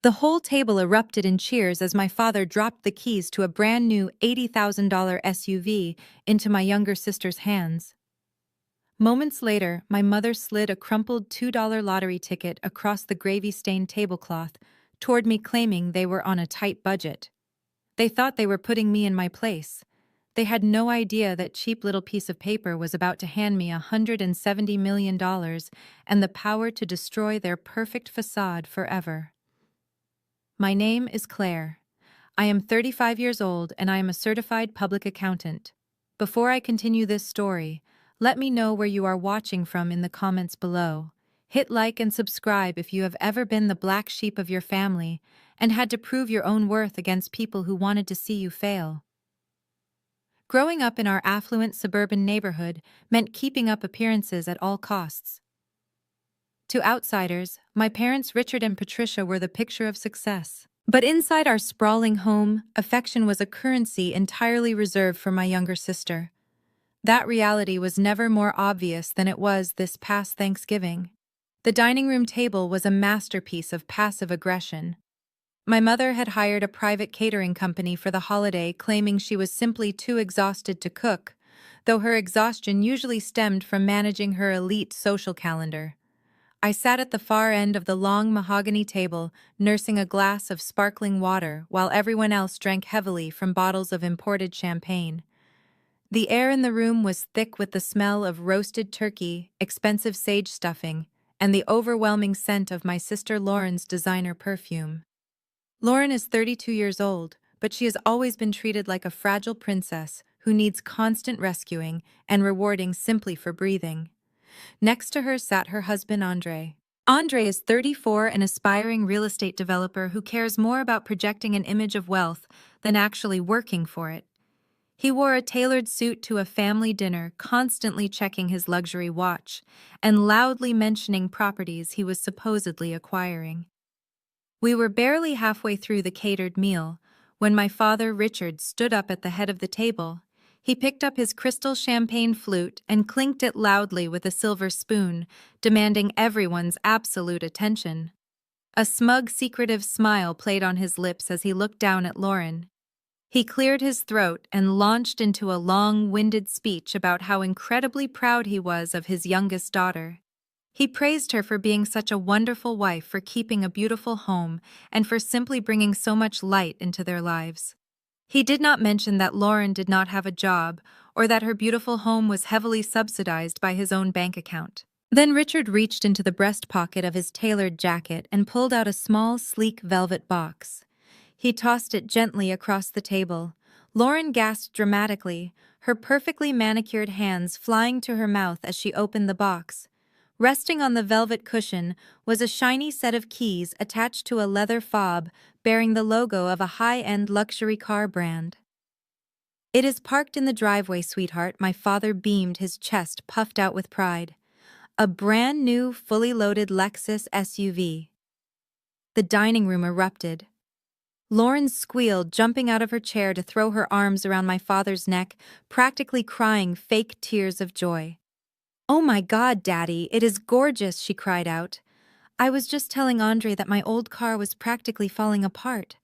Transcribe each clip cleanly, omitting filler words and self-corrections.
The whole table erupted in cheers as my father dropped the keys to a brand new $80,000 SUV into my younger sister's hands. Moments later, my mother slid a crumpled $2 lottery ticket across the gravy-stained tablecloth toward me, claiming they were on a tight budget. They thought they were putting me in my place. They had no idea that cheap little piece of paper was about to hand me $170 million and the power to destroy their perfect facade forever. My name is Claire. I am 35 years old and I am a certified public accountant. Before I continue this story, let me know where you are watching from in the comments below. Hit like and subscribe if you have ever been the black sheep of your family and had to prove your own worth against people who wanted to see you fail. Growing up in our affluent suburban neighborhood meant keeping up appearances at all costs. To outsiders, my parents Richard and Patricia were the picture of success. But inside our sprawling home, affection was a currency entirely reserved for my younger sister. That reality was never more obvious than it was this past Thanksgiving. The dining room table was a masterpiece of passive aggression. My mother had hired a private catering company for the holiday, claiming she was simply too exhausted to cook, though her exhaustion usually stemmed from managing her elite social calendar. I sat at the far end of the long mahogany table, nursing a glass of sparkling water while everyone else drank heavily from bottles of imported champagne. The air in the room was thick with the smell of roasted turkey, expensive sage stuffing, and the overwhelming scent of my sister Lauren's designer perfume. Lauren is 32 years old, but she has always been treated like a fragile princess who needs constant rescuing and rewarding simply for breathing. Next to her sat her husband Andre. Andre is 34, an aspiring real estate developer who cares more about projecting an image of wealth than actually working for it. He wore a tailored suit to a family dinner, constantly checking his luxury watch and loudly mentioning properties he was supposedly acquiring. We were barely halfway through the catered meal when my father Richard stood up at the head of the table. He picked up his crystal champagne flute and clinked it loudly with a silver spoon, demanding everyone's absolute attention. A smug, secretive smile played on his lips as he looked down at Lauren. He cleared his throat and launched into a long-winded speech about how incredibly proud he was of his youngest daughter. He praised her for being such a wonderful wife, for keeping a beautiful home, and for simply bringing so much light into their lives. He did not mention that Lauren did not have a job or that her beautiful home was heavily subsidized by his own bank account. Then Richard reached into the breast pocket of his tailored jacket and pulled out a small, sleek velvet box. He tossed it gently across the table. Lauren gasped dramatically, her perfectly manicured hands flying to her mouth as she opened the box. Resting on the velvet cushion was a shiny set of keys attached to a leather fob bearing the logo of a high-end luxury car brand. "It is parked in the driveway, sweetheart," my father beamed, his chest puffed out with pride. A brand new, fully loaded Lexus SUV. The dining room erupted. Lauren squealed, jumping out of her chair to throw her arms around my father's neck, practically crying fake tears of joy. "Oh my God, Daddy, it is gorgeous," she cried out. "I was just telling Andre that my old car was practically falling apart.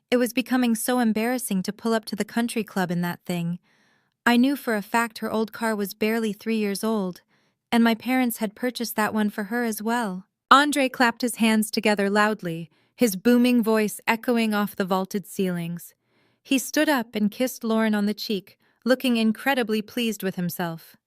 It was becoming so embarrassing to pull up to the country club in that thing. I knew for a fact her old car was barely 3 years old, and my parents had purchased that one for her as well." Andre clapped his hands together loudly, his booming voice echoing off the vaulted ceilings. He stood up and kissed Lauren on the cheek, looking incredibly pleased with himself.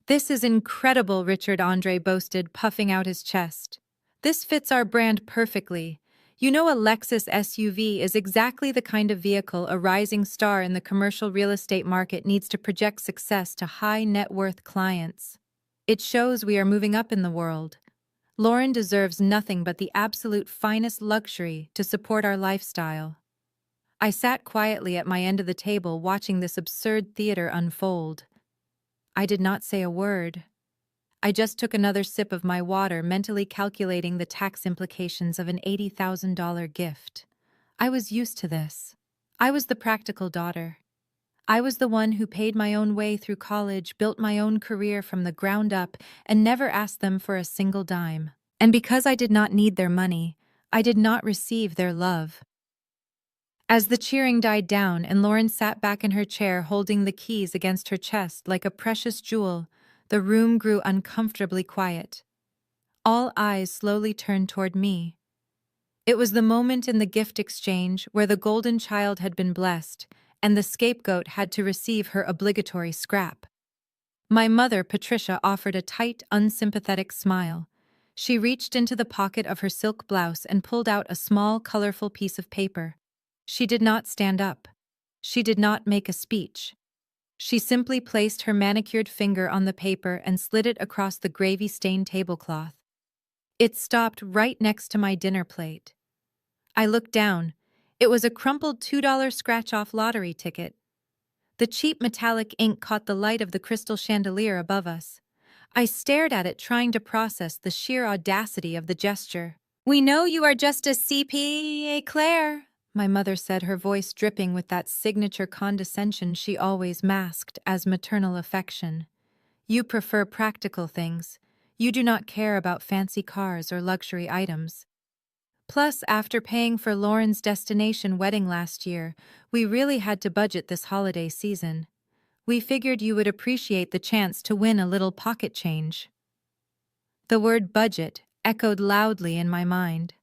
"This is incredible," Richard, Andre boasted, puffing out his chest. "This fits our brand perfectly. You know, a Lexus SUV is exactly the kind of vehicle a rising star in the commercial real estate market needs to project success to high-net-worth clients. It shows we are moving up in the world. Lauren deserves nothing but the absolute finest luxury to support our lifestyle." I sat quietly at my end of the table watching this absurd theater unfold. I did not say a word. I just took another sip of my water, mentally calculating the tax implications of an $80,000 gift. I was used to this. I was the practical daughter. I was the one who paid my own way through college, built my own career from the ground up, and never asked them for a single dime. And because I did not need their money, I did not receive their love. As the cheering died down and Lauren sat back in her chair holding the keys against her chest like a precious jewel, the room grew uncomfortably quiet. All eyes slowly turned toward me. It was the moment in the gift exchange where the golden child had been blessed, and the scapegoat had to receive her obligatory scrap. My mother, Patricia, offered a tight, unsympathetic smile. She reached into the pocket of her silk blouse and pulled out a small, colorful piece of paper. She did not stand up. She did not make a speech. She simply placed her manicured finger on the paper and slid it across the gravy-stained tablecloth. It stopped right next to my dinner plate. I looked down. It was a crumpled $2 scratch-off lottery ticket. The cheap metallic ink caught the light of the crystal chandelier above us. I stared at it, trying to process the sheer audacity of the gesture. "We know you are just a CPA, Claire," my mother said, her voice dripping with that signature condescension she always masked as maternal affection. "You prefer practical things. You do not care about fancy cars or luxury items. Plus, after paying for Lauren's destination wedding last year, we really had to budget this holiday season. We figured you would appreciate the chance to win a little pocket change." The word budget echoed loudly in my mind.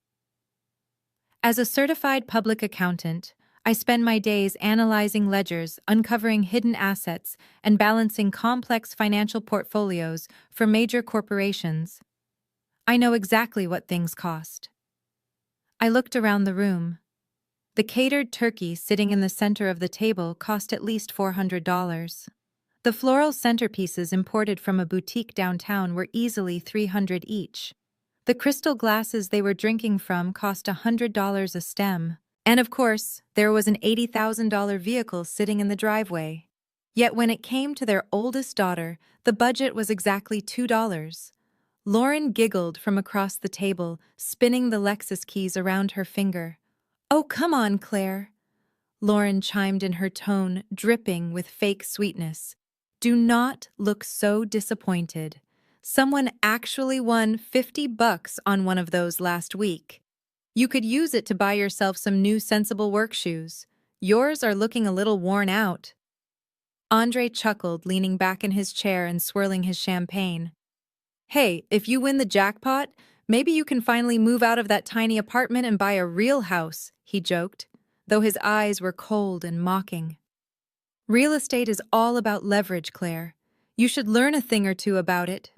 As a certified public accountant, I spend my days analyzing ledgers, uncovering hidden assets, and balancing complex financial portfolios for major corporations. I know exactly what things cost. I looked around the room. The catered turkey sitting in the center of the table cost at least $400. The floral centerpieces imported from a boutique downtown were easily $300 each. The crystal glasses they were drinking from cost $100 a stem. And of course, there was an $80,000 vehicle sitting in the driveway. Yet when it came to their oldest daughter, the budget was exactly $2. Lauren giggled from across the table, spinning the Lexus keys around her finger. "Oh, come on, Claire," Lauren chimed in, her tone dripping with fake sweetness. "Do not look so disappointed. Someone actually won $50 on one of those last week. You could use it to buy yourself some new sensible work shoes. Yours are looking a little worn out." Andre chuckled, leaning back in his chair and swirling his champagne. "Hey, if you win the jackpot, maybe you can finally move out of that tiny apartment and buy a real house," he joked, though his eyes were cold and mocking. "Real estate is all about leverage, Claire. You should learn a thing or two about it."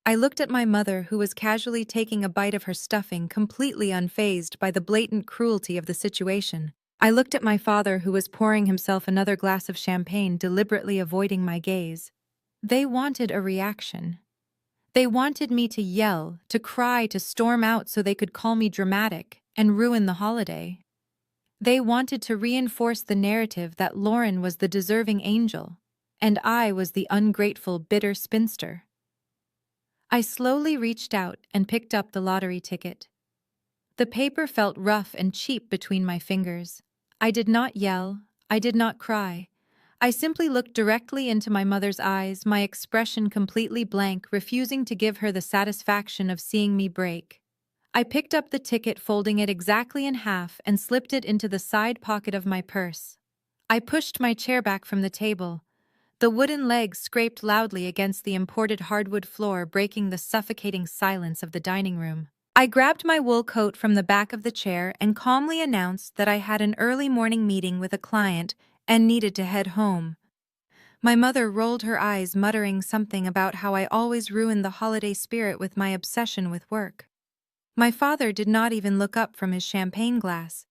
I looked at my mother, who was casually taking a bite of her stuffing, completely unfazed by the blatant cruelty of the situation. I looked at my father, who was pouring himself another glass of champagne, deliberately avoiding my gaze. They wanted a reaction. They wanted me to yell, to cry, to storm out so they could call me dramatic and ruin the holiday. They wanted to reinforce the narrative that Lauren was the deserving angel, and I was the ungrateful, bitter spinster. I slowly reached out and picked up the lottery ticket. The paper felt rough and cheap between my fingers. I did not yell. I did not cry. I simply looked directly into my mother's eyes, my expression completely blank, refusing to give her the satisfaction of seeing me break. I picked up the ticket, folding it exactly in half, and slipped it into the side pocket of my purse. I pushed my chair back from the table. The wooden legs scraped loudly against the imported hardwood floor, breaking the suffocating silence of the dining room. I grabbed my wool coat from the back of the chair and calmly announced that I had an early morning meeting with a client and needed to head home. My mother rolled her eyes, muttering something about how I always ruined the holiday spirit with my obsession with work. My father did not even look up from his champagne glass.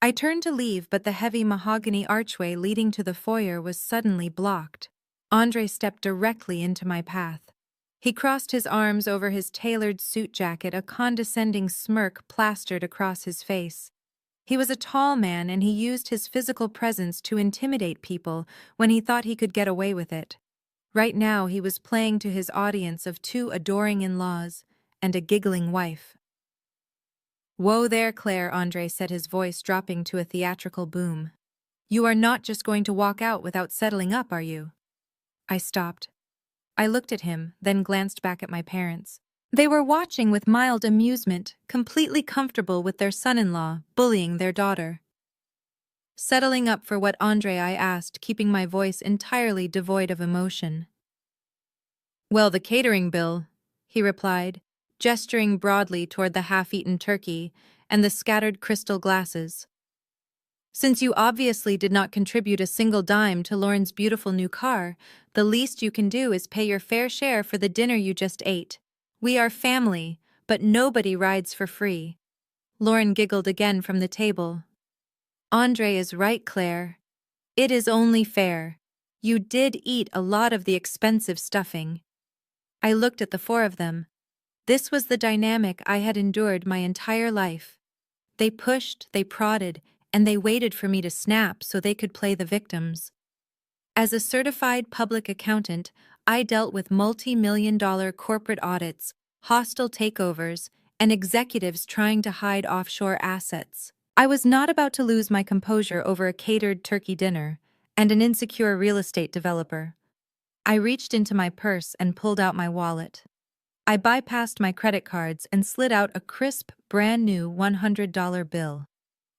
I turned to leave, but the heavy mahogany archway leading to the foyer was suddenly blocked. Andre stepped directly into my path. He crossed his arms over his tailored suit jacket, a condescending smirk plastered across his face. He was a tall man, and he used his physical presence to intimidate people when he thought he could get away with it. Right now, he was playing to his audience of two adoring in-laws and a giggling wife. "Whoa there, Claire," Andre said, his voice dropping to a theatrical boom. "You are not just going to walk out without settling up, are you?" I stopped. I looked at him, then glanced back at my parents. They were watching with mild amusement, completely comfortable with their son-in-law bullying their daughter. Settling up for what Andre I asked, keeping my voice entirely devoid of emotion. "Well, the catering bill," he replied, gesturing broadly toward the half-eaten turkey and the scattered crystal glasses. "Since you obviously did not contribute a single dime to Lauren's beautiful new car, the least you can do is pay your fair share for the dinner you just ate. We are family, but nobody rides for free." Lauren giggled again from the table. "Andre is right, Claire. It is only fair. You did eat a lot of the expensive stuffing." I looked at the four of them. This was the dynamic I had endured my entire life. They pushed, they prodded, and they waited for me to snap so they could play the victims. As a certified public accountant, I dealt with multi-million-dollar corporate audits, hostile takeovers, and executives trying to hide offshore assets. I was not about to lose my composure over a catered turkey dinner and an insecure real estate developer. I reached into my purse and pulled out my wallet. I bypassed my credit cards and slid out a crisp, brand-new $100 bill.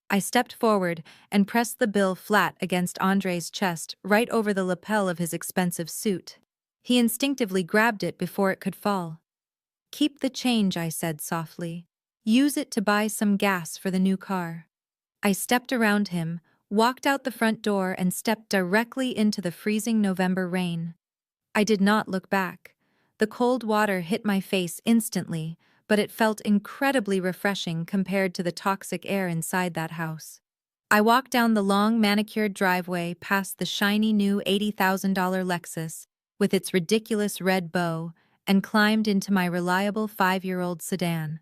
I stepped forward and pressed the bill flat against Andre's chest, right over the lapel of his expensive suit. He instinctively grabbed it before it could fall. "Keep the change," I said softly. "Use it to buy some gas for the new car." I stepped around him, walked out the front door, and stepped directly into the freezing November rain. I did not look back. The cold water hit my face instantly, but it felt incredibly refreshing compared to the toxic air inside that house. I walked down the long manicured driveway past the shiny new $80,000 Lexus with its ridiculous red bow and climbed into my reliable 5-year-old sedan.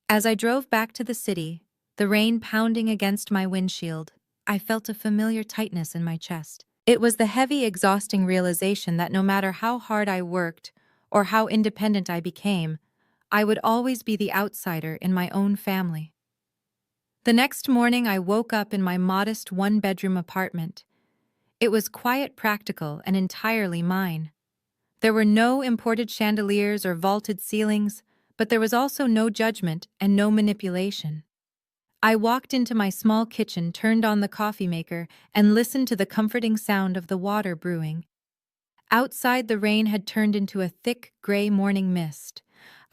As I drove back to the city, the rain pounding against my windshield, I felt a familiar tightness in my chest. It was the heavy, exhausting realization that no matter how hard I worked or how independent I became, I would always be the outsider in my own family. The next morning, I woke up in my modest one-bedroom apartment. It was quiet, practical, and entirely mine. There were no imported chandeliers or vaulted ceilings, but there was also no judgment and no manipulation. I walked into my small kitchen, turned on the coffee maker, and listened to the comforting sound of the water brewing. Outside, the rain had turned into a thick, gray morning mist.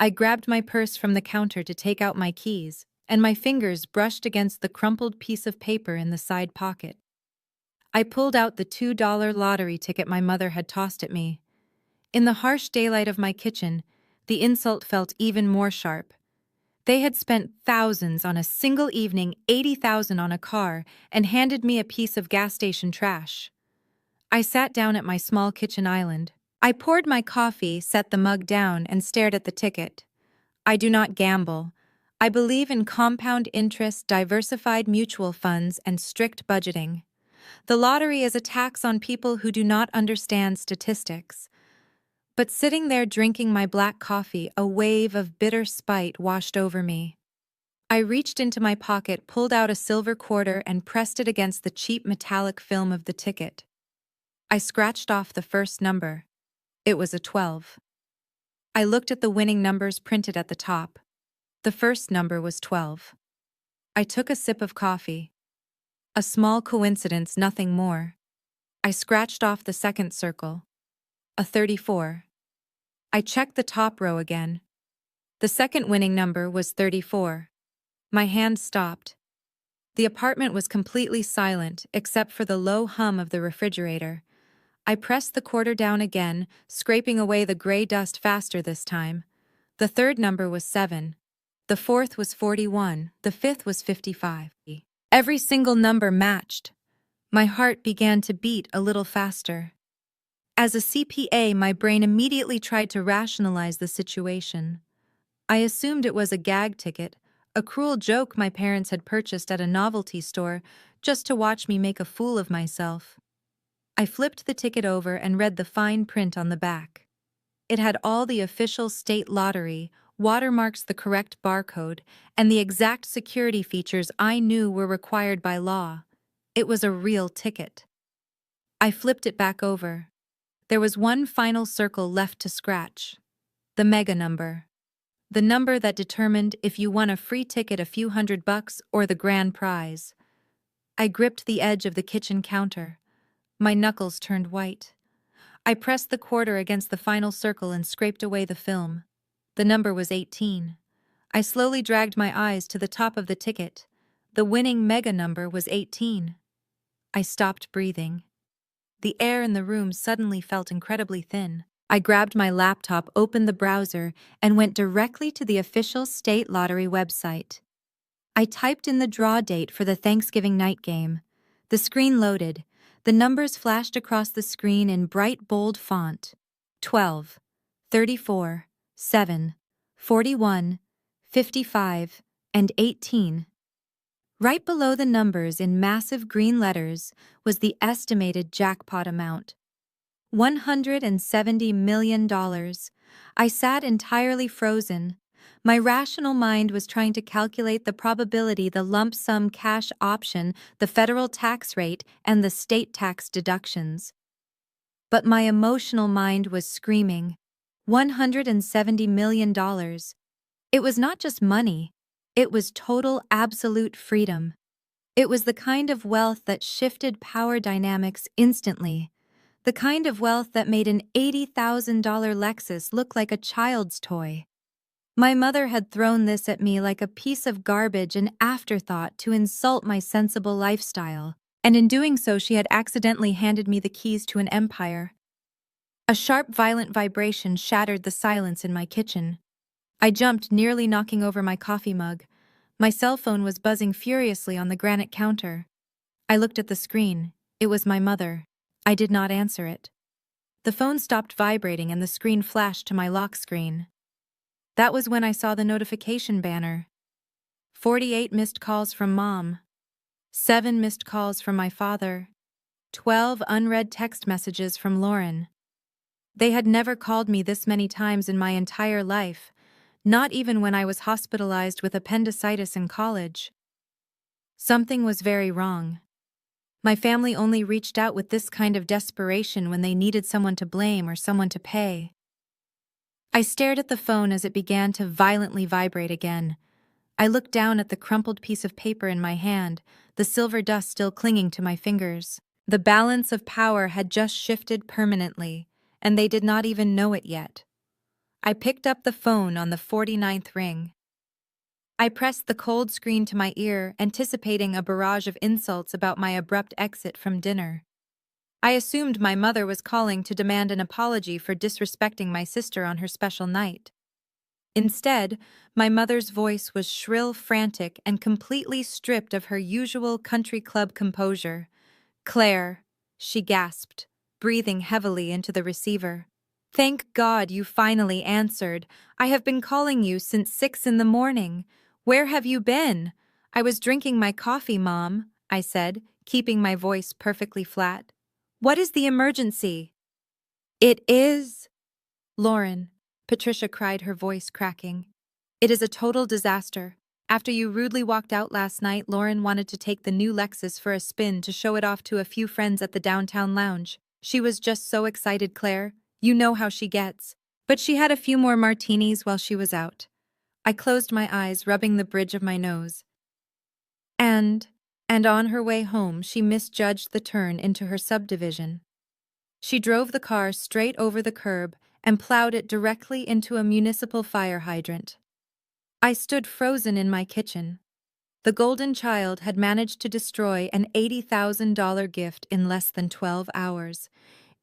I grabbed my purse from the counter to take out my keys, and my fingers brushed against the crumpled piece of paper in the side pocket. I pulled out the $2 lottery ticket my mother had tossed at me. In the harsh daylight of my kitchen, the insult felt even more sharp. They had spent thousands on a single evening, $80,000 on a car, and handed me a piece of gas station trash. I sat down at my small kitchen island. I poured my coffee, set the mug down, and stared at the ticket. I do not gamble. I believe in compound interest, diversified mutual funds, and strict budgeting. The lottery is a tax on people who do not understand statistics. But sitting there drinking my black coffee, a wave of bitter spite washed over me. I reached into my pocket, pulled out a silver quarter, and pressed it against the cheap metallic film of the ticket. I scratched off the first number. It was a 12. I looked at the winning numbers printed at the top. The first number was 12. I took a sip of coffee. A small coincidence, nothing more. I scratched off the second circle. A 34. I checked the top row again. The second winning number was 34. My hand stopped. The apartment was completely silent except for the low hum of the refrigerator. I pressed the quarter down again, scraping away the gray dust faster this time. The third number was 7. The fourth was 41. The fifth was 55. Every single number matched. My heart began to beat a little faster. As a CPA, my brain immediately tried to rationalize the situation. I assumed it was a gag ticket, a cruel joke my parents had purchased at a novelty store just to watch me make a fool of myself. I flipped the ticket over and read the fine print on the back. It had all the official state lottery, watermarks the correct barcode, and the exact security features I knew were required by law. It was a real ticket. I flipped it back over. There was one final circle left to scratch. The mega number. The number that determined if you won a free ticket a few $100 or the grand prize. I gripped the edge of the kitchen counter. My knuckles turned white. I pressed the quarter against the final circle and scraped away the film. The number was 18. I slowly dragged my eyes to the top of the ticket. The winning mega number was 18. I stopped breathing. The air in the room suddenly felt incredibly thin. I grabbed my laptop, opened the browser, and went directly to the official state lottery website. I typed in the draw date for the Thanksgiving night game. The screen loaded. The numbers flashed across the screen in bright, bold font. 12, 34, 7, 41, 55, and 18. Right below the numbers in massive green letters was the estimated jackpot amount. $170 million. I sat entirely frozen. My rational mind was trying to calculate the probability, the lump sum cash option, the federal tax rate, and the state tax deductions. But my emotional mind was screaming, $170 million. It was not just money. It was total, absolute freedom. It was the kind of wealth that shifted power dynamics instantly. The kind of wealth that made an $80,000 Lexus look like a child's toy. My mother had thrown this at me like a piece of garbage, an afterthought to insult my sensible lifestyle, and in doing so she had accidentally handed me the keys to an empire. A sharp, violent vibration shattered the silence in my kitchen. I jumped, nearly knocking over my coffee mug. My cell phone was buzzing furiously on the granite counter. I looked at the screen. It was my mother. I did not answer it. The phone stopped vibrating and the screen flashed to my lock screen. That was when I saw the notification banner. 48 missed calls from Mom. 7 missed calls from my father. 12 unread text messages from Lauren. They had never called me this many times in my entire life, not even when I was hospitalized with appendicitis in college. Something was very wrong. My family only reached out with this kind of desperation when they needed someone to blame or someone to pay. I stared at the phone as it began to violently vibrate again. I looked down at the crumpled piece of paper in my hand, the silver dust still clinging to my fingers. The balance of power had just shifted permanently, and they did not even know it yet. I picked up the phone on the 49th ring. I pressed the cold screen to my ear, anticipating a barrage of insults about my abrupt exit from dinner. I assumed my mother was calling to demand an apology for disrespecting my sister on her special night. Instead, my mother's voice was shrill, frantic, and completely stripped of her usual country club composure. "Claire," she gasped, breathing heavily into the receiver. "Thank God you finally answered. I have been calling you since 6 in the morning. Where have you been?" "I was drinking my coffee, Mom," I said, keeping my voice perfectly flat. "What is the emergency?" "It is..." "Lauren," Patricia cried, her voice cracking. "It is a total disaster. After you rudely walked out last night, Lauren wanted to take the new Lexus for a spin to show it off to a few friends at the downtown lounge. She was just so excited, Claire. You know how she gets. But she had a few more martinis while she was out." I closed my eyes, rubbing the bridge of my nose. And on her way home, she misjudged the turn into her subdivision. She drove the car straight over the curb and plowed it directly into a municipal fire hydrant. I stood frozen in my kitchen. The golden child had managed to destroy an $80,000 gift in less than 12 hours.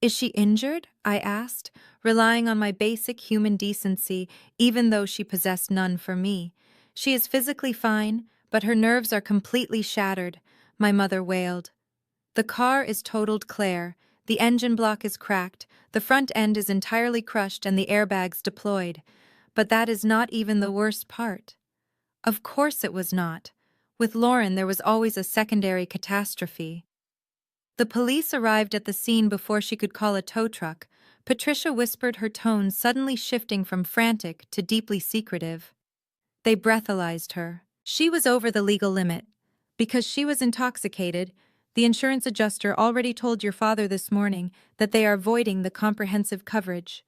"Is she injured?" I asked, relying on my basic human decency, even though she possessed none for me. "She is physically fine, but her nerves are completely shattered," my mother wailed. "The car is totaled, Claire. The engine block is cracked, the front end is entirely crushed, and the airbags deployed. But that is not even the worst part." Of course it was not. With Lauren, there was always a secondary catastrophe. The police arrived at the scene before she could call a tow truck. Patricia whispered, her tone suddenly shifting from frantic to deeply secretive. "They breathalyzed her. She was over the legal limit. Because she was intoxicated, the insurance adjuster already told your father this morning that they are voiding the comprehensive coverage.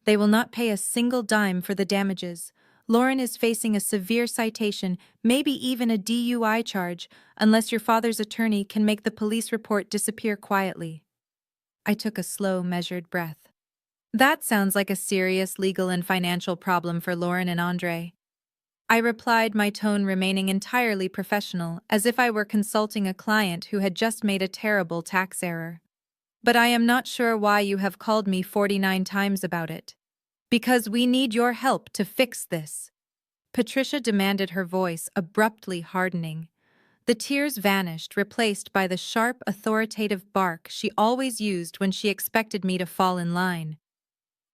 They will not pay a single dime for the damages. Lauren is facing a severe citation, maybe even a DUI charge, unless your father's attorney can make the police report disappear quietly. I took a slow, measured breath. That sounds like a serious legal and financial problem for Lauren and Andre. I replied, my tone remaining entirely professional, as if I were consulting a client who had just made a terrible tax error. But I am not sure why you have called me 49 times about it. Because we need your help to fix this. Patricia demanded, her voice abruptly hardening. The tears vanished, replaced by the sharp, authoritative bark she always used when she expected me to fall in line.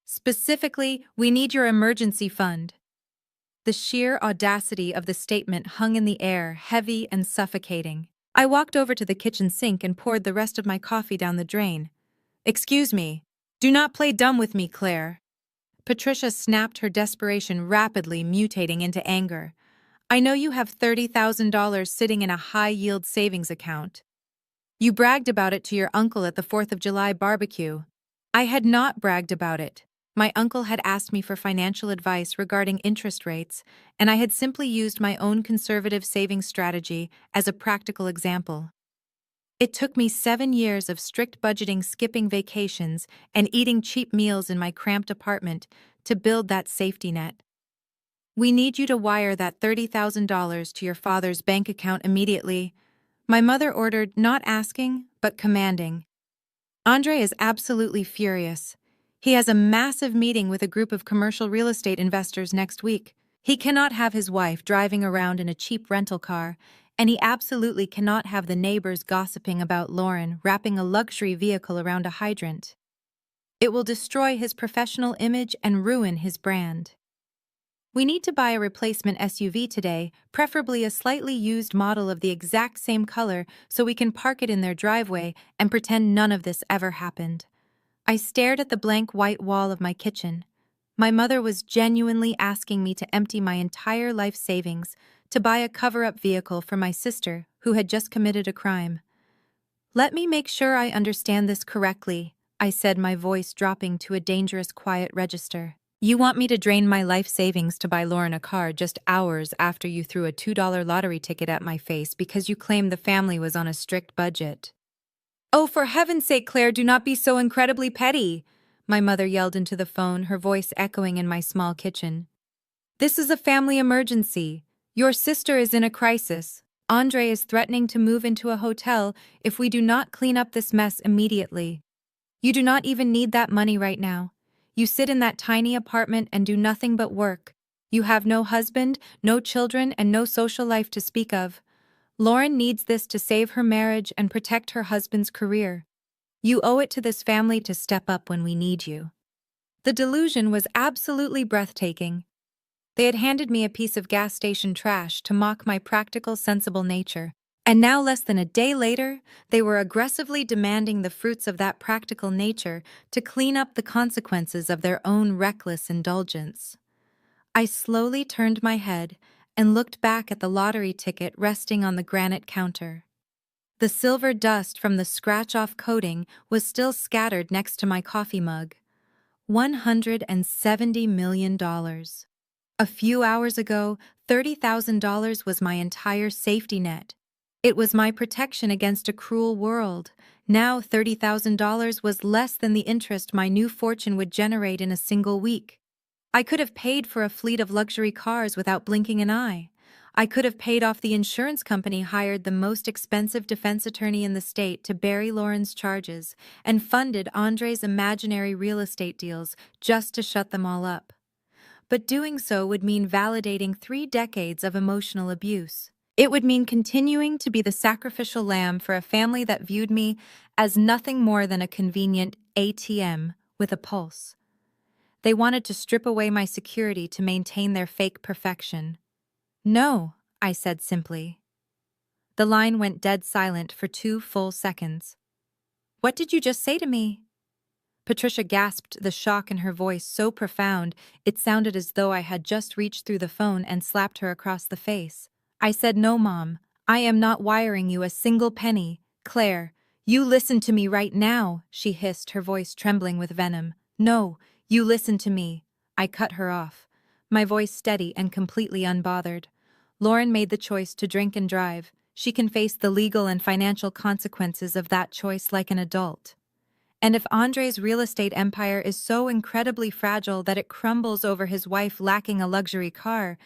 Specifically, we need your emergency fund. The sheer audacity of the statement hung in the air, heavy and suffocating. I walked over to the kitchen sink and poured the rest of my coffee down the drain. Excuse me. Do not play dumb with me, Claire. Patricia snapped, her desperation rapidly mutating into anger. I know you have $30,000 sitting in a high-yield savings account. You bragged about it to your uncle at the 4th of July barbecue. I had not bragged about it. My uncle had asked me for financial advice regarding interest rates, and I had simply used my own conservative savings strategy as a practical example. It took me 7 years of strict budgeting, skipping vacations, and eating cheap meals in my cramped apartment to build that safety net. We need you to wire that $30,000 to your father's bank account immediately. My mother ordered, not asking, but commanding. Andre is absolutely furious. He has a massive meeting with a group of commercial real estate investors next week. He cannot have his wife driving around in a cheap rental car, and he absolutely cannot have the neighbors gossiping about Lauren wrapping a luxury vehicle around a hydrant. It will destroy his professional image and ruin his brand. We need to buy a replacement SUV today, preferably a slightly used model of the exact same color, so we can park it in their driveway and pretend none of this ever happened. I stared at the blank white wall of my kitchen. My mother was genuinely asking me to empty my entire life savings to buy a cover-up vehicle for my sister, who had just committed a crime. Let me make sure I understand this correctly, I said, my voice dropping to a dangerous quiet register. You want me to drain my life savings to buy Lauren a car just hours after you threw a $2 lottery ticket at my face because you claimed the family was on a strict budget? Oh, for heaven's sake, Claire, do not be so incredibly petty, my mother yelled into the phone, her voice echoing in my small kitchen. This is a family emergency. Your sister is in a crisis. Andre is threatening to move into a hotel if we do not clean up this mess immediately. You do not even need that money right now. You sit in that tiny apartment and do nothing but work. You have no husband, no children, and no social life to speak of. Lauren needs this to save her marriage and protect her husband's career. You owe it to this family to step up when we need you. The delusion was absolutely breathtaking. They had handed me a piece of gas station trash to mock my practical, sensible nature. And now, less than a day later, they were aggressively demanding the fruits of that practical nature to clean up the consequences of their own reckless indulgence. I slowly turned my head and looked back at the lottery ticket resting on the granite counter. The silver dust from the scratch-off coating was still scattered next to my coffee mug. $170 million. A few hours ago, $30,000 was my entire safety net. It was my protection against a cruel world. Now $30,000 was less than the interest my new fortune would generate in a single week. I could have paid for a fleet of luxury cars without blinking an eye. I could have paid off the insurance company, hired the most expensive defense attorney in the state to bury Lauren's charges, and funded Andre's imaginary real estate deals just to shut them all up. But doing so would mean validating 3 decades of emotional abuse. It would mean continuing to be the sacrificial lamb for a family that viewed me as nothing more than a convenient ATM with a pulse. They wanted to strip away my security to maintain their fake perfection. No, I said simply. The line went dead silent for 2 full seconds. What did you just say to me? Patricia gasped, the shock in her voice so profound it sounded as though I had just reached through the phone and slapped her across the face. I said, no, Mom. I am not wiring you a single penny. Claire, you listen to me right now, she hissed, her voice trembling with venom. No, You listen to me. I cut her off, my voice steady and completely unbothered. Lauren made the choice to drink and drive. She can face the legal and financial consequences of that choice like an adult. And if Andre's real estate empire is so incredibly fragile that it crumbles over his wife lacking a luxury car,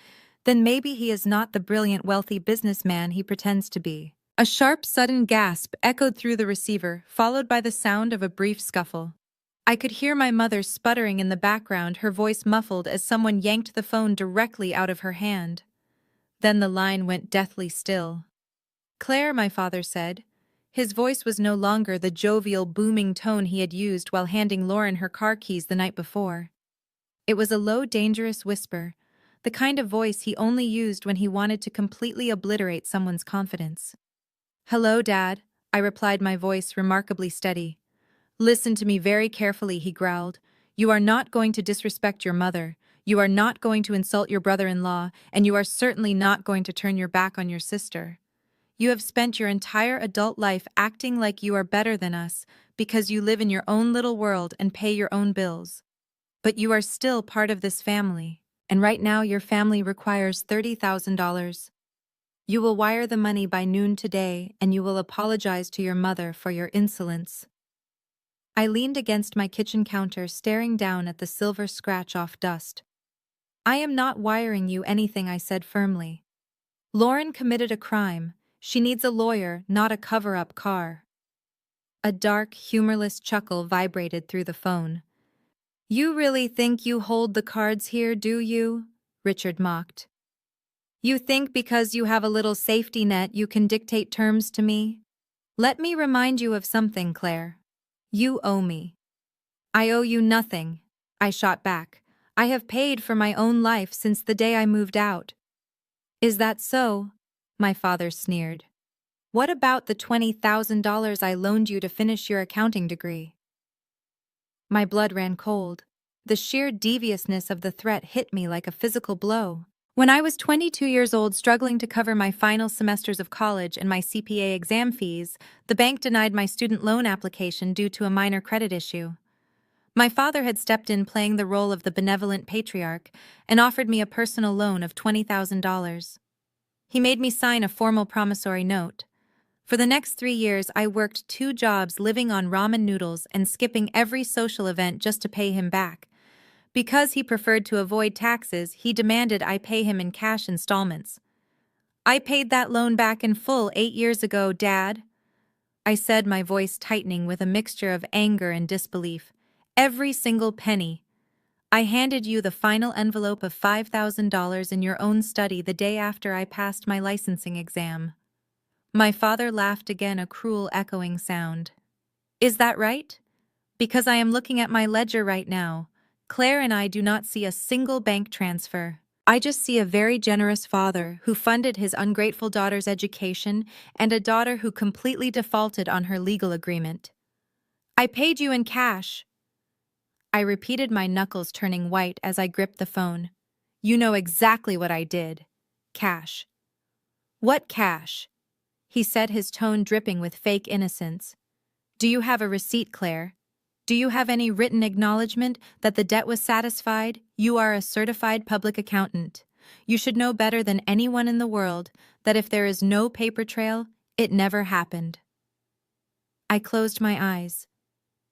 then maybe he is not the brilliant wealthy businessman he pretends to be. A sharp, sudden gasp echoed through the receiver, followed by the sound of a brief scuffle. I could hear my mother sputtering in the background, her voice muffled as someone yanked the phone directly out of her hand. Then the line went deathly still. "Claire," my father said. His voice was no longer the jovial, booming tone he had used while handing Lauren her car keys the night before. It was a low, dangerous whisper, the kind of voice he only used when he wanted to completely obliterate someone's confidence. "Hello, Dad," I replied, my voice remarkably steady. "Listen to me very carefully," he growled. "You are not going to disrespect your mother, you are not going to insult your brother-in-law, and you are certainly not going to turn your back on your sister. You have spent your entire adult life acting like you are better than us because you live in your own little world and pay your own bills. But you are still part of this family, and right now your family requires $30,000. You will wire the money by noon today, and you will apologize to your mother for your insolence." I leaned against my kitchen counter, staring down at the silver scratch-off dust. "I am not wiring you anything," I said firmly. "Lauren committed a crime. She needs a lawyer, not a cover-up car." A dark, humorless chuckle vibrated through the phone. "You really think you hold the cards here, do you?" Richard mocked. "You think because you have a little safety net you can dictate terms to me? Let me remind you of something, Claire. You owe me." "I owe you nothing," I shot back. "I have paid for my own life since the day I moved out." "Is that so?" my father sneered. "What about the $20,000 I loaned you to finish your accounting degree?" My blood ran cold. The sheer deviousness of the threat hit me like a physical blow. When I was 22 years old, struggling to cover my final semesters of college and my CPA exam fees, the bank denied my student loan application due to a minor credit issue. My father had stepped in, playing the role of the benevolent patriarch, and offered me a personal loan of $20,000. He made me sign a formal promissory note. For the next 3 years, I worked 2 jobs, living on ramen noodles and skipping every social event just to pay him back. Because he preferred to avoid taxes, he demanded I pay him in cash installments. "I paid that loan back in full 8 years ago, Dad," I said, my voice tightening with a mixture of anger and disbelief. "Every single penny. I handed you the final envelope of $5,000 in your own study the day after I passed my licensing exam." My father laughed again, a cruel, echoing sound. "Is that right? Because I am looking at my ledger right now. Claire and I do not see a single bank transfer. I just see a very generous father who funded his ungrateful daughter's education and a daughter who completely defaulted on her legal agreement." "I paid you in cash," I repeated, my knuckles turning white as I gripped the phone. "You know exactly what I did. Cash." "What cash?" he said, his tone dripping with fake innocence. "Do you have a receipt, Claire? Do you have any written acknowledgement that the debt was satisfied? You are a certified public accountant. You should know better than anyone in the world that if there is no paper trail, it never happened." I closed my eyes.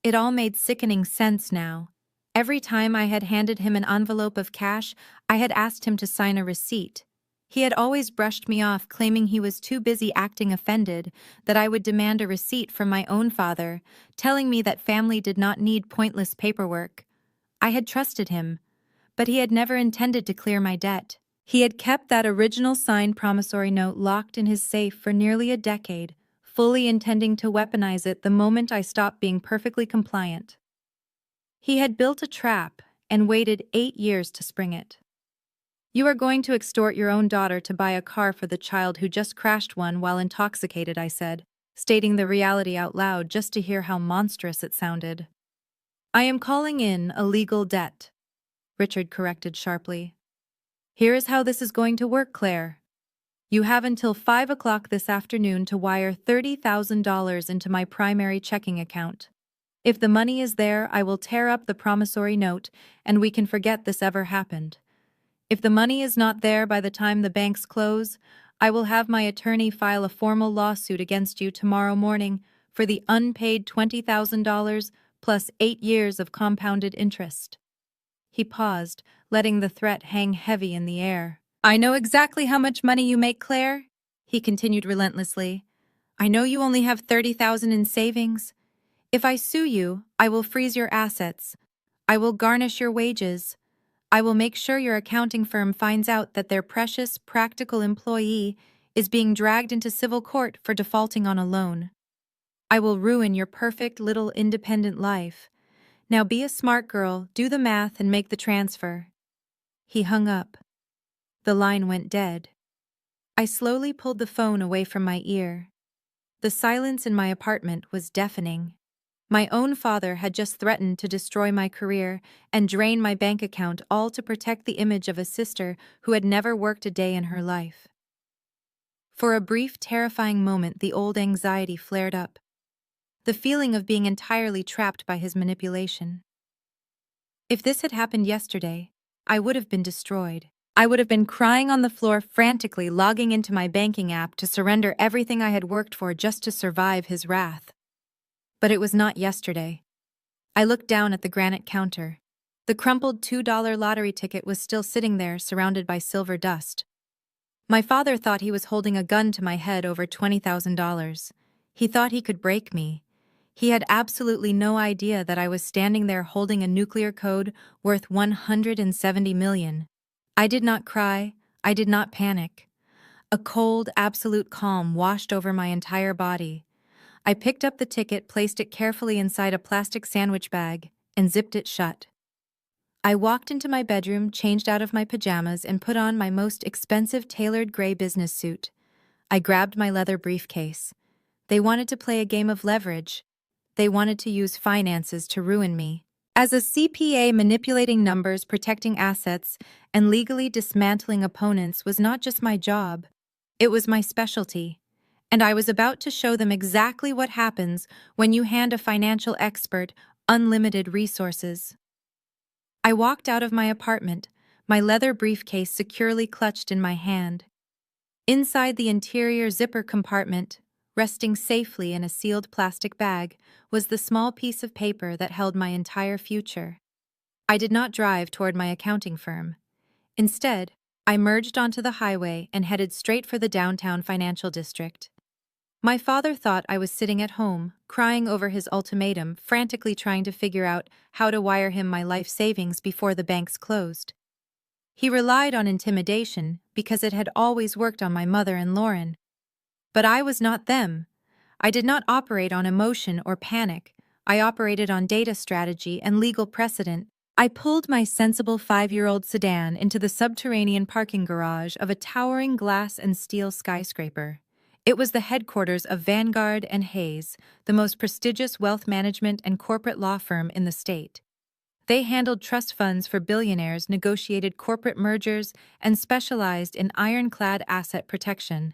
It all made sickening sense now. Every time I had handed him an envelope of cash, I had asked him to sign a receipt. He had always brushed me off, claiming he was too busy acting offended that I would demand a receipt from my own father, telling me that family did not need pointless paperwork. I had trusted him, but he had never intended to clear my debt. He had kept that original signed promissory note locked in his safe for nearly a decade, fully intending to weaponize it the moment I stopped being perfectly compliant. He had built a trap and waited 8 years to spring it. "You are going to extort your own daughter to buy a car for the child who just crashed one while intoxicated," I said, stating the reality out loud just to hear how monstrous it sounded. "I am calling in a legal debt," Richard corrected sharply. "Here is how this is going to work, Claire. You have until 5 o'clock this afternoon to wire $30,000 into my primary checking account. If the money is there, I will tear up the promissory note, and we can forget this ever happened. If the money is not there by the time the banks close, I will have my attorney file a formal lawsuit against you tomorrow morning for the unpaid $20,000 plus 8 years of compounded interest." He paused, letting the threat hang heavy in the air. "I know exactly how much money you make, Claire," he continued relentlessly. "I know you only have 30,000 in savings. If I sue you, I will freeze your assets. I will garnish your wages. I will make sure your accounting firm finds out that their precious, practical employee is being dragged into civil court for defaulting on a loan. I will ruin your perfect little independent life. Now be a smart girl, do the math, and make the transfer." He hung up. The line went dead. I slowly pulled the phone away from my ear. The silence in my apartment was deafening. My own father had just threatened to destroy my career and drain my bank account, all to protect the image of a sister who had never worked a day in her life. For a brief, terrifying moment, the old anxiety flared up. The feeling of being entirely trapped by his manipulation. If this had happened yesterday, I would have been destroyed. I would have been crying on the floor, frantically logging into my banking app to surrender everything I had worked for just to survive his wrath. But it was not yesterday. I looked down at the granite counter. The crumpled $2 lottery ticket was still sitting there, surrounded by silver dust. My father thought he was holding a gun to my head over $20,000. He thought he could break me. He had absolutely no idea that I was standing there holding a nuclear code worth $170 million. I did not cry. I did not panic. A cold, absolute calm washed over my entire body. I picked up the ticket, placed it carefully inside a plastic sandwich bag, and zipped it shut. I walked into my bedroom, changed out of my pajamas, and put on my most expensive tailored gray business suit. I grabbed my leather briefcase. They wanted to play a game of leverage. They wanted to use finances to ruin me. As a CPA, manipulating numbers, protecting assets, and legally dismantling opponents was not just my job. It was my specialty. And I was about to show them exactly what happens when you hand a financial expert unlimited resources. I walked out of my apartment, my leather briefcase securely clutched in my hand. Inside the interior zipper compartment, resting safely in a sealed plastic bag, was the small piece of paper that held my entire future. I did not drive toward my accounting firm. Instead, I merged onto the highway and headed straight for the downtown financial district. My father thought I was sitting at home, crying over his ultimatum, frantically trying to figure out how to wire him my life savings before the banks closed. He relied on intimidation because it had always worked on my mother and Lauren. But I was not them. I did not operate on emotion or panic. I operated on data strategy and legal precedent. I pulled my sensible 5-year-old sedan into the subterranean parking garage of a towering glass and steel skyscraper. It was the headquarters of Vanguard and Hayes, the most prestigious wealth management and corporate law firm in the state. They handled trust funds for billionaires, negotiated corporate mergers, and specialized in ironclad asset protection.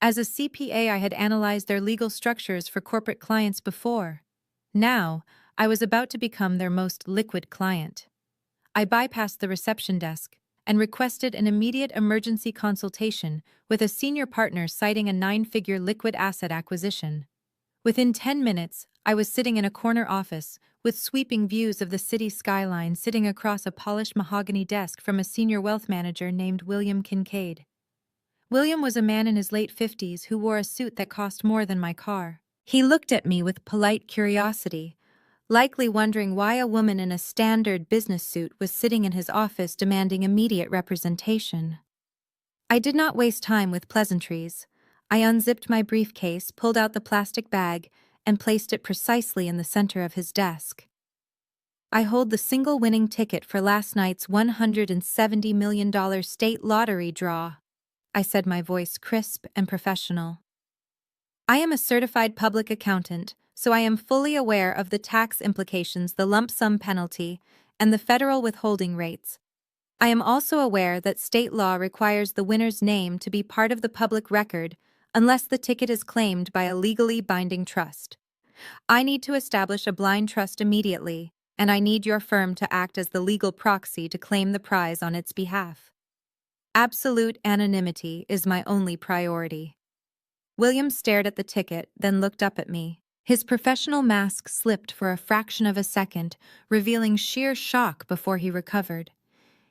As a CPA, I had analyzed their legal structures for corporate clients before. Now, I was about to become their most liquid client. I bypassed the reception desk and requested an immediate emergency consultation with a senior partner citing a 9-figure liquid asset acquisition. Within 10 minutes, I was sitting in a corner office with sweeping views of the city skyline, sitting across a polished mahogany desk from a senior wealth manager named William Kincaid. William was a man in his late 50s who wore a suit that cost more than my car. He looked at me with polite curiosity, likely wondering why a woman in a standard business suit was sitting in his office demanding immediate representation. I did not waste time with pleasantries. I unzipped my briefcase, pulled out the plastic bag, and placed it precisely in the center of his desk. "I hold the single winning ticket for last night's $170 million state lottery draw," I said, my voice crisp and professional. "I am a certified public accountant, so I am fully aware of the tax implications, the lump sum penalty, and the federal withholding rates. I am also aware that state law requires the winner's name to be part of the public record unless the ticket is claimed by a legally binding trust. I need to establish a blind trust immediately, and I need your firm to act as the legal proxy to claim the prize on its behalf. Absolute anonymity is my only priority. William stared at the ticket, then looked up at me. His professional mask slipped for a fraction of a second, revealing sheer shock before he recovered.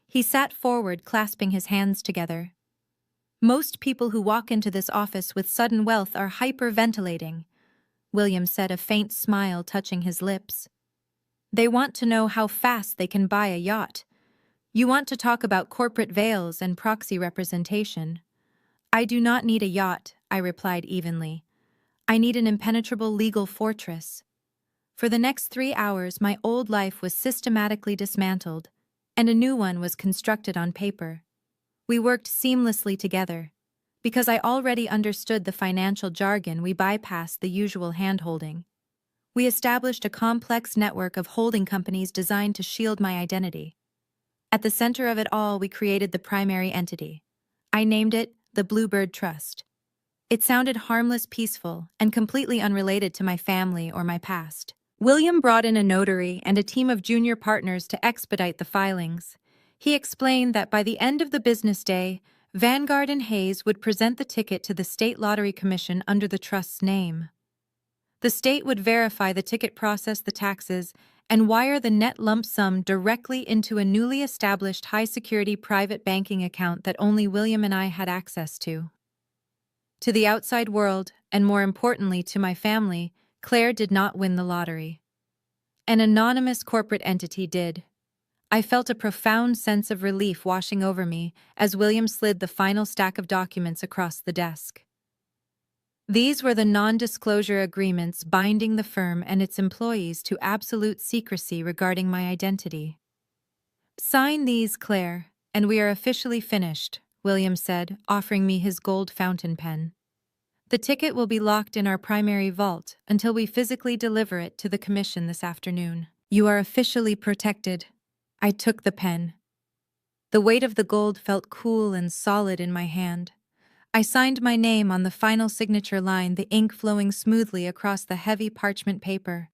He sat forward, clasping his hands together. Most people who walk into this office with sudden wealth are hyperventilating, William said, a faint smile touching his lips. They want to know how fast they can buy a yacht. You want to talk about corporate veils and proxy representation. I do not need a yacht, I replied evenly. I need an impenetrable legal fortress. For the next 3 hours, my old life was systematically dismantled, and a new one was constructed on paper. We worked seamlessly together. Because I already understood the financial jargon, we bypassed the usual hand-holding. We established a complex network of holding companies designed to shield my identity. At the center of it all, we created the primary entity. I named it the Bluebird Trust. It sounded harmless, peaceful, and completely unrelated to my family or my past. William brought in a notary and a team of junior partners to expedite the filings. He explained that by the end of the business day, Vanguard and Hayes would present the ticket to the State Lottery Commission under the trust's name. The state would verify the ticket, process the taxes, and wire the net lump sum directly into a newly established high-security private banking account that only William and I had access to. To the outside world, and more importantly to my family, Claire did not win the lottery. An anonymous corporate entity did. I felt a profound sense of relief washing over me as William slid the final stack of documents across the desk. These were the non-disclosure agreements binding the firm and its employees to absolute secrecy regarding my identity. Sign these, Claire, and we are officially finished, William said, offering me his gold fountain pen. The ticket will be locked in our primary vault until we physically deliver it to the commission this afternoon. You are officially protected. I took the pen. The weight of the gold felt cool and solid in my hand. I signed my name on the final signature line, the ink flowing smoothly across the heavy parchment paper.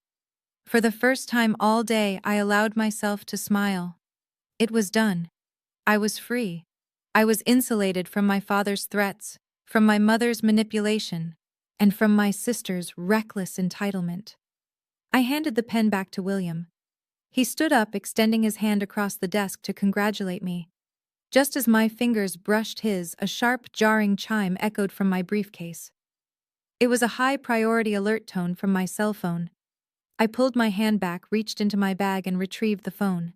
For the first time all day, I allowed myself to smile. It was done. I was free. I was insulated from my father's threats, from my mother's manipulation, and from my sister's reckless entitlement. I handed the pen back to William. He stood up, extending his hand across the desk to congratulate me. Just as my fingers brushed his, a sharp, jarring chime echoed from my briefcase. It was a high-priority alert tone from my cell phone. I pulled my hand back, reached into my bag, and retrieved the phone.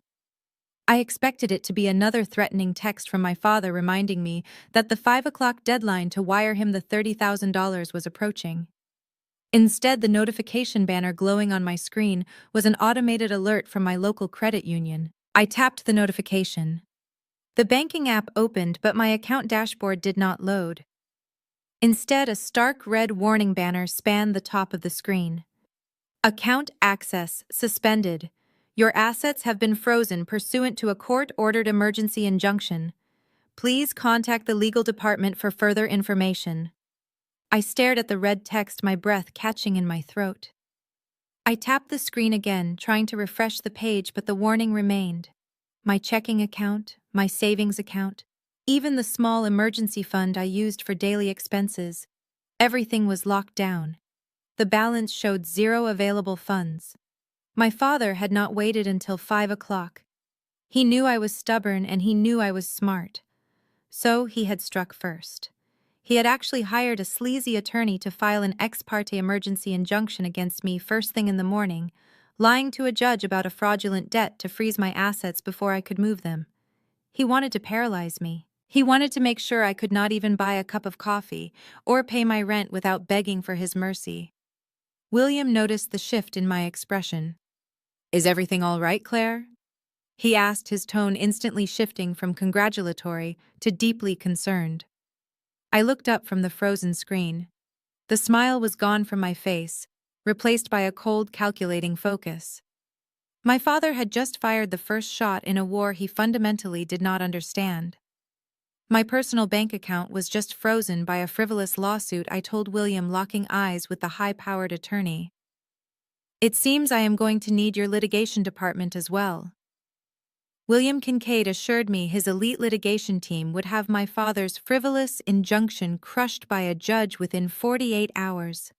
I expected it to be another threatening text from my father reminding me that the 5 o'clock deadline to wire him the $30,000 was approaching. Instead, the notification banner glowing on my screen was an automated alert from my local credit union. I tapped the notification. The banking app opened, but my account dashboard did not load. Instead, a stark red warning banner spanned the top of the screen. Account access suspended. Your assets have been frozen pursuant to a court-ordered emergency injunction. Please contact the legal department for further information. I stared at the red text, my breath catching in my throat. I tapped the screen again, trying to refresh the page, but the warning remained. My checking account, my savings account, even the small emergency fund I used for daily expenses, everything was locked down. The balance showed 0 available funds. My father had not waited until 5 o'clock. He knew I was stubborn and he knew I was smart. So he had struck first. He had actually hired a sleazy attorney to file an ex parte emergency injunction against me first thing in the morning, lying to a judge about a fraudulent debt to freeze my assets before I could move them. He wanted to paralyze me. He wanted to make sure I could not even buy a cup of coffee or pay my rent without begging for his mercy. William noticed the shift in my expression. "Is everything all right, Claire?" he asked, his tone instantly shifting from congratulatory to deeply concerned. I looked up from the frozen screen. The smile was gone from my face, replaced by a cold, calculating focus. My father had just fired the first shot in a war he fundamentally did not understand. My personal bank account was just frozen by a frivolous lawsuit, I told William, locking eyes with the high-powered attorney. It seems I am going to need your litigation department as well. William Kincaid assured me his elite litigation team would have my father's frivolous injunction crushed by a judge within 48 hours.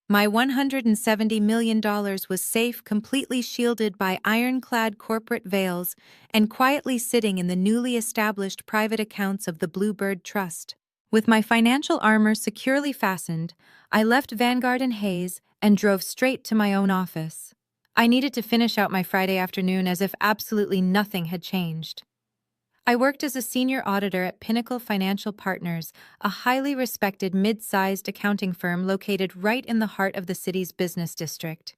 My $170 million was safe, completely shielded by ironclad corporate veils, and quietly sitting in the newly established private accounts of the Bluebird Trust. With my financial armor securely fastened, I left Vanguard and Hayes and drove straight to my own office. I needed to finish out my Friday afternoon as if absolutely nothing had changed. I worked as a senior auditor at Pinnacle Financial Partners, a highly respected mid-sized accounting firm located right in the heart of the city's business district.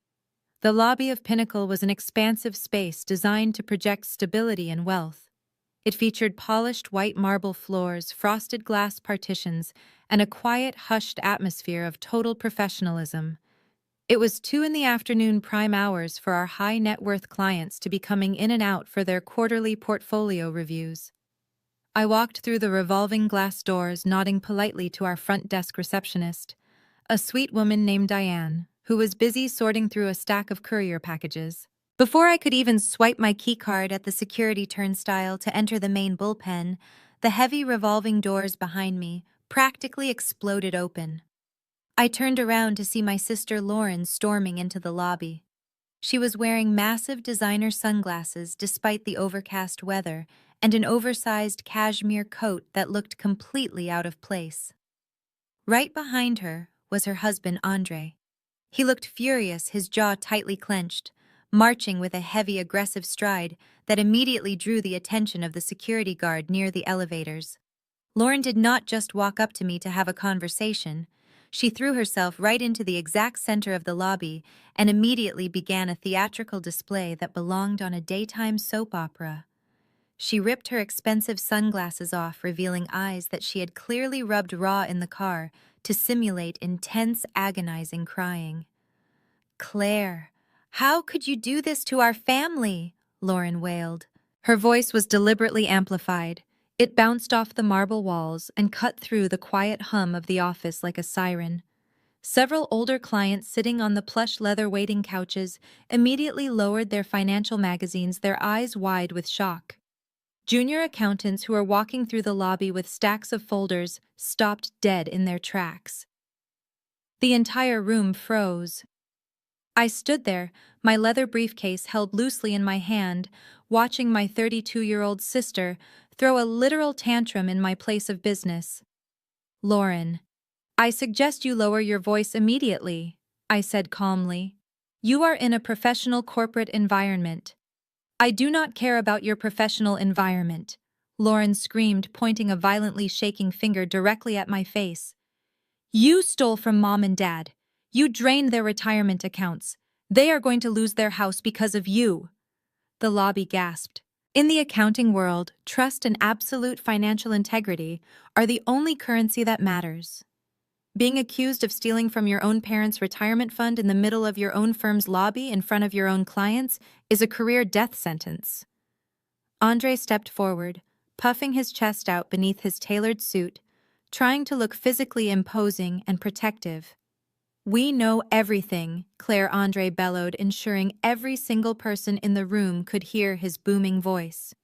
The lobby of Pinnacle was an expansive space designed to project stability and wealth. It featured polished white marble floors, frosted glass partitions, and a quiet, hushed atmosphere of total professionalism. It was 2 in the afternoon, prime hours for our high-net-worth clients to be coming in and out for their quarterly portfolio reviews. I walked through the revolving glass doors, nodding politely to our front desk receptionist, a sweet woman named Diane, who was busy sorting through a stack of courier packages. Before I could even swipe my keycard at the security turnstile to enter the main bullpen, the heavy revolving doors behind me practically exploded open. I turned around to see my sister Lauren storming into the lobby. She was wearing massive designer sunglasses despite the overcast weather and an oversized cashmere coat that looked completely out of place. Right behind her was her husband Andre. He looked furious, his jaw tightly clenched, marching with a heavy, aggressive stride that immediately drew the attention of the security guard near the elevators. Lauren did not just walk up to me to have a conversation. She threw herself right into the exact center of the lobby and immediately began a theatrical display that belonged on a daytime soap opera. She ripped her expensive sunglasses off, revealing eyes that she had clearly rubbed raw in the car to simulate intense, agonizing crying. "Claire, how could you do this to our family?" Lauren wailed. Her voice was deliberately amplified. It bounced off the marble walls and cut through the quiet hum of the office like a siren. Several older clients sitting on the plush leather waiting couches immediately lowered their financial magazines, their eyes wide with shock. Junior accountants who were walking through the lobby with stacks of folders stopped dead in their tracks. The entire room froze. I stood there, my leather briefcase held loosely in my hand, watching my 32-year-old sister throw a literal tantrum in my place of business. "Lauren, I suggest you lower your voice immediately," I said calmly. "You are in a professional corporate environment." "I do not care about your professional environment," Lauren screamed, pointing a violently shaking finger directly at my face. "You stole from Mom and Dad. You drained their retirement accounts. They are going to lose their house because of you." The lobby gasped. In the accounting world, trust and absolute financial integrity are the only currency that matters. Being accused of stealing from your own parents' retirement fund in the middle of your own firm's lobby in front of your own clients is a career death sentence. Andre stepped forward, puffing his chest out beneath his tailored suit, trying to look physically imposing and protective. "We know everything," Claire Andre bellowed, ensuring every single person in the room could hear his booming voice.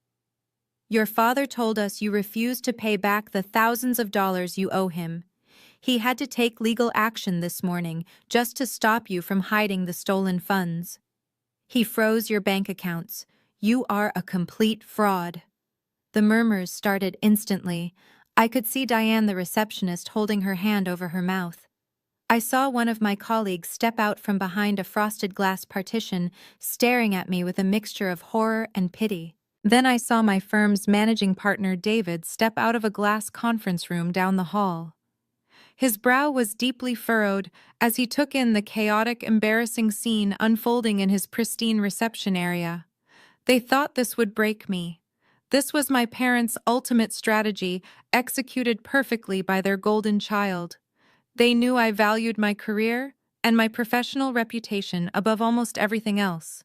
"Your father told us you refused to pay back the thousands of dollars you owe him. He had to take legal action this morning just to stop you from hiding the stolen funds. He froze your bank accounts. You are a complete fraud." The murmurs started instantly. I could see Diane, the receptionist, holding her hand over her mouth. I saw one of my colleagues step out from behind a frosted glass partition, staring at me with a mixture of horror and pity. Then I saw my firm's managing partner, David, step out of a glass conference room down the hall. His brow was deeply furrowed as he took in the chaotic, embarrassing scene unfolding in his pristine reception area. They thought this would break me. This was my parents' ultimate strategy, executed perfectly by their golden child. They knew I valued my career and my professional reputation above almost everything else.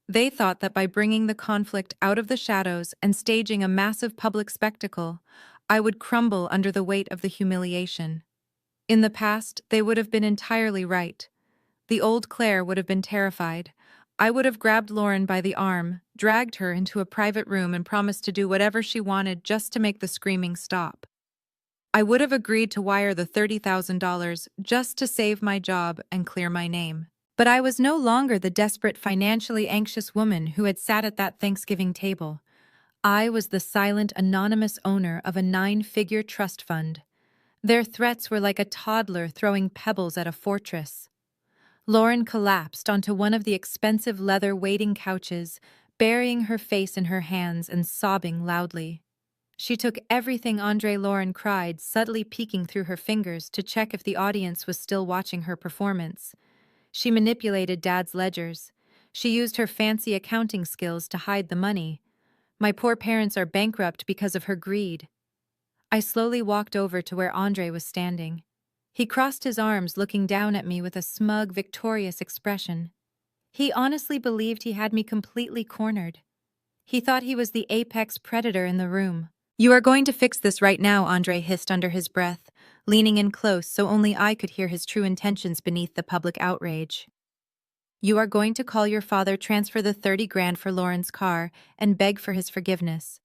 They thought that by bringing the conflict out of the shadows and staging a massive public spectacle, I would crumble under the weight of the humiliation. In the past, they would have been entirely right. The old Claire would have been terrified. I would have grabbed Lauren by the arm, dragged her into a private room, and promised to do whatever she wanted just to make the screaming stop. I would have agreed to wire the $30,000 just to save my job and clear my name. But I was no longer the desperate, financially anxious woman who had sat at that Thanksgiving table. I was the silent, anonymous owner of a 9-figure trust fund. Their threats were like a toddler throwing pebbles at a fortress. Lauren collapsed onto one of the expensive leather waiting couches, burying her face in her hands and sobbing loudly. She took everything Lauren cried, subtly peeking through her fingers to check if the audience was still watching her performance. She manipulated Dad's ledgers. She used her fancy accounting skills to hide the money. My poor parents are bankrupt because of her greed. I slowly walked over to where Andre was standing. He crossed his arms, looking down at me with a smug, victorious expression. He honestly believed he had me completely cornered. He thought he was the apex predator in the room. "You are going to fix this right now," Andre hissed under his breath, leaning in close so only I could hear his true intentions beneath the public outrage. "You are going to call your father, transfer the 30 grand for Lauren's car, and beg for his forgiveness.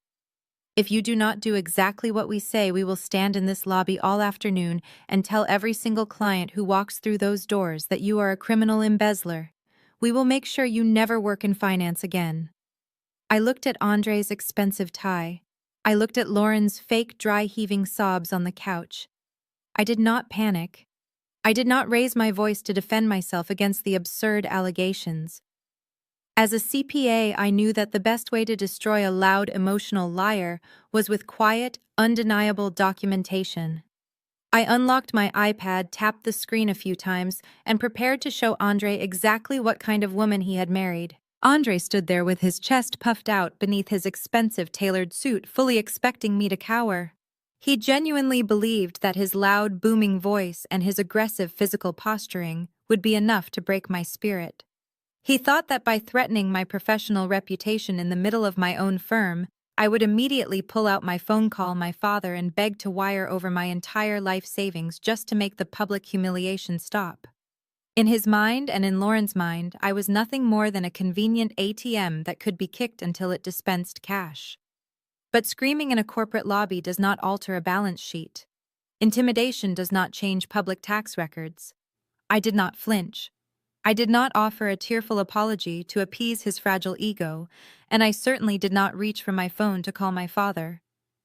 If you do not do exactly what we say, we will stand in this lobby all afternoon and tell every single client who walks through those doors that you are a criminal embezzler. We will make sure you never work in finance again." I looked at Andre's expensive tie. I looked at Lauren's fake, dry, heaving sobs on the couch. I did not panic. I did not raise my voice to defend myself against the absurd allegations. As a CPA, I knew that the best way to destroy a loud, emotional liar was with quiet, undeniable documentation. I unlocked my iPad, tapped the screen a few times, and prepared to show Andre exactly what kind of woman he had married. Andre stood there with his chest puffed out beneath his expensive tailored suit, fully expecting me to cower. He genuinely believed that his loud, booming voice and his aggressive physical posturing would be enough to break my spirit. He thought that by threatening my professional reputation in the middle of my own firm, I would immediately pull out my phone, call my father, and beg to wire over my entire life savings just to make the public humiliation stop. In his mind and in Lauren's mind, I was nothing more than a convenient ATM that could be kicked until it dispensed cash. But screaming in a corporate lobby does not alter a balance sheet. Intimidation does not change public tax records. I did not flinch. I did not offer a tearful apology to appease his fragile ego, and I certainly did not reach for my phone to call my father.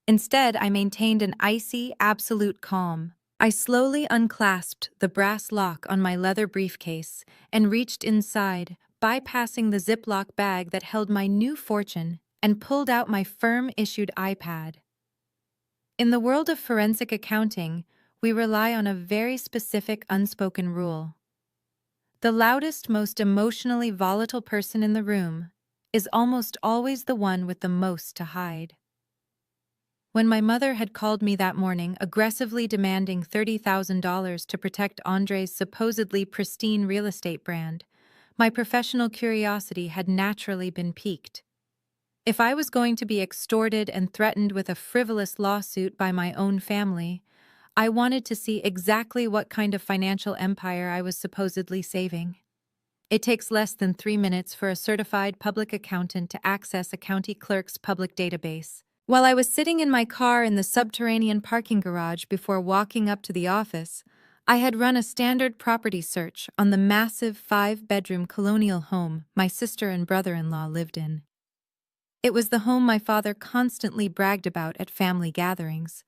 Instead, I maintained an icy, absolute calm. I slowly unclasped the brass lock on my leather briefcase and reached inside, bypassing the Ziploc bag that held my new fortune, and pulled out my firm-issued iPad. In the world of forensic accounting, we rely on a very specific unspoken rule. The loudest, most emotionally volatile person in the room is almost always the one with the most to hide. When my mother had called me that morning, aggressively demanding $30,000 to protect Andre's supposedly pristine real estate brand, my professional curiosity had naturally been piqued. If I was going to be extorted and threatened with a frivolous lawsuit by my own family, I wanted to see exactly what kind of financial empire I was supposedly saving. It takes less than 3 minutes for a certified public accountant to access a county clerk's public database. While I was sitting in my car in the subterranean parking garage before walking up to the office, I had run a standard property search on the massive 5-bedroom colonial home my sister and brother-in-law lived in. It was the home my father constantly bragged about at family gatherings.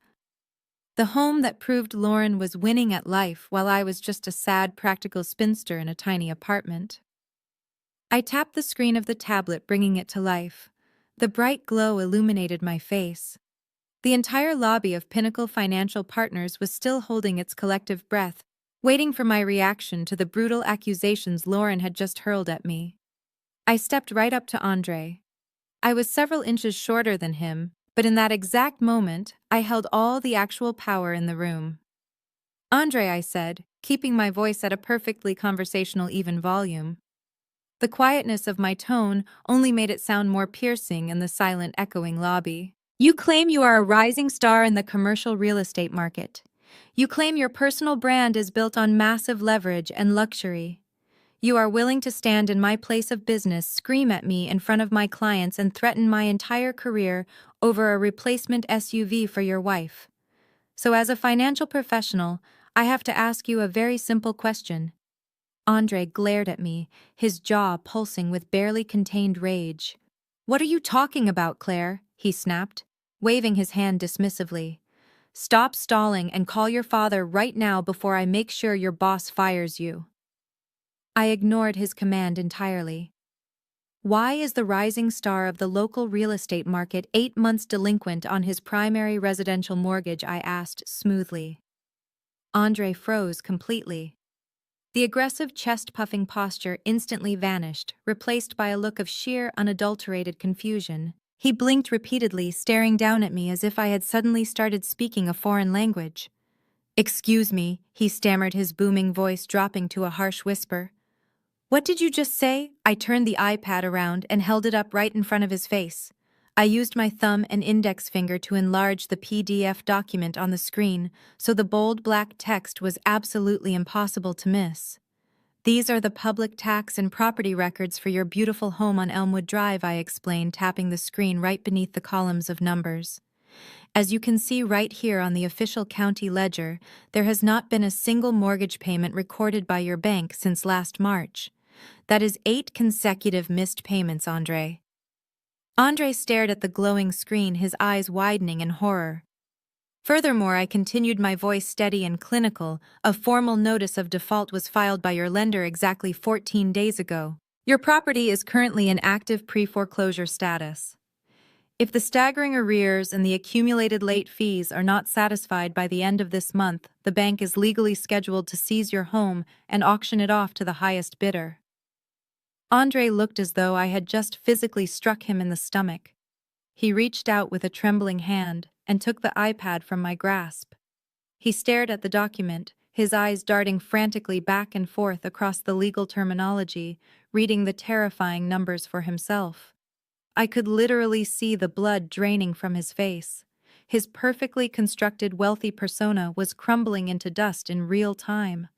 The home that proved Lauren was winning at life while I was just a sad, practical spinster in a tiny apartment. I tapped the screen of the tablet, bringing it to life. The bright glow illuminated my face. The entire lobby of Pinnacle Financial Partners was still holding its collective breath, waiting for my reaction to the brutal accusations Lauren had just hurled at me. I stepped right up to Andre. I was several inches shorter than him, but in that exact moment, I held all the actual power in the room. "Andre," I said, keeping my voice at a perfectly conversational, even volume. The quietness of my tone only made it sound more piercing in the silent, echoing lobby. "You claim you are a rising star in the commercial real estate market. You claim your personal brand is built on massive leverage and luxury. You are willing to stand in my place of business, scream at me in front of my clients, and threaten my entire career over a replacement SUV for your wife. So as a financial professional, I have to ask you a very simple question. Andre glared at me, his jaw pulsing with barely contained rage. What are you talking about, Claire? He snapped, waving his hand dismissively. Stop stalling and call your father right now before I make sure your boss fires you. I ignored his command entirely. Why is the rising star of the local real estate market 8 months delinquent on his primary residential mortgage? I asked smoothly. Andre froze completely. The aggressive chest-puffing posture instantly vanished, replaced by a look of sheer, unadulterated confusion. He blinked repeatedly, staring down at me as if I had suddenly started speaking a foreign language. "Excuse me," he stammered, his booming voice dropping to a harsh whisper. "What did you just say?" I turned the iPad around and held it up right in front of his face. I used my thumb and index finger to enlarge the PDF document on the screen, so the bold black text was absolutely impossible to miss. "These are the public tax and property records for your beautiful home on Elmwood Drive," I explained, tapping the screen right beneath the columns of numbers. "As you can see right here on the official county ledger, there has not been a single mortgage payment recorded by your bank since last March. That is 8 consecutive missed payments, Andre." Andre stared at the glowing screen, his eyes widening in horror. "Furthermore," I continued, my voice steady and clinical, "a formal notice of default was filed by your lender exactly 14 days ago. Your property is currently in active pre-foreclosure status. If the staggering arrears and the accumulated late fees are not satisfied by the end of this month, the bank is legally scheduled to seize your home and auction it off to the highest bidder." Andre looked as though I had just physically struck him in the stomach. He reached out with a trembling hand and took the iPad from my grasp. He stared at the document, his eyes darting frantically back and forth across the legal terminology, reading the terrifying numbers for himself. I could literally see the blood draining from his face. His perfectly constructed wealthy persona was crumbling into dust in real time.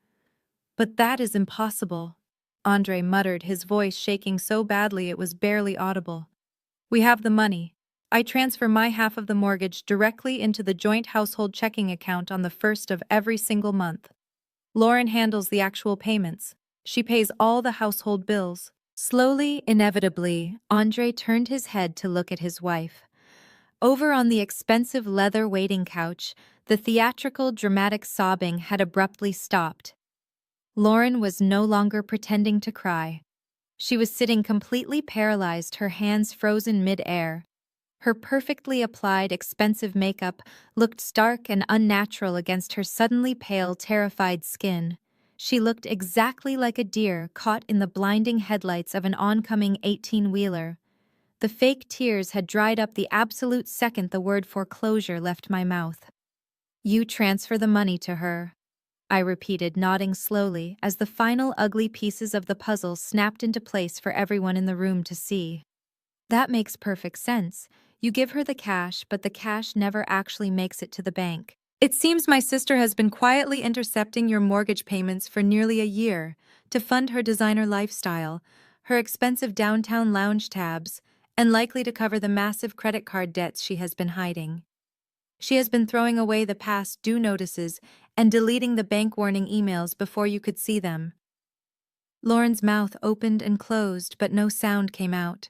"But that is impossible," Andre muttered, his voice shaking so badly it was barely audible. "We have the money. I transfer my half of the mortgage directly into the joint household checking account on the first of every single month. Lauren handles the actual payments. She pays all the household bills." Slowly, inevitably, Andre turned his head to look at his wife. Over on the expensive leather waiting couch, the theatrical, dramatic sobbing had abruptly stopped. Lauren was no longer pretending to cry. She was sitting completely paralyzed, her hands frozen mid-air. Her perfectly applied, expensive makeup looked stark and unnatural against her suddenly pale, terrified skin. She looked exactly like a deer caught in the blinding headlights of an oncoming 18-wheeler. The fake tears had dried up the absolute second the word foreclosure left my mouth. "You transfer the money to her," I repeated, nodding slowly as the final ugly pieces of the puzzle snapped into place for everyone in the room to see. "That makes perfect sense. You give her the cash, but the cash never actually makes it to the bank. It seems my sister has been quietly intercepting your mortgage payments for nearly a year to fund her designer lifestyle, her expensive downtown lounge tabs, and likely to cover the massive credit card debts she has been hiding. She has been throwing away the past due notices and deleting the bank warning emails before you could see them." Lauren's mouth opened and closed, but no sound came out.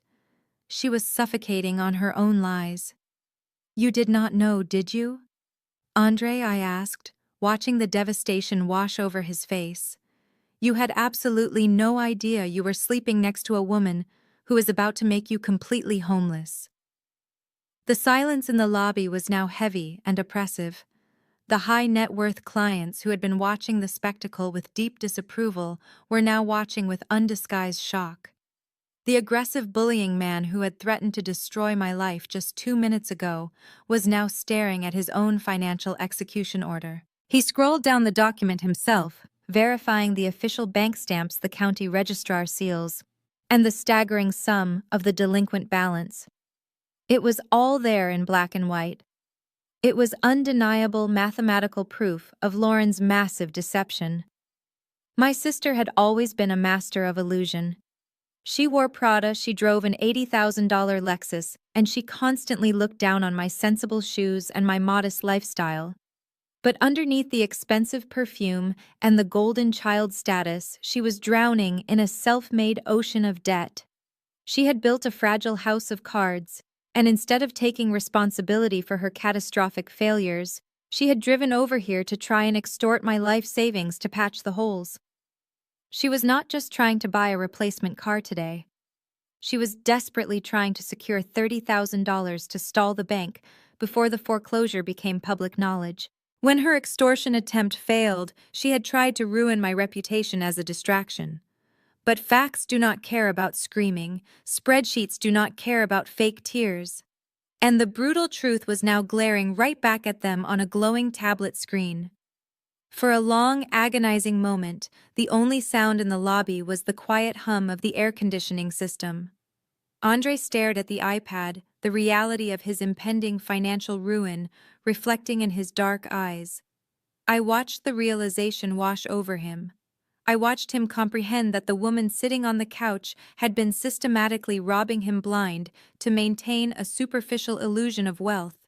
She was suffocating on her own lies. "You did not know, did you, Andre?" I asked, watching the devastation wash over his face. "You had absolutely no idea you were sleeping next to a woman who is about to make you completely homeless." The silence in the lobby was now heavy and oppressive. The high-net-worth clients who had been watching the spectacle with deep disapproval were now watching with undisguised shock. The aggressive bullying man who had threatened to destroy my life just 2 minutes ago was now staring at his own financial execution order. He scrolled down the document himself, verifying the official bank stamps the county registrar seals, and the staggering sum of the delinquent balance. It was all there in black and white. It was undeniable mathematical proof of Lauren's massive deception. My sister had always been a master of illusion. She wore Prada, she drove an $80,000 Lexus, and she constantly looked down on my sensible shoes and my modest lifestyle. But underneath the expensive perfume and the golden child status, she was drowning in a self-made ocean of debt. She had built a fragile house of cards, and instead of taking responsibility for her catastrophic failures, she had driven over here to try and extort my life savings to patch the holes. She was not just trying to buy a replacement car today. She was desperately trying to secure $30,000 to stall the bank before the foreclosure became public knowledge. When her extortion attempt failed, she had tried to ruin my reputation as a distraction. But facts do not care about screaming, spreadsheets do not care about fake tears. And the brutal truth was now glaring right back at them on a glowing tablet screen. For a long, agonizing moment, the only sound in the lobby was the quiet hum of the air conditioning system. Andre stared at the iPad, the reality of his impending financial ruin reflecting in his dark eyes. I watched the realization wash over him. I watched him comprehend that the woman sitting on the couch had been systematically robbing him blind to maintain a superficial illusion of wealth.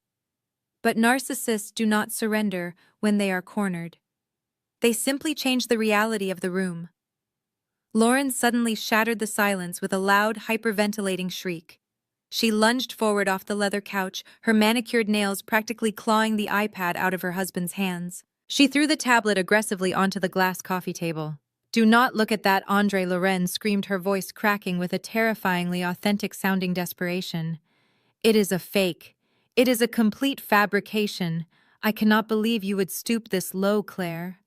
But narcissists do not surrender when they are cornered. They simply change the reality of the room. Lauren suddenly shattered the silence with a loud, hyperventilating shriek. She lunged forward off the leather couch, her manicured nails practically clawing the iPad out of her husband's hands. She threw the tablet aggressively onto the glass coffee table. "Do not look at that," Andre Loren screamed, her voice cracking with a terrifyingly authentic-sounding desperation. "It is a fake. It is a complete fabrication. I cannot believe you would stoop this low, Claire."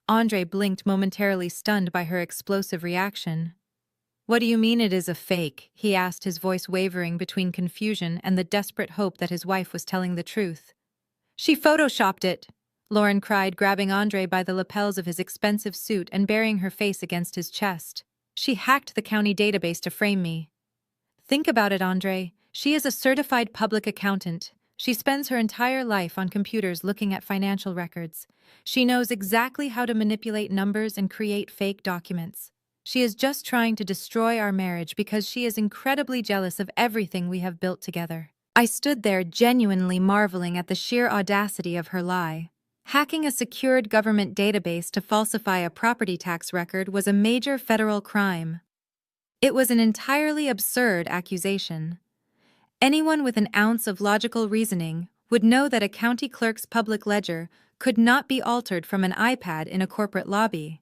Andre blinked, momentarily stunned by her explosive reaction. "What do you mean it is a fake?" he asked, his voice wavering between confusion and the desperate hope that his wife was telling the truth. "She photoshopped it!" Lauren cried, grabbing Andre by the lapels of his expensive suit and burying her face against his chest. "She hacked the county database to frame me." "Think about it, Andre. She is a certified public accountant. She spends her entire life on computers looking at financial records. She knows exactly how to manipulate numbers and create fake documents. She is just trying to destroy our marriage because she is incredibly jealous of everything we have built together." I stood there genuinely marveling at the sheer audacity of her lie. Hacking a secured government database to falsify a property tax record was a major federal crime. It was an entirely absurd accusation. Anyone with an ounce of logical reasoning would know that a county clerk's public ledger could not be altered from an iPad in a corporate lobby.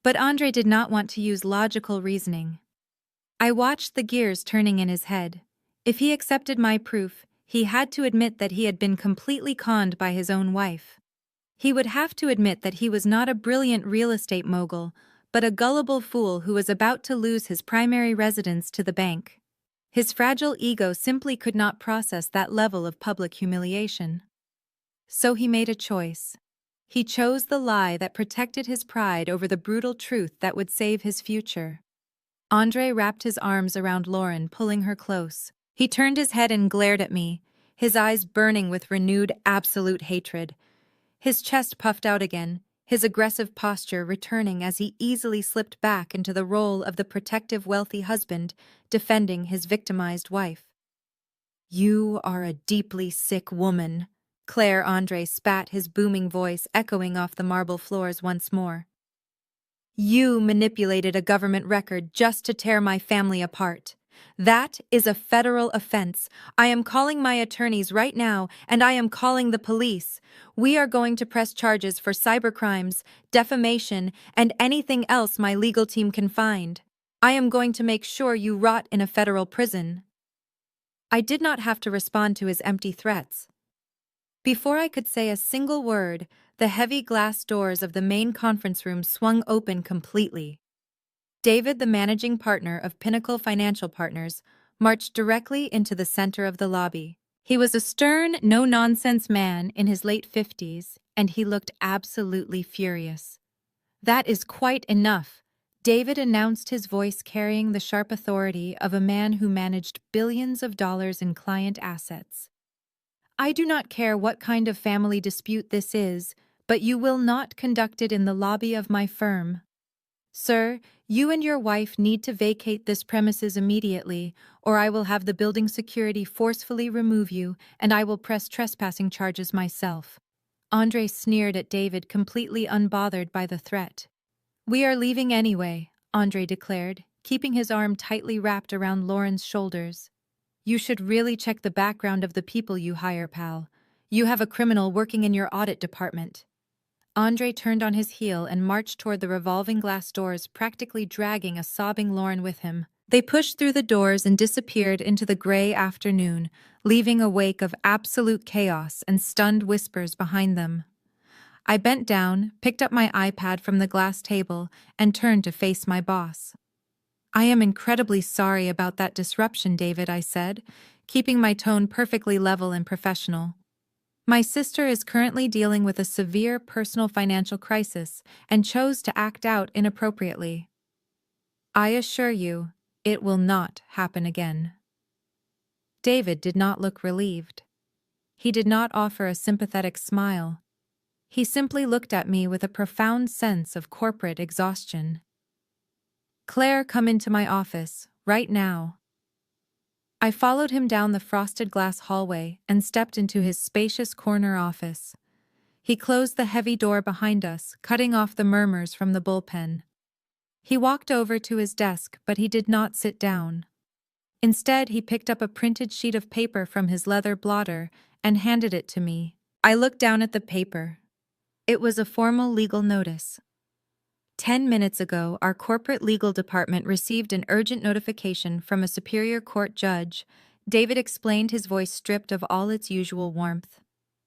But Andre did not want to use logical reasoning. I watched the gears turning in his head. If he accepted my proof, he had to admit that he had been completely conned by his own wife. He would have to admit that he was not a brilliant real estate mogul, but a gullible fool who was about to lose his primary residence to the bank. His fragile ego simply could not process that level of public humiliation. So he made a choice. He chose the lie that protected his pride over the brutal truth that would save his future. Andre wrapped his arms around Lauren, pulling her close. He turned his head and glared at me, his eyes burning with renewed, absolute hatred. His chest puffed out again, his aggressive posture returning as he easily slipped back into the role of the protective, wealthy husband, defending his victimized wife. "You are a deeply sick woman," Claire Andre spat, his booming voice echoing off the marble floors once more. "You manipulated a government record just to tear my family apart. That is a federal offense. I am calling my attorneys right now, and I am calling the police. We are going to press charges for cybercrimes, defamation, and anything else my legal team can find. I am going to make sure you rot in a federal prison." I did not have to respond to his empty threats. Before I could say a single word, the heavy glass doors of the main conference room swung open completely. David, the managing partner of Pinnacle Financial Partners, marched directly into the center of the lobby. He was a stern, no-nonsense man in his late 50s, and he looked absolutely furious. "That is quite enough," David announced, his voice carrying the sharp authority of a man who managed billions of dollars in client assets. "I do not care what kind of family dispute this is, but you will not conduct it in the lobby of my firm. Sir, you and your wife need to vacate this premises immediately, or I will have the building security forcefully remove you, and I will press trespassing charges myself. Andre sneered at David, completely unbothered by the threat. We are leaving anyway, Andre declared, keeping his arm tightly wrapped around Lauren's shoulders. You should really check the background of the people you hire, pal. You have a criminal working in your audit department. Andre turned on his heel and marched toward the revolving glass doors, practically dragging a sobbing Lauren with him. They pushed through the doors and disappeared into the gray afternoon, leaving a wake of absolute chaos and stunned whispers behind them. I bent down, picked up my iPad from the glass table, and turned to face my boss. I am incredibly sorry about that disruption, David, I said, keeping my tone perfectly level and professional. My sister is currently dealing with a severe personal financial crisis and chose to act out inappropriately. I assure you, it will not happen again. David did not look relieved. He did not offer a sympathetic smile. He simply looked at me with a profound sense of corporate exhaustion. Claire, come into my office, right now. I followed him down the frosted glass hallway and stepped into his spacious corner office. He closed the heavy door behind us, cutting off the murmurs from the bullpen. He walked over to his desk, but he did not sit down. Instead, he picked up a printed sheet of paper from his leather blotter and handed it to me. I looked down at the paper. It was a formal legal notice. 10 minutes ago, our corporate legal department received an urgent notification from a superior court judge. David explained, his voice stripped of all its usual warmth.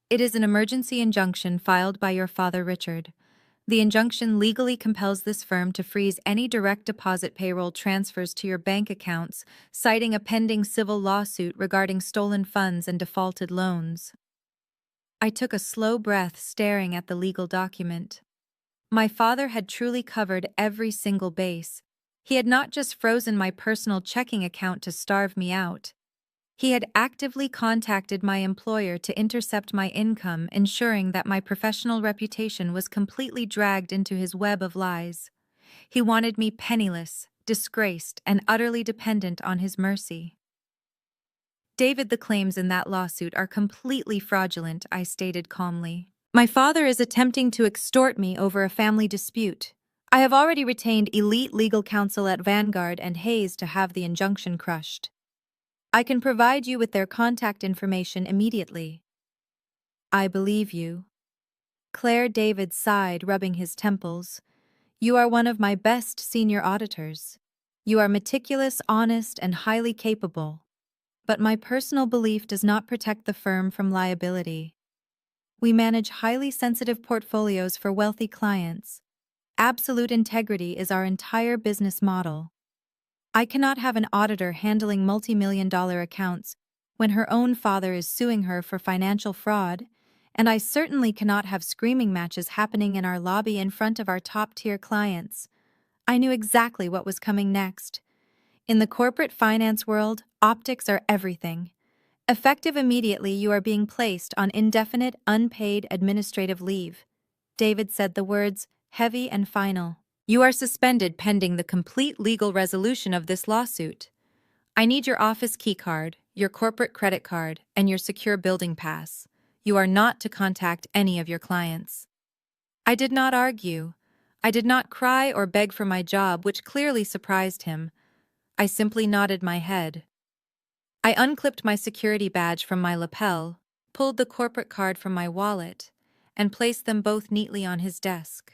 It is an emergency injunction filed by your father, Richard. The injunction legally compels this firm to freeze any direct deposit payroll transfers to your bank accounts, citing a pending civil lawsuit regarding stolen funds and defaulted loans. I took a slow breath, staring at the legal document. My father had truly covered every single base. He had not just frozen my personal checking account to starve me out. He had actively contacted my employer to intercept my income, ensuring that my professional reputation was completely dragged into his web of lies. He wanted me penniless, disgraced, and utterly dependent on his mercy. David, the claims in that lawsuit are completely fraudulent, I stated calmly. My father is attempting to extort me over a family dispute. I have already retained elite legal counsel at Vanguard and Hayes to have the injunction crushed. I can provide you with their contact information immediately. I believe you. Claire, David sighed, rubbing his temples. You are one of my best senior auditors. You are meticulous, honest, and highly capable. But my personal belief does not protect the firm from liability. We manage highly sensitive portfolios for wealthy clients. Absolute integrity is our entire business model. I cannot have an auditor handling multi-million-dollar accounts when her own father is suing her for financial fraud, and I certainly cannot have screaming matches happening in our lobby in front of our top-tier clients. I knew exactly what was coming next. In the corporate finance world, optics are everything. Effective immediately, you are being placed on indefinite, unpaid administrative leave. David said the words, heavy and final. You are suspended pending the complete legal resolution of this lawsuit. I need your office keycard, your corporate credit card, and your secure building pass. You are not to contact any of your clients. I did not argue. I did not cry or beg for my job, which clearly surprised him. I simply nodded my head. I unclipped my security badge from my lapel, pulled the corporate card from my wallet, and placed them both neatly on his desk.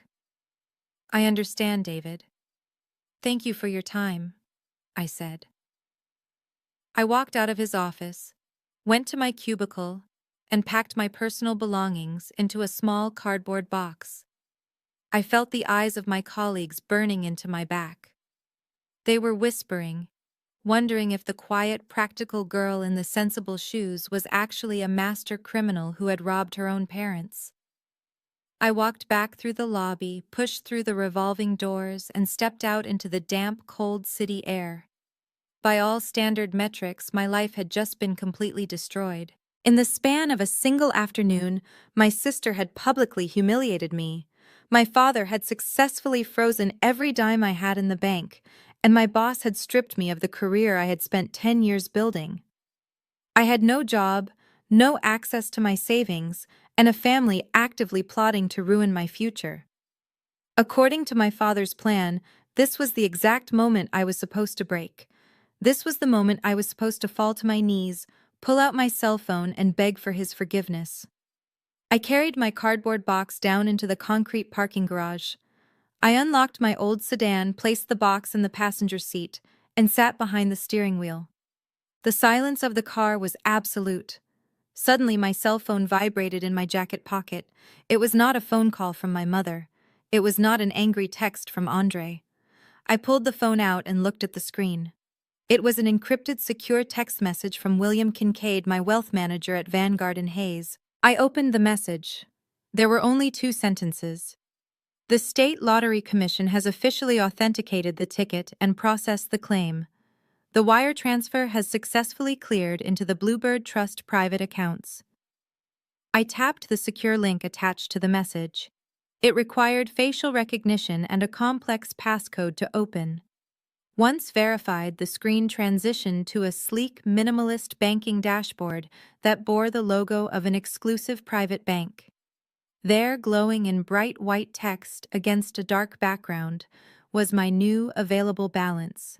I understand, David. Thank you for your time, I said. I walked out of his office, went to my cubicle, and packed my personal belongings into a small cardboard box. I felt the eyes of my colleagues burning into my back. They were whispering, wondering if the quiet, practical girl in the sensible shoes was actually a master criminal who had robbed her own parents. I walked back through the lobby, pushed through the revolving doors, and stepped out into the damp, cold city air. By all standard metrics, my life had just been completely destroyed. In the span of a single afternoon, my sister had publicly humiliated me. My father had successfully frozen every dime I had in the bank, and my boss had stripped me of the career I had spent 10 years building. I had no job, no access to my savings, and a family actively plotting to ruin my future. According to my father's plan, this was the exact moment I was supposed to break. This was the moment I was supposed to fall to my knees, pull out my cell phone, and beg for his forgiveness. I carried my cardboard box down into the concrete parking garage. I unlocked my old sedan, placed the box in the passenger seat, and sat behind the steering wheel. The silence of the car was absolute. Suddenly, my cell phone vibrated in my jacket pocket. It was not a phone call from my mother. It was not an angry text from Andre. I pulled the phone out and looked at the screen. It was an encrypted secure text message from William Kincaid, my wealth manager at Vanguard and Hayes. I opened the message. There were only 2 sentences. The State Lottery Commission has officially authenticated the ticket and processed the claim. The wire transfer has successfully cleared into the Bluebird Trust private accounts. I tapped the secure link attached to the message. It required facial recognition and a complex passcode to open. Once verified, the screen transitioned to a sleek, minimalist banking dashboard that bore the logo of an exclusive private bank. There, glowing in bright white text against a dark background, was my new available balance: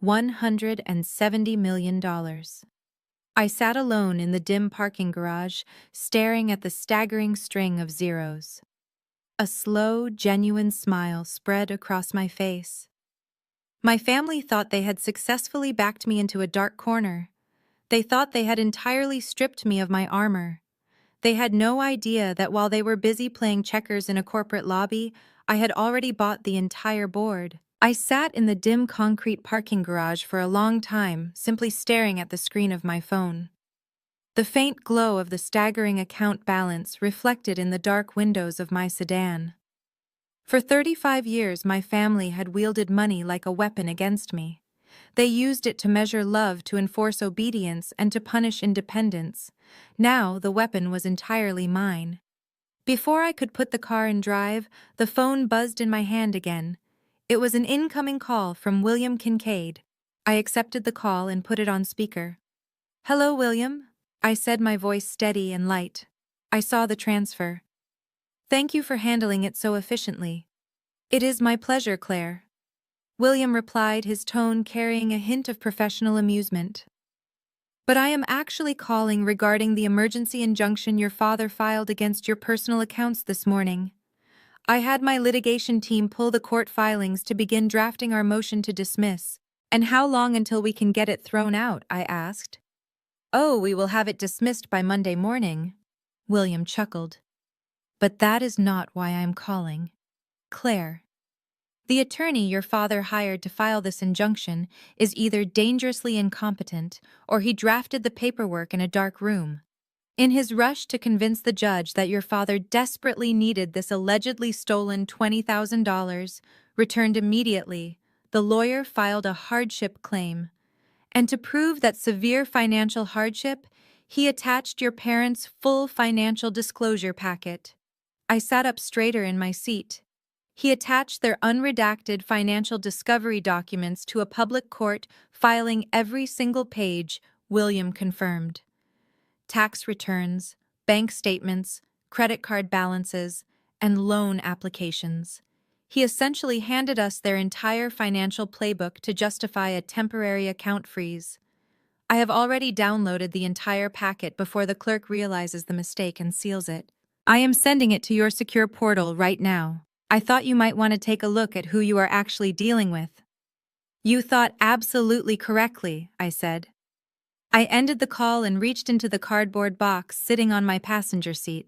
$170 million. I sat alone in the dim parking garage, staring at the staggering string of zeros. A slow, genuine smile spread across my face. My family thought they had successfully backed me into a dark corner. They thought they had entirely stripped me of my armor. They had no idea that while they were busy playing checkers in a corporate lobby, I had already bought the entire board. I sat in the dim concrete parking garage for a long time, simply staring at the screen of my phone. The faint glow of the staggering account balance reflected in the dark windows of my sedan. For 35 years, my family had wielded money like a weapon against me. They used it to measure love, to enforce obedience, and to punish independence. Now the weapon was entirely mine. Before I could put the car in drive, the phone buzzed in my hand again. It was an incoming call from William Kincaid. I accepted the call and put it on speaker. "Hello, William," I said, my voice steady and light. I saw the transfer. "Thank you for handling it so efficiently." "It is my pleasure, Claire," William replied, his tone carrying a hint of professional amusement. "But I am actually calling regarding the emergency injunction your father filed against your personal accounts this morning. I had my litigation team pull the court filings to begin drafting our motion to dismiss." "And how long until we can get it thrown out?" I asked. "Oh, we will have it dismissed by Monday morning," William chuckled. "But that is not why I am calling. Claire, the attorney your father hired to file this injunction is either dangerously incompetent or he drafted the paperwork in a dark room. In his rush to convince the judge that your father desperately needed this allegedly stolen $20,000, returned immediately, the lawyer filed a hardship claim. And to prove that severe financial hardship, he attached your parents' full financial disclosure packet." I sat up straighter in my seat. "He attached their unredacted financial discovery documents to a public court filing every single page," William confirmed. "Tax returns, bank statements, credit card balances, and loan applications. He essentially handed us their entire financial playbook to justify a temporary account freeze. I have already downloaded the entire packet before the clerk realizes the mistake and seals it. I am sending it to your secure portal right now. I thought you might want to take a look at who you are actually dealing with." "You thought absolutely correctly," I said. I ended the call and reached into the cardboard box sitting on my passenger seat.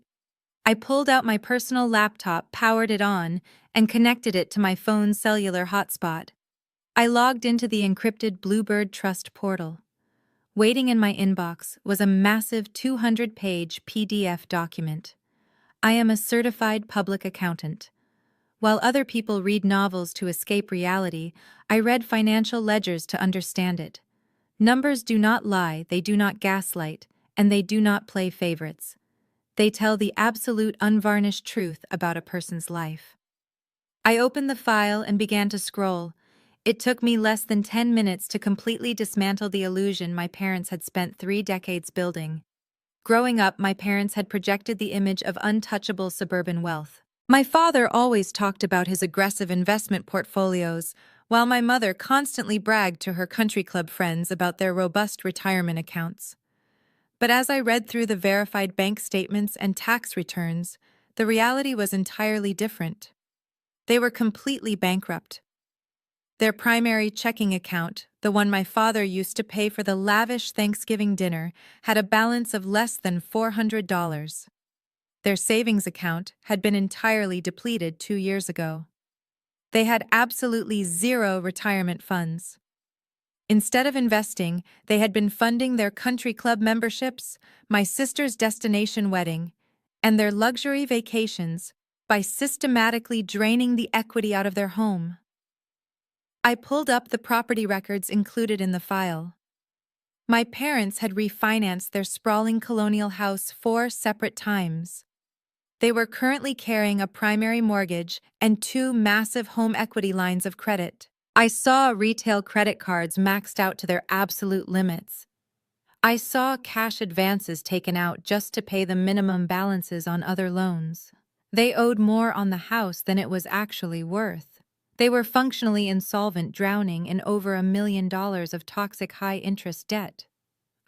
I pulled out my personal laptop, powered it on, and connected it to my phone's cellular hotspot. I logged into the encrypted Bluebird Trust portal. Waiting in my inbox was a massive 200-page PDF document. I am a certified public accountant. While other people read novels to escape reality, I read financial ledgers to understand it. Numbers do not lie, they do not gaslight, and they do not play favorites. They tell the absolute unvarnished truth about a person's life. I opened the file and began to scroll. It took me less than 10 minutes to completely dismantle the illusion my parents had spent 3 decades building. Growing up, my parents had projected the image of untouchable suburban wealth. My father always talked about his aggressive investment portfolios, while my mother constantly bragged to her country club friends about their robust retirement accounts. But as I read through the verified bank statements and tax returns, the reality was entirely different. They were completely bankrupt. Their primary checking account, the one my father used to pay for the lavish Thanksgiving dinner, had a balance of less than $400. Their savings account had been entirely depleted 2 years ago. They had absolutely zero retirement funds. Instead of investing, they had been funding their country club memberships, my sister's destination wedding, and their luxury vacations by systematically draining the equity out of their home. I pulled up the property records included in the file. My parents had refinanced their sprawling colonial house 4 separate times. They were currently carrying a primary mortgage and 2 massive home equity lines of credit. I saw retail credit cards maxed out to their absolute limits. I saw cash advances taken out just to pay the minimum balances on other loans. They owed more on the house than it was actually worth. They were functionally insolvent, drowning in over $1 million of toxic high-interest debt.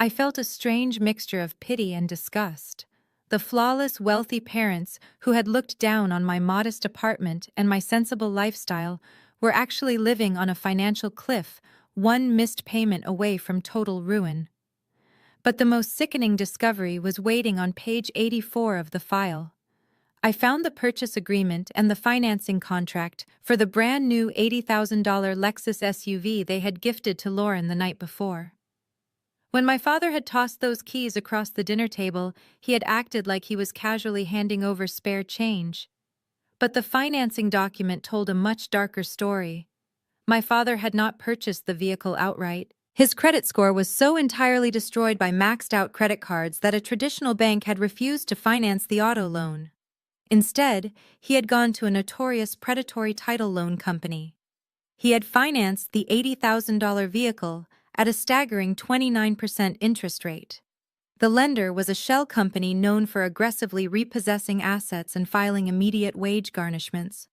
I felt a strange mixture of pity and disgust. The flawless, wealthy parents who had looked down on my modest apartment and my sensible lifestyle were actually living on a financial cliff, one missed payment away from total ruin. But the most sickening discovery was waiting on page 84 of the file. I found the purchase agreement and the financing contract for the brand new $80,000 Lexus SUV they had gifted to Lauren the night before. When my father had tossed those keys across the dinner table, he had acted like he was casually handing over spare change. But the financing document told a much darker story. My father had not purchased the vehicle outright. His credit score was so entirely destroyed by maxed-out credit cards that a traditional bank had refused to finance the auto loan. Instead, he had gone to a notorious predatory title loan company. He had financed the $80,000 vehicle at a staggering 29% interest rate. The lender was a shell company known for aggressively repossessing assets and filing immediate wage garnishments.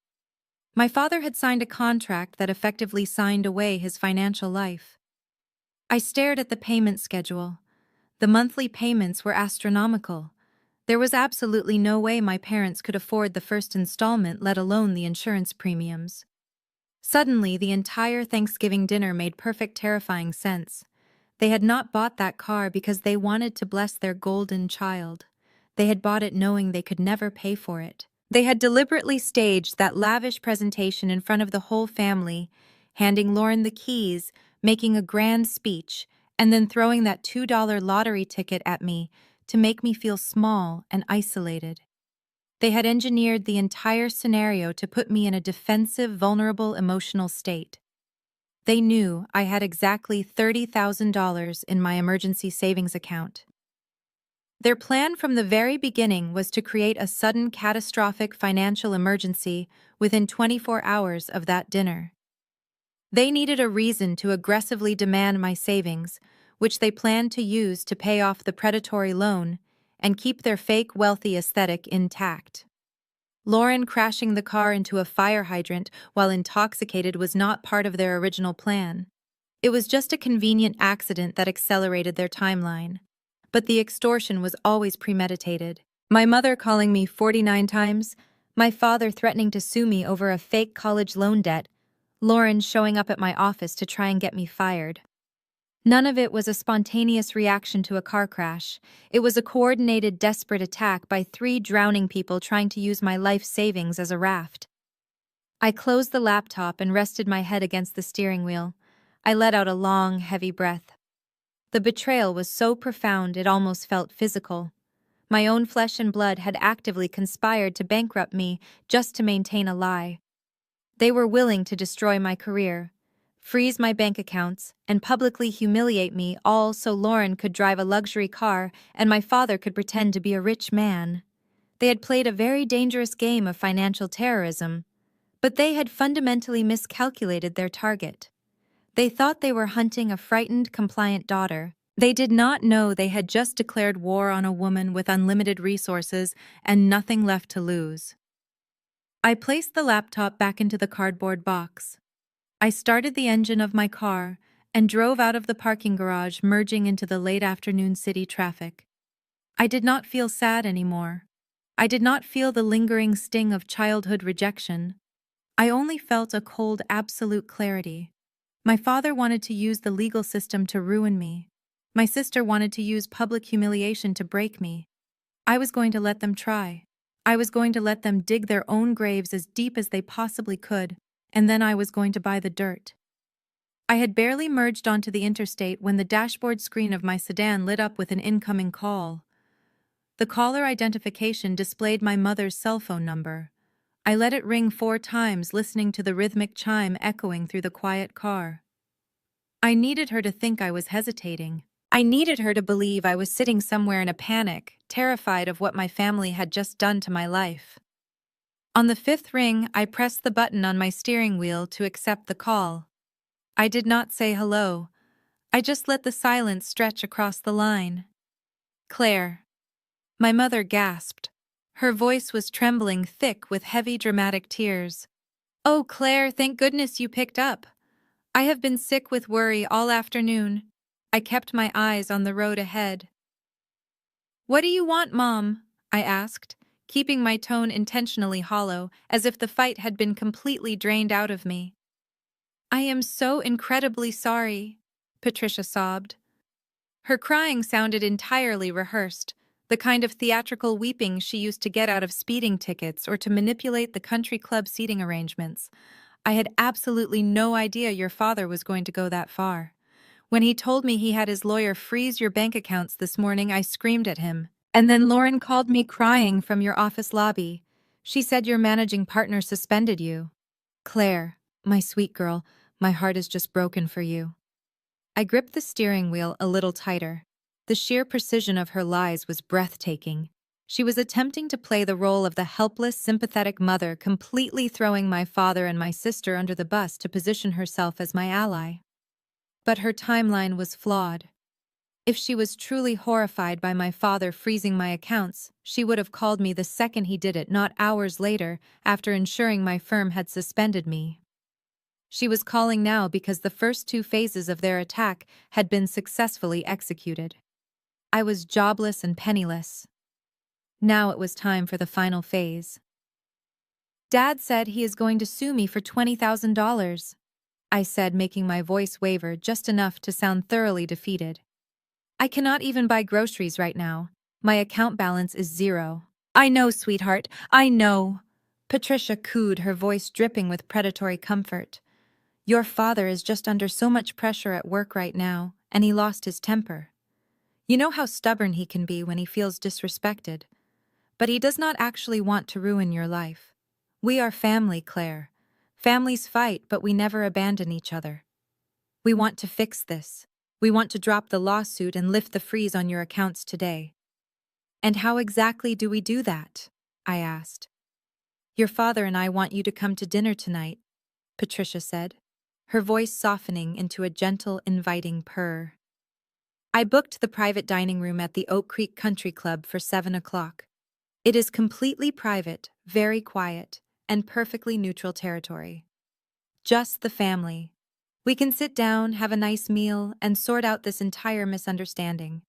My father had signed a contract that effectively signed away his financial life. I stared at the payment schedule. The monthly payments were astronomical. There was absolutely no way my parents could afford the first installment, let alone the insurance premiums. Suddenly, the entire Thanksgiving dinner made perfect, terrifying sense. They had not bought that car because they wanted to bless their golden child. They had bought it knowing they could never pay for it. They had deliberately staged that lavish presentation in front of the whole family, handing Lauren the keys, making a grand speech, and then throwing that $2 lottery ticket at me to make me feel small and isolated. They had engineered the entire scenario to put me in a defensive, vulnerable, emotional state. They knew I had exactly $30,000 in my emergency savings account. Their plan from the very beginning was to create a sudden, catastrophic financial emergency within 24 hours of that dinner. They needed a reason to aggressively demand my savings, which they planned to use to pay off the predatory loan and keep their fake wealthy aesthetic intact. Lauren crashing the car into a fire hydrant while intoxicated was not part of their original plan. It was just a convenient accident that accelerated their timeline. But the extortion was always premeditated. My mother calling me 49 times, my father threatening to sue me over a fake college loan debt, Lauren showing up at my office to try and get me fired. None of it was a spontaneous reaction to a car crash. It was a coordinated, desperate attack by 3 drowning people trying to use my life savings as a raft. I closed the laptop and rested my head against the steering wheel. I let out a long, heavy breath. The betrayal was so profound it almost felt physical. My own flesh and blood had actively conspired to bankrupt me just to maintain a lie. They were willing to destroy my career. freeze my bank accounts, and publicly humiliate me, all so Lauren could drive a luxury car and my father could pretend to be a rich man. They had played a very dangerous game of financial terrorism, but they had fundamentally miscalculated their target. They thought they were hunting a frightened, compliant daughter. They did not know they had just declared war on a woman with unlimited resources and nothing left to lose. I placed the laptop back into the cardboard box. I started the engine of my car and drove out of the parking garage, merging into the late afternoon city traffic. I did not feel sad anymore. I did not feel the lingering sting of childhood rejection. I only felt a cold, absolute clarity. My father wanted to use the legal system to ruin me. My sister wanted to use public humiliation to break me. I was going to let them try. I was going to let them dig their own graves as deep as they possibly could, and then I was going to buy the dirt. I had barely merged onto the interstate when the dashboard screen of my sedan lit up with an incoming call. The caller identification displayed my mother's cell phone number. I let it ring 4 times, listening to the rhythmic chime echoing through the quiet car. I needed her to think I was hesitating. I needed her to believe I was sitting somewhere in a panic, terrified of what my family had just done to my life. On the 5th ring, I pressed the button on my steering wheel to accept the call. I did not say hello. I just let the silence stretch across the line. Claire. My mother gasped. Her voice was trembling, thick with heavy, dramatic tears. "Oh, Claire, thank goodness you picked up. I have been sick with worry all afternoon." I kept my eyes on the road ahead. "What do you want, Mom?" I asked, keeping my tone intentionally hollow, as if the fight had been completely drained out of me. "I am so incredibly sorry," Patricia sobbed. Her crying sounded entirely rehearsed, the kind of theatrical weeping she used to get out of speeding tickets or to manipulate the country club seating arrangements. "I had absolutely no idea your father was going to go that far. When he told me he had his lawyer freeze your bank accounts this morning, I screamed at him. And then Lauren called me crying from your office lobby. She said your managing partner suspended you." "Claire, my sweet girl, my heart is just broken for you." I gripped the steering wheel a little tighter. The sheer precision of her lies was breathtaking. She was attempting to play the role of the helpless, sympathetic mother, completely throwing my father and my sister under the bus to position herself as my ally. But her timeline was flawed. If she was truly horrified by my father freezing my accounts, she would have called me the second he did it, not hours later, after ensuring my firm had suspended me. She was calling now because the first 2 phases of their attack had been successfully executed. I was jobless and penniless. Now it was time for the final phase. "Dad said he is going to sue me for $20,000. I said, making my voice waver just enough to sound thoroughly defeated. "I cannot even buy groceries right now. My account balance is 0. "I know, sweetheart, I know," Patricia cooed, her voice dripping with predatory comfort. "Your father is just under so much pressure at work right now, and he lost his temper. You know how stubborn he can be when he feels disrespected. But he does not actually want to ruin your life. We are family, Claire. Families fight, but we never abandon each other. We want to fix this. We want to drop the lawsuit and lift the freeze on your accounts today." "And how exactly do we do that?" I asked. "Your father and I want you to come to dinner tonight," Patricia said, her voice softening into a gentle, inviting purr. I booked the private dining room at the Oak Creek Country Club for 7 o'clock. It is completely private, very quiet, and perfectly neutral territory. Just the family. We can sit down, have a nice meal, and sort out this entire misunderstanding.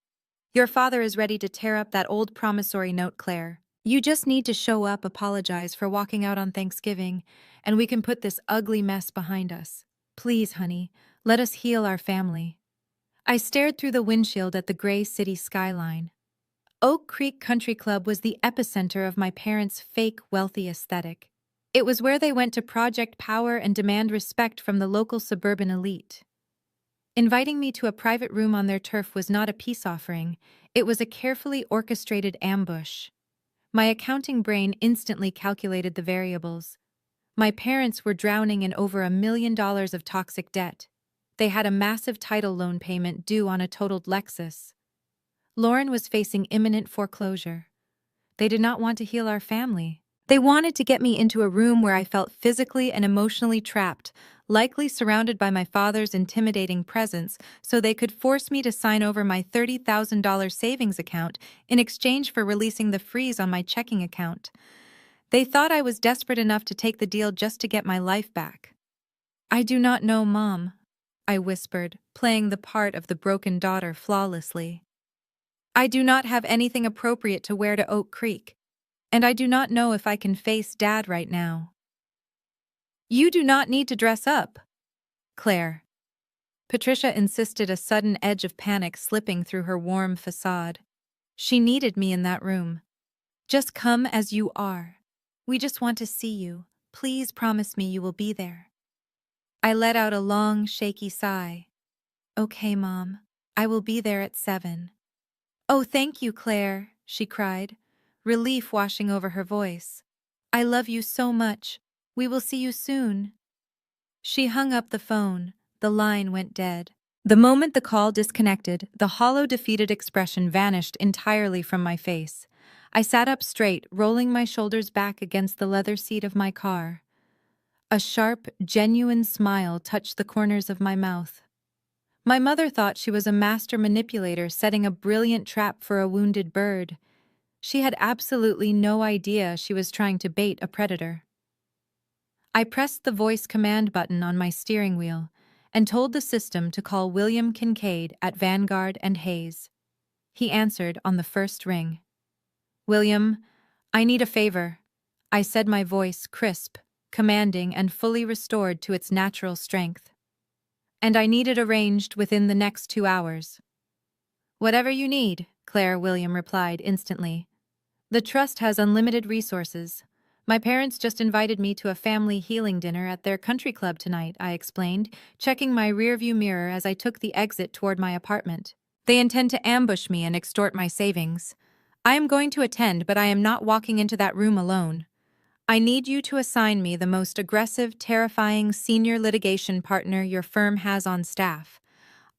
Your father is ready to tear up that old promissory note, Claire. You just need to show up, apologize for walking out on Thanksgiving, and we can put this ugly mess behind us. Please, honey, let us heal our family." I stared through the windshield at the gray city skyline. Oak Creek Country Club was the epicenter of my parents' fake wealthy aesthetic. It was where they went to project power and demand respect from the local suburban elite. Inviting me to a private room on their turf was not a peace offering, it was a carefully orchestrated ambush. My accounting brain instantly calculated the variables. My parents were drowning in over $1 million of toxic debt. They had a massive title loan payment due on a totaled Lexus. Lauren was facing imminent foreclosure. They did not want to heal our family. They wanted to get me into a room where I felt physically and emotionally trapped, likely surrounded by my father's intimidating presence, so they could force me to sign over my $30,000 savings account in exchange for releasing the freeze on my checking account. They thought I was desperate enough to take the deal just to get my life back. "I do not know, Mom," I whispered, playing the part of the broken daughter flawlessly. "I do not have anything appropriate to wear to Oak Creek, and I do not know if I can face Dad right now." "You do not need to dress up, Claire." Patricia insisted, a sudden edge of panic slipping through her warm facade. She needed me in that room. "Just come as you are. We just want to see you. Please promise me you will be there." I let out a long, shaky sigh. "Okay, Mom. I will be there at 7. "Oh, thank you, Claire," she cried, relief washing over her voice. "I love you so much. We will see you soon." She hung up the phone. The line went dead. The moment the call disconnected, the hollow, defeated expression vanished entirely from my face. I sat up straight, rolling my shoulders back against the leather seat of my car. A sharp, genuine smile touched the corners of my mouth. My mother thought she was a master manipulator setting a brilliant trap for a wounded bird. She had absolutely no idea she was trying to bait a predator. I pressed the voice command button on my steering wheel and told the system to call William Kincaid at Vanguard and Hayes. He answered on the first ring. "William, I need a favor," I said, my voice crisp, commanding, and fully restored to its natural strength. "And I need it arranged within the next 2 hours." "Whatever you need," Claire, William replied instantly. "The trust has unlimited resources. My parents just invited me to a family healing dinner at their country club tonight," I explained, checking my rearview mirror as I took the exit toward my apartment. "They intend to ambush me and extort my savings. I am going to attend, but I am not walking into that room alone. I need you to assign me the most aggressive, terrifying senior litigation partner your firm has on staff.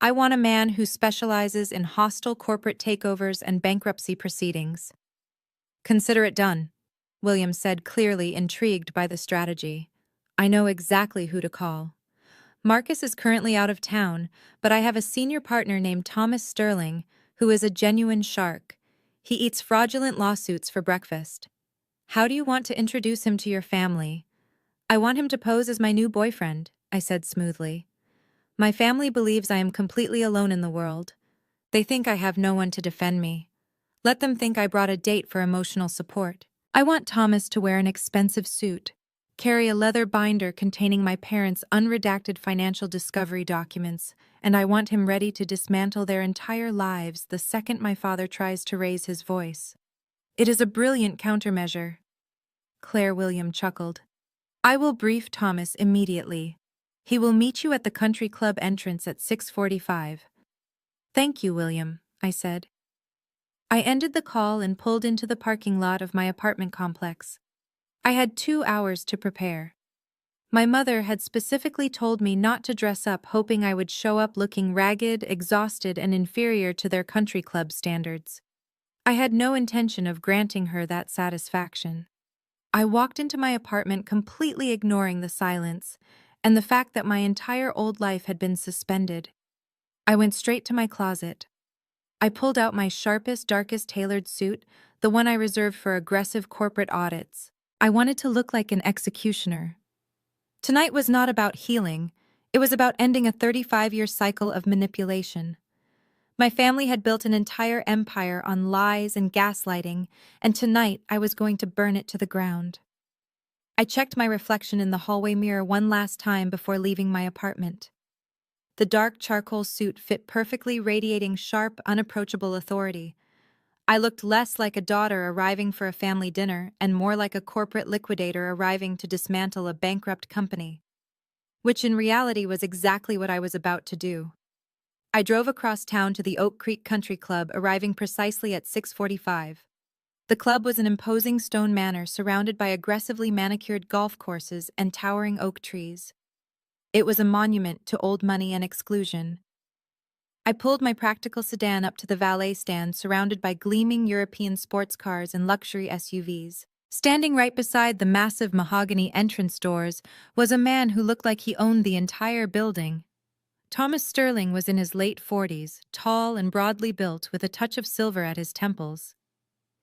I want a man who specializes in hostile corporate takeovers and bankruptcy proceedings." "Consider it done," William said, clearly intrigued by the strategy. "I know exactly who to call. Marcus is currently out of town, but I have a senior partner named Thomas Sterling, who is a genuine shark. He eats fraudulent lawsuits for breakfast. How do you want to introduce him to your family?" "I want him to pose as my new boyfriend," I said smoothly. "My family believes I am completely alone in the world. They think I have no one to defend me. Let them think I brought a date for emotional support. I want Thomas to wear an expensive suit, carry a leather binder containing my parents' unredacted financial discovery documents, and I want him ready to dismantle their entire lives the second my father tries to raise his voice." "It is a brilliant countermeasure," Claire, William chuckled. "I will brief Thomas immediately. He will meet you at the country club entrance at 6:45. "Thank you, William," I said. I ended the call and pulled into the parking lot of my apartment complex. I had 2 hours to prepare. My mother had specifically told me not to dress up, hoping I would show up looking ragged, exhausted, and inferior to their country club standards. I had no intention of granting her that satisfaction. I walked into my apartment completely ignoring the silence and the fact that my entire old life had been suspended. I went straight to my closet. I pulled out my sharpest, darkest tailored suit, the one I reserved for aggressive corporate audits. I wanted to look like an executioner. Tonight was not about healing. It was about ending a 35-year cycle of manipulation. My family had built an entire empire on lies and gaslighting, and tonight I was going to burn it to the ground. I checked my reflection in the hallway mirror one last time before leaving my apartment. The dark charcoal suit fit perfectly, radiating sharp, unapproachable authority. I looked less like a daughter arriving for a family dinner and more like a corporate liquidator arriving to dismantle a bankrupt company, which in reality was exactly what I was about to do. I drove across town to the Oak Creek Country Club, arriving precisely at 6:45. The club was an imposing stone manor surrounded by aggressively manicured golf courses and towering oak trees. It was a monument to old money and exclusion. I pulled my practical sedan up to the valet stand surrounded by gleaming European sports cars and luxury SUVs. Standing right beside the massive mahogany entrance doors was a man who looked like he owned the entire building. Thomas Sterling was in his late 40s, tall and broadly built with a touch of silver at his temples.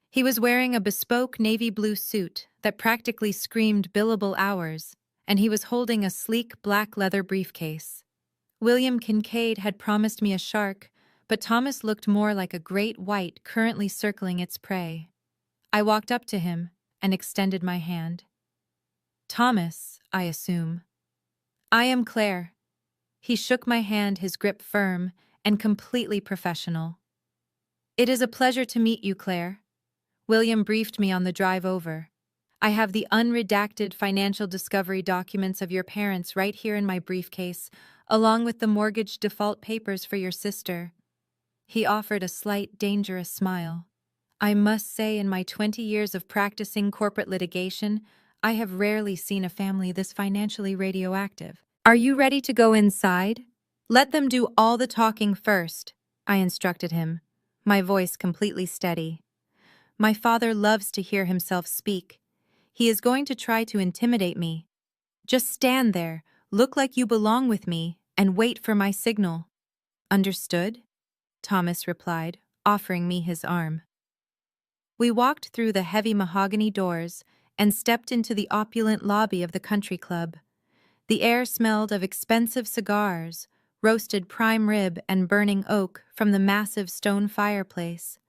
He was wearing a bespoke navy blue suit that practically screamed billable hours, and he was holding a sleek black leather briefcase. William Kincaid had promised me a shark, but Thomas looked more like a great white currently circling its prey. I walked up to him and extended my hand. Thomas, I assume. I am Claire. He shook my hand, his grip firm and completely professional. It is a pleasure to meet you, Claire. William briefed me on the drive over. I have the unredacted financial discovery documents of your parents right here in my briefcase, along with the mortgage default papers for your sister. He offered a slight, dangerous smile. I must say, in my 20 years of practicing corporate litigation, I have rarely seen a family this financially radioactive. Are you ready to go inside? Let them do all the talking first, I instructed him, my voice completely steady. My father loves to hear himself speak. He is going to try to intimidate me. Just stand there, look like you belong with me, and wait for my signal. Understood? Thomas replied, offering me his arm. We walked through the heavy mahogany doors and stepped into the opulent lobby of the country club. The air smelled of expensive cigars, roasted prime rib and burning oak from the massive stone fireplace.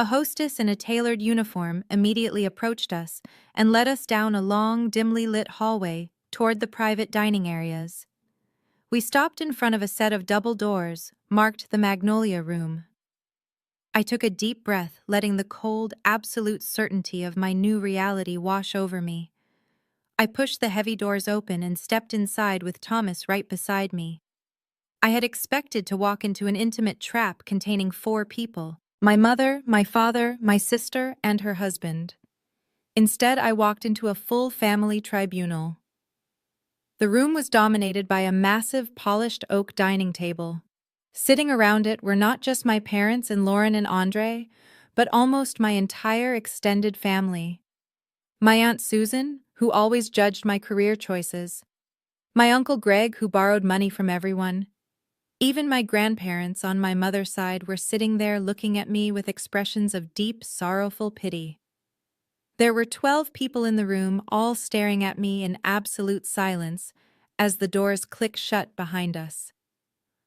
A hostess in a tailored uniform immediately approached us and led us down a long, dimly lit hallway toward the private dining areas. We stopped in front of a set of double doors, marked the Magnolia Room. I took a deep breath, letting the cold, absolute certainty of my new reality wash over me. I pushed the heavy doors open and stepped inside with Thomas right beside me. I had expected to walk into an intimate trap containing 4 people: my mother, my father, my sister, and her husband. Instead, I walked into a full family tribunal. The room was dominated by a massive, polished oak dining table. Sitting around it were not just my parents and Lauren and Andre, but almost my entire extended family. My Aunt Susan, who always judged my career choices. My Uncle Greg, who borrowed money from everyone. Even my grandparents on my mother's side were sitting there looking at me with expressions of deep, sorrowful pity. There were 12 people in the room, all staring at me in absolute silence as the doors clicked shut behind us.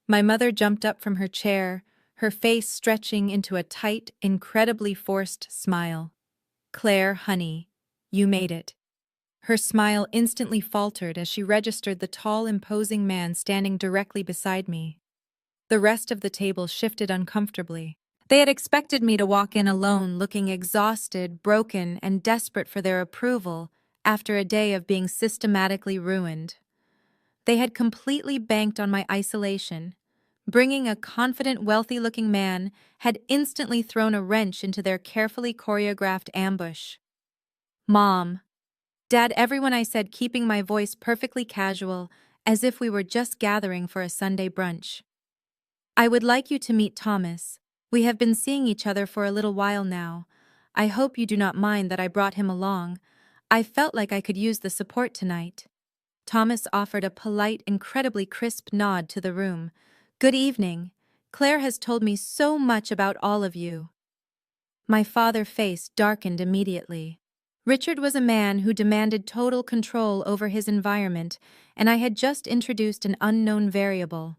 My mother jumped up from her chair, her face stretching into a tight, incredibly forced smile. "Claire, honey, you made it." Her smile instantly faltered as she registered the tall, imposing man standing directly beside me. The rest of the table shifted uncomfortably. They had expected me to walk in alone, looking exhausted, broken, and desperate for their approval after a day of being systematically ruined. They had completely banked on my isolation. Bringing a confident, wealthy-looking man had instantly thrown a wrench into their carefully choreographed ambush. "Mom, Dad," everyone I said, keeping my voice perfectly casual, as if we were just gathering for a Sunday brunch. "I would like you to meet Thomas. We have been seeing each other for a little while now. I hope you do not mind that I brought him along. I felt like I could use the support tonight." Thomas offered a polite, incredibly crisp nod to the room. "Good evening. Claire has told me so much about all of you." My father's face darkened immediately. Richard was a man who demanded total control over his environment, and I had just introduced an unknown variable.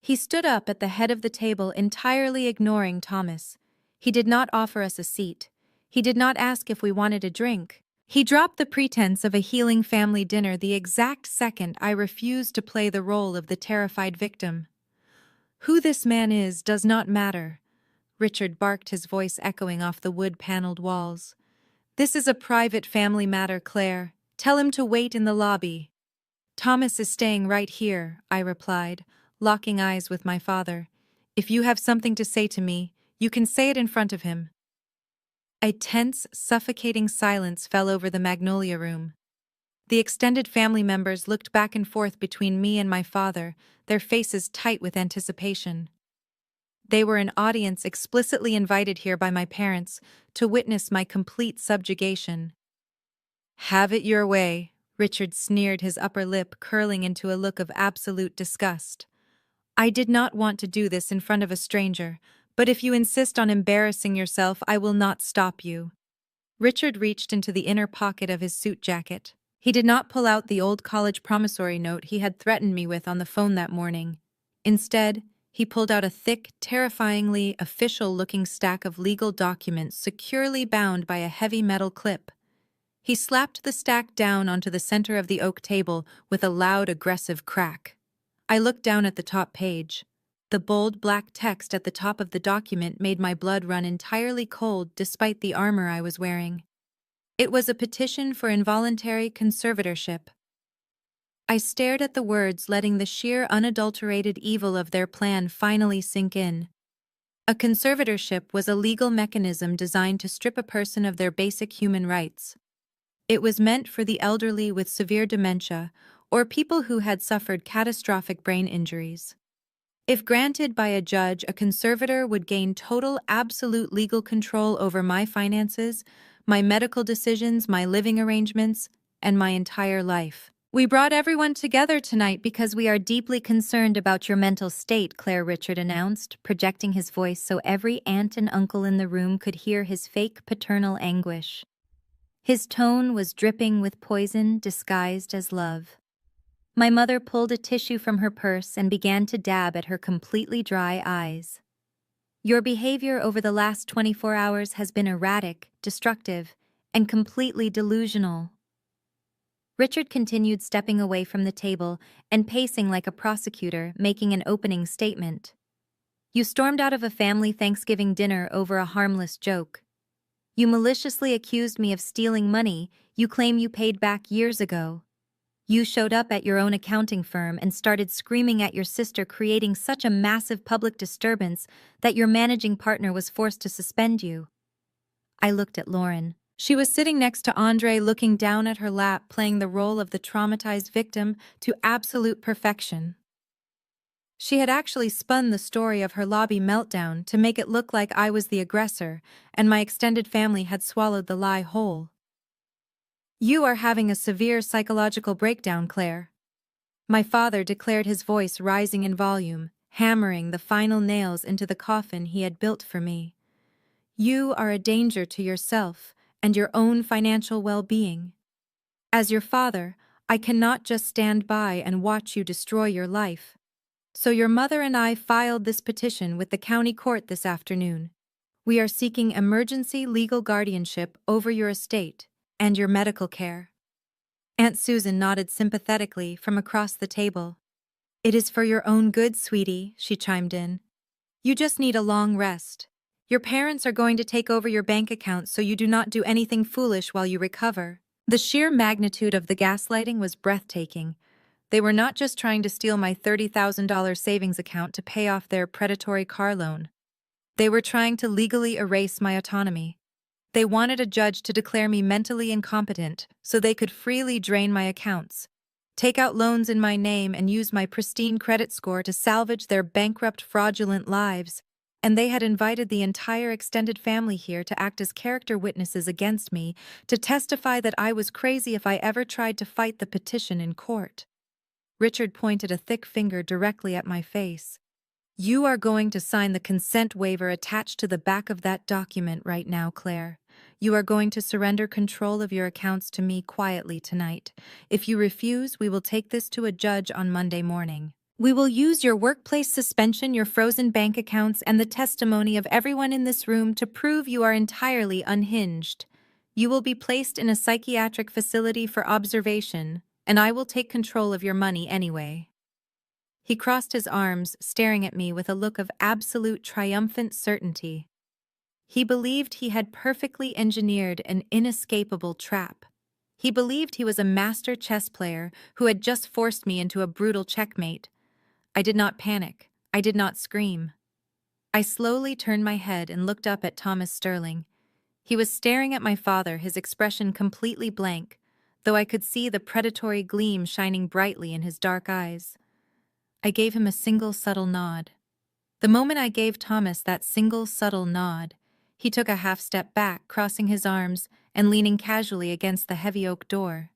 He stood up at the head of the table, entirely ignoring Thomas. He did not offer us a seat. He did not ask if we wanted a drink. He dropped the pretense of a healing family dinner the exact second I refused to play the role of the terrified victim. "Who this man is does not matter," Richard barked, his voice echoing off the wood-paneled walls. "This is a private family matter, Claire. Tell him to wait in the lobby." "Thomas is staying right here," I replied, locking eyes with my father. "If you have something to say to me, you can say it in front of him." A tense, suffocating silence fell over the Magnolia Room. The extended family members looked back and forth between me and my father, their faces tight with anticipation. They were an audience explicitly invited here by my parents to witness my complete subjugation. "Have it your way," Richard sneered, his upper lip curling into a look of absolute disgust. "I did not want to do this in front of a stranger, but if you insist on embarrassing yourself, I will not stop you." Richard reached into the inner pocket of his suit jacket. He did not pull out the old college promissory note he had threatened me with on the phone that morning. Instead, he pulled out a thick, terrifyingly official-looking stack of legal documents securely bound by a heavy metal clip. He slapped the stack down onto the center of the oak table with a loud, aggressive crack. I looked down at the top page. The bold black text at the top of the document made my blood run entirely cold despite the armor I was wearing. It was a petition for involuntary conservatorship. I stared at the words, letting the sheer unadulterated evil of their plan finally sink in. A conservatorship was a legal mechanism designed to strip a person of their basic human rights. It was meant for the elderly with severe dementia or people who had suffered catastrophic brain injuries. If granted by a judge, a conservator would gain total, absolute legal control over my finances, my medical decisions, my living arrangements, and my entire life. "We brought everyone together tonight because we are deeply concerned about your mental state," Claire Richard announced, projecting his voice so every aunt and uncle in the room could hear his fake paternal anguish. His tone was dripping with poison disguised as love. My mother pulled a tissue from her purse and began to dab at her completely dry eyes. "Your behavior over the last 24 hours has been erratic, destructive, and completely delusional." Richard continued, stepping away from the table and pacing like a prosecutor making an opening statement. "You stormed out of a family Thanksgiving dinner over a harmless joke. You maliciously accused me of stealing money you claim you paid back years ago. You showed up at your own accounting firm and started screaming at your sister, creating such a massive public disturbance that your managing partner was forced to suspend you." I looked at Lauren. She was sitting next to Andre, looking down at her lap, playing the role of the traumatized victim to absolute perfection. She had actually spun the story of her lobby meltdown to make it look like I was the aggressor, and my extended family had swallowed the lie whole. "You are having a severe psychological breakdown, Claire," my father declared, his voice rising in volume, hammering the final nails into the coffin he had built for me. "You are a danger to yourself and your own financial well-being. As your father, I cannot just stand by and watch you destroy your life. So your mother and I filed this petition with the county court this afternoon. We are seeking emergency legal guardianship over your estate and your medical care." Aunt Susan nodded sympathetically from across the table. "It is for your own good, sweetie," she chimed in. "You just need a long rest. Your parents are going to take over your bank account so you do not do anything foolish while you recover." The sheer magnitude of the gaslighting was breathtaking. They were not just trying to steal my $30,000 savings account to pay off their predatory car loan. They were trying to legally erase my autonomy. They wanted a judge to declare me mentally incompetent so they could freely drain my accounts, take out loans in my name, and use my pristine credit score to salvage their bankrupt, fraudulent lives. And they had invited the entire extended family here to act as character witnesses against me, to testify that I was crazy if I ever tried to fight the petition in court. Richard pointed a thick finger directly at my face. "You are going to sign the consent waiver attached to the back of that document right now, Claire. You are going to surrender control of your accounts to me quietly tonight. If you refuse, we will take this to a judge on Monday morning. We will use your workplace suspension, your frozen bank accounts, and the testimony of everyone in this room to prove you are entirely unhinged. You will be placed in a psychiatric facility for observation, and I will take control of your money anyway." He crossed his arms, staring at me with a look of absolute triumphant certainty. He believed he had perfectly engineered an inescapable trap. He believed he was a master chess player who had just forced me into a brutal checkmate. I did not panic. I did not scream. I slowly turned my head and looked up at Thomas Sterling. He was staring at my father, his expression completely blank, though I could see the predatory gleam shining brightly in his dark eyes. I gave him a single subtle nod. The moment I gave Thomas that single subtle nod, he took a half step back, crossing his arms and leaning casually against the heavy oak door.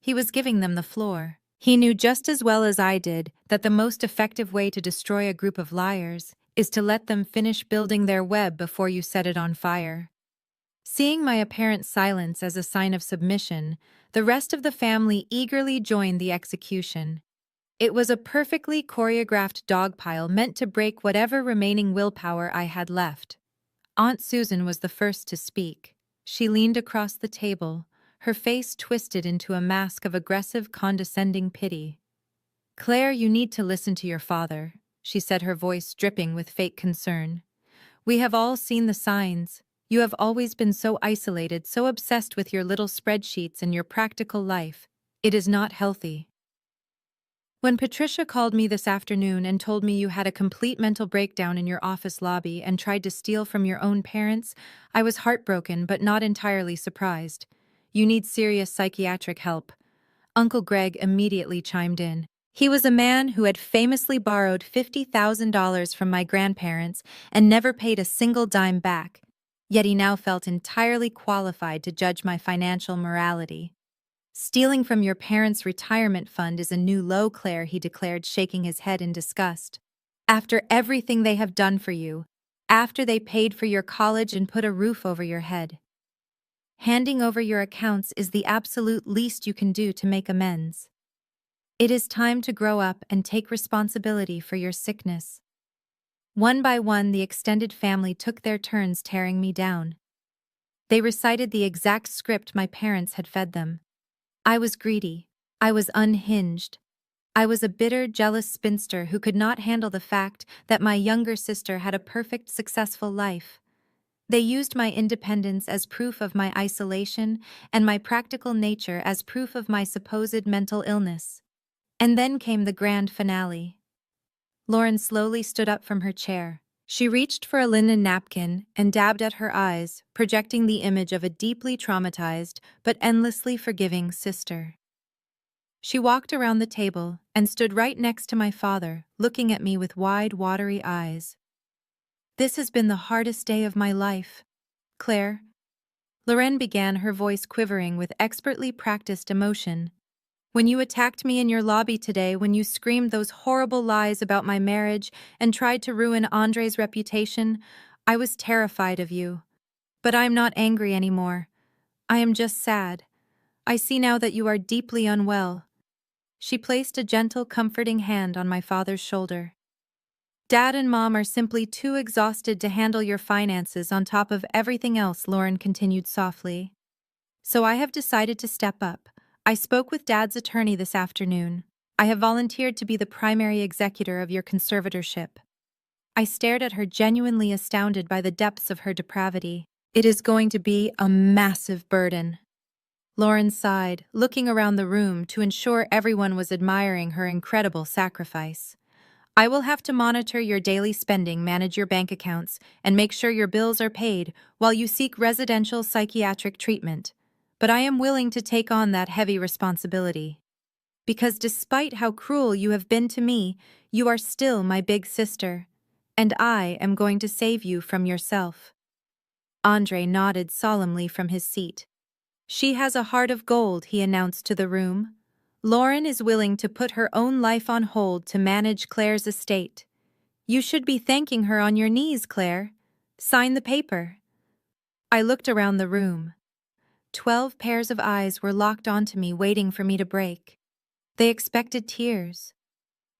He was giving them the floor. He knew just as well as I did that the most effective way to destroy a group of liars is to let them finish building their web before you set it on fire. Seeing my apparent silence as a sign of submission, the rest of the family eagerly joined the execution. It was a perfectly choreographed dogpile meant to break whatever remaining willpower I had left. Aunt Susan was the first to speak. She leaned across the table, her face twisted into a mask of aggressive, condescending pity. "Claire, you need to listen to your father," she said, her voice dripping with fake concern. "We have all seen the signs. You have always been so isolated, so obsessed with your little spreadsheets and your practical life. It is not healthy." When Patricia called me this afternoon and told me you had a complete mental breakdown in your office lobby and tried to steal from your own parents, I was heartbroken but not entirely surprised. "You need serious psychiatric help." Uncle Greg immediately chimed in. He was a man who had famously borrowed $50,000 from my grandparents and never paid a single dime back, yet he now felt entirely qualified to judge my financial morality. "Stealing from your parents' retirement fund is a new low, Claire," he declared, shaking his head in disgust. "After everything they have done for you, after they paid for your college and put a roof over your head. Handing over your accounts is the absolute least you can do to make amends. It is time to grow up and take responsibility for your sickness." One by one, the extended family took their turns tearing me down. They recited the exact script my parents had fed them. I was greedy. I was unhinged. I was a bitter, jealous spinster who could not handle the fact that my younger sister had a perfect, successful life. They used my independence as proof of my isolation and my practical nature as proof of my supposed mental illness. And then came the grand finale. Lauren slowly stood up from her chair. She reached for a linen napkin and dabbed at her eyes, projecting the image of a deeply traumatized but endlessly forgiving sister. She walked around the table and stood right next to my father, looking at me with wide, watery eyes. "This has been the hardest day of my life, Claire." Lauren began, her voice quivering with expertly practiced emotion. "When you attacked me in your lobby today, when you screamed those horrible lies about my marriage and tried to ruin Andre's reputation, I was terrified of you. But I'm not angry anymore. I am just sad. I see now that you are deeply unwell." She placed a gentle, comforting hand on my father's shoulder. "Dad and Mom are simply too exhausted to handle your finances on top of everything else," Lauren continued softly. "So I have decided to step up. I spoke with Dad's attorney this afternoon. I have volunteered to be the primary executor of your conservatorship." I stared at her, genuinely astounded by the depths of her depravity. "It is going to be a massive burden." Lauren sighed, looking around the room to ensure everyone was admiring her incredible sacrifice. "I will have to monitor your daily spending, manage your bank accounts, and make sure your bills are paid while you seek residential psychiatric treatment. But I am willing to take on that heavy responsibility. Because despite how cruel you have been to me, you are still my big sister, and I am going to save you from yourself." Andre nodded solemnly from his seat. "She has a heart of gold," he announced to the room. "Lauren is willing to put her own life on hold to manage Claire's estate. You should be thanking her on your knees, Claire. Sign the paper." I looked around the room. 12 pairs of eyes were locked onto me, waiting for me to break. They expected tears.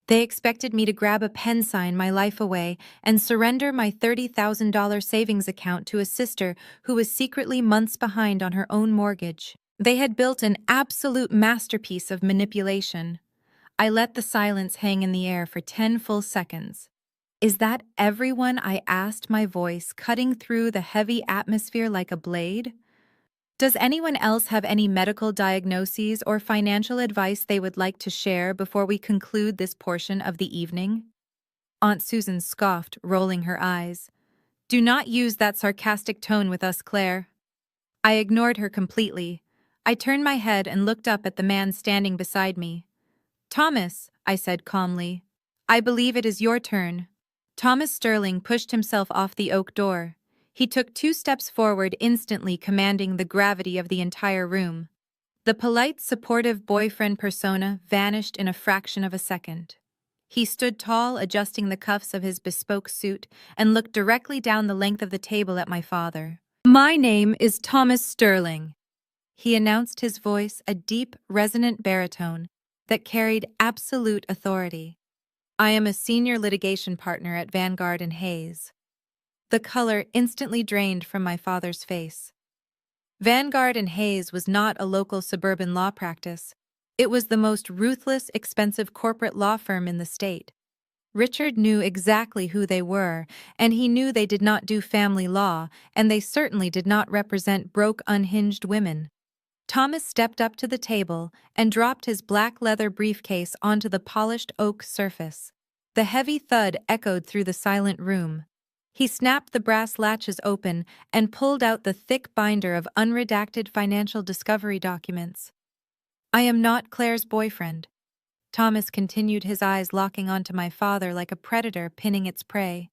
They expected me to grab a pen, sign my life away, and surrender my $30,000 savings account to a sister who was secretly months behind on her own mortgage. They had built an absolute masterpiece of manipulation. I let the silence hang in the air for 10 full seconds. "Is that everyone?" I asked, my voice cutting through the heavy atmosphere like a blade. "Does anyone else have any medical diagnoses or financial advice they would like to share before we conclude this portion of the evening?" Aunt Susan scoffed, rolling her eyes. "Do not use that sarcastic tone with us, Claire." I ignored her completely. I turned my head and looked up at the man standing beside me. Thomas, I said calmly. I believe it is your turn. Thomas Sterling pushed himself off the oak door. He took 2 steps forward, instantly commanding the gravity of the entire room. The polite, supportive boyfriend persona vanished in a fraction of a second. He stood tall, adjusting the cuffs of his bespoke suit, and looked directly down the length of the table at my father. My name is Thomas Sterling, he announced, his voice a deep, resonant baritone that carried absolute authority. I am a senior litigation partner at Vanguard and Hayes. The color instantly drained from my father's face. Vanguard and Hayes was not a local suburban law practice. It was the most ruthless, expensive corporate law firm in the state. Richard knew exactly who they were, and he knew they did not do family law, and they certainly did not represent broke, unhinged women. Thomas stepped up to the table and dropped his black leather briefcase onto the polished oak surface. The heavy thud echoed through the silent room. He snapped the brass latches open and pulled out the thick binder of unredacted financial discovery documents. I am not Claire's boyfriend. Thomas continued, his eyes locking onto my father like a predator pinning its prey.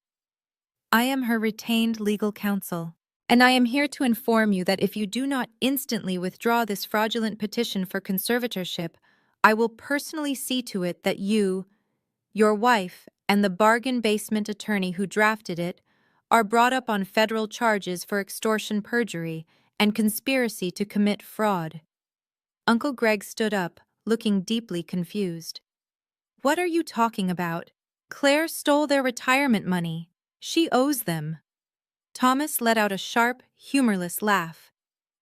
I am her retained legal counsel, and I am here to inform you that if you do not instantly withdraw this fraudulent petition for conservatorship, I will personally see to it that you, your wife, and the bargain basement attorney who drafted it are brought up on federal charges for extortion, perjury, and conspiracy to commit fraud. Uncle Greg stood up, looking deeply confused. What are you talking about? Claire stole their retirement money. She owes them. Thomas let out a sharp, humorless laugh.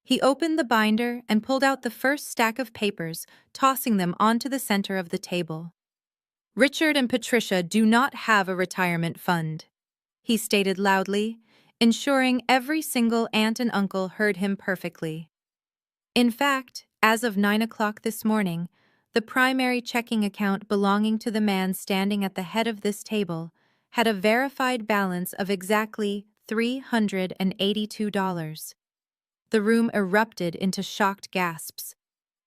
He opened the binder and pulled out the first stack of papers, tossing them onto the center of the table. Richard and Patricia do not have a retirement fund, he stated loudly, ensuring every single aunt and uncle heard him perfectly. In fact, as of 9 o'clock this morning, the primary checking account belonging to the man standing at the head of this table had a verified balance of exactly $382. The room erupted into shocked gasps.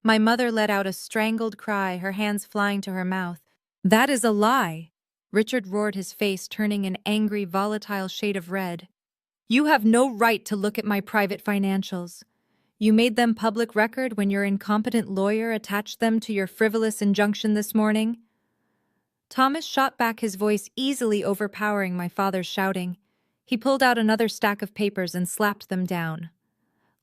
My mother let out a strangled cry, her hands flying to her mouth. That is a lie, Richard roared, his face turning an angry, volatile shade of red. You have no right to look at my private financials. You made them public record when your incompetent lawyer attached them to your frivolous injunction this morning. Thomas shot back, his voice easily overpowering my father's shouting. He pulled out another stack of papers and slapped them down.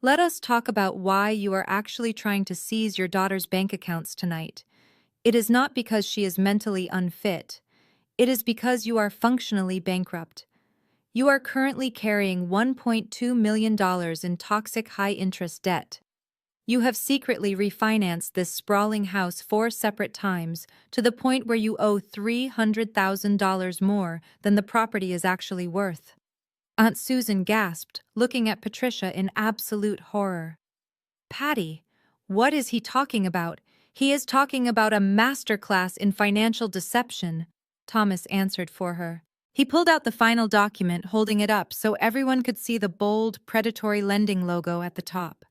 Let us talk about why you are actually trying to seize your daughter's bank accounts tonight. It is not because she is mentally unfit. It is because you are functionally bankrupt. You are currently carrying $1.2 million in toxic high-interest debt. You have secretly refinanced this sprawling house 4 separate times to the point where you owe $300,000 more than the property is actually worth. Aunt Susan gasped, looking at Patricia in absolute horror. Patty, what is he talking about? He is talking about a masterclass in financial deception, Thomas answered for her. He pulled out the final document, holding it up so everyone could see the bold, predatory lending logo at the top.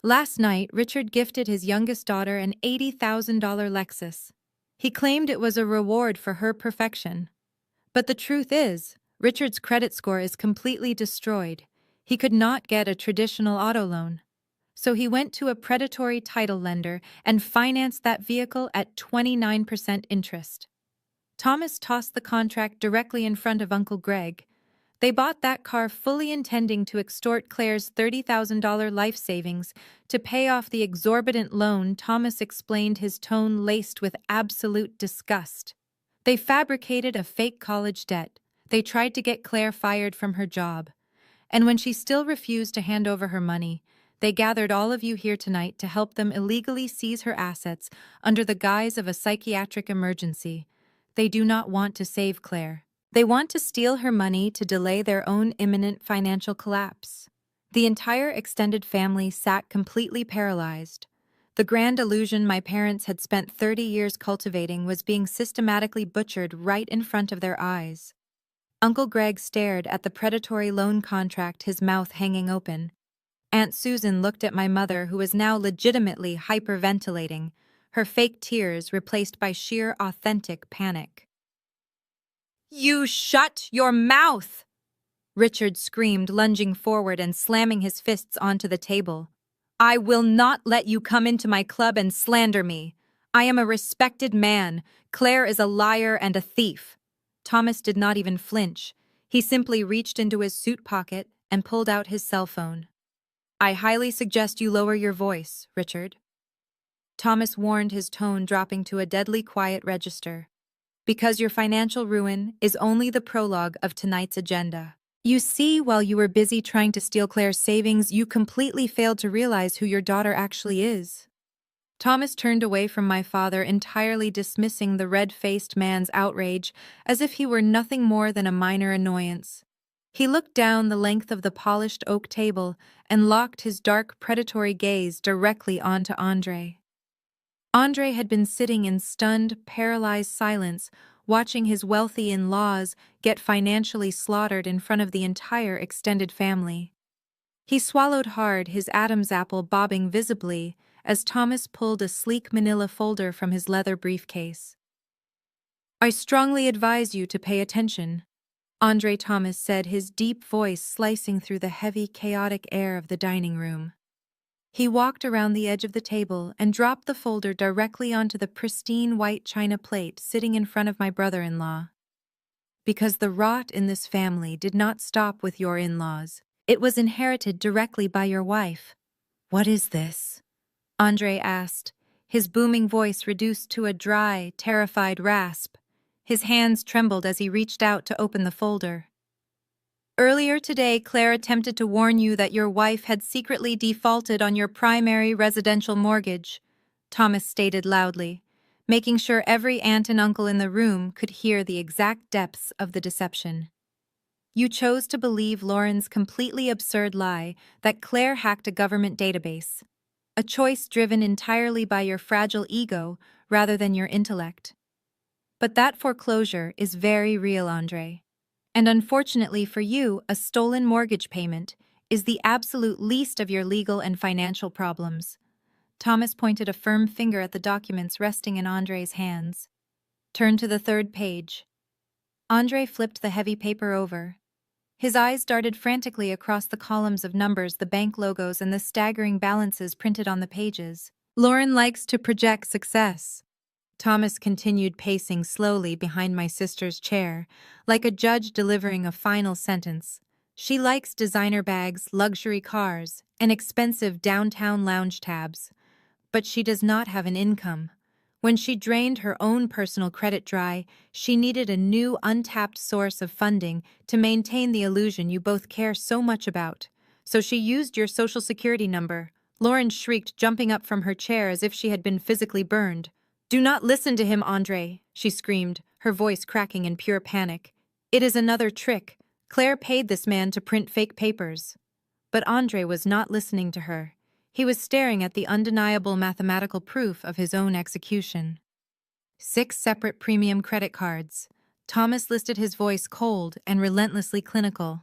Last night, Richard gifted his youngest daughter an $80,000 Lexus. He claimed it was a reward for her perfection. But the truth is, Richard's credit score is completely destroyed. He could not get a traditional auto loan. So he went to a predatory title lender and financed that vehicle at 29% interest. Thomas tossed the contract directly in front of Uncle Greg. They bought that car fully intending to extort Claire's $30,000 life savings to pay off the exorbitant loan, Thomas explained, his tone laced with absolute disgust. They fabricated a fake college debt. They tried to get Claire fired from her job. And when she still refused to hand over her money, they gathered all of you here tonight to help them illegally seize her assets under the guise of a psychiatric emergency. They do not want to save Claire. They want to steal her money to delay their own imminent financial collapse. The entire extended family sat completely paralyzed. The grand illusion my parents had spent 30 years cultivating was being systematically butchered right in front of their eyes. Uncle Greg stared at the predatory loan contract, his mouth hanging open. Aunt Susan looked at my mother, who was now legitimately hyperventilating, her fake tears replaced by sheer authentic panic. "You shut your mouth!" Richard screamed, lunging forward and slamming his fists onto the table. "I will not let you come into my club and slander me. I am a respected man. Claire is a liar and a thief." Thomas did not even flinch. He simply reached into his suit pocket and pulled out his cell phone. "I highly suggest you lower your voice, Richard." Thomas warned, his tone dropping to a deadly quiet register. "Because your financial ruin is only the prologue of tonight's agenda. You see, while you were busy trying to steal Claire's savings, you completely failed to realize who your daughter actually is." Thomas turned away from my father, entirely dismissing the red-faced man's outrage as if he were nothing more than a minor annoyance. He looked down the length of the polished oak table and locked his dark, predatory gaze directly onto Andre. Andre had been sitting in stunned, paralyzed silence, watching his wealthy in-laws get financially slaughtered in front of the entire extended family. He swallowed hard, his Adam's apple bobbing visibly as Thomas pulled a sleek manila folder from his leather briefcase. "I strongly advise you to pay attention," Andre Thomas said, his deep voice slicing through the heavy, chaotic air of the dining room. He walked around the edge of the table and dropped the folder directly onto the pristine white china plate sitting in front of my brother-in-law. "Because the rot in this family did not stop with your in-laws. It was inherited directly by your wife." "What is this?" Andre asked, his booming voice reduced to a dry, terrified rasp. His hands trembled as he reached out to open the folder. "Earlier today, Claire attempted to warn you that your wife had secretly defaulted on your primary residential mortgage," Thomas stated loudly, making sure every aunt and uncle in the room could hear the exact depths of the deception. "You chose to believe Lauren's completely absurd lie that Claire hacked a government database, a choice driven entirely by your fragile ego rather than your intellect. But that foreclosure is very real, Andre. And unfortunately for you, a stolen mortgage payment is the absolute least of your legal and financial problems." Thomas pointed a firm finger at the documents resting in Andre's hands. "Turn to the third page." Andre flipped the heavy paper over. His eyes darted frantically across the columns of numbers, the bank logos, and the staggering balances printed on the pages. "Lauren likes to project success." Thomas continued, pacing slowly behind my sister's chair, like a judge delivering a final sentence. "She likes designer bags, luxury cars, and expensive downtown lounge tabs. But she does not have an income. When she drained her own personal credit dry, she needed a new, untapped source of funding to maintain the illusion you both care so much about. So she used your social security number." Lauren shrieked, jumping up from her chair as if she had been physically burned. "Do not listen to him, Andre," she screamed, her voice cracking in pure panic. "It is another trick. Claire paid this man to print fake papers." But Andre was not listening to her. He was staring at the undeniable mathematical proof of his own execution. 6 separate premium credit cards. Thomas listed, his voice cold and relentlessly clinical.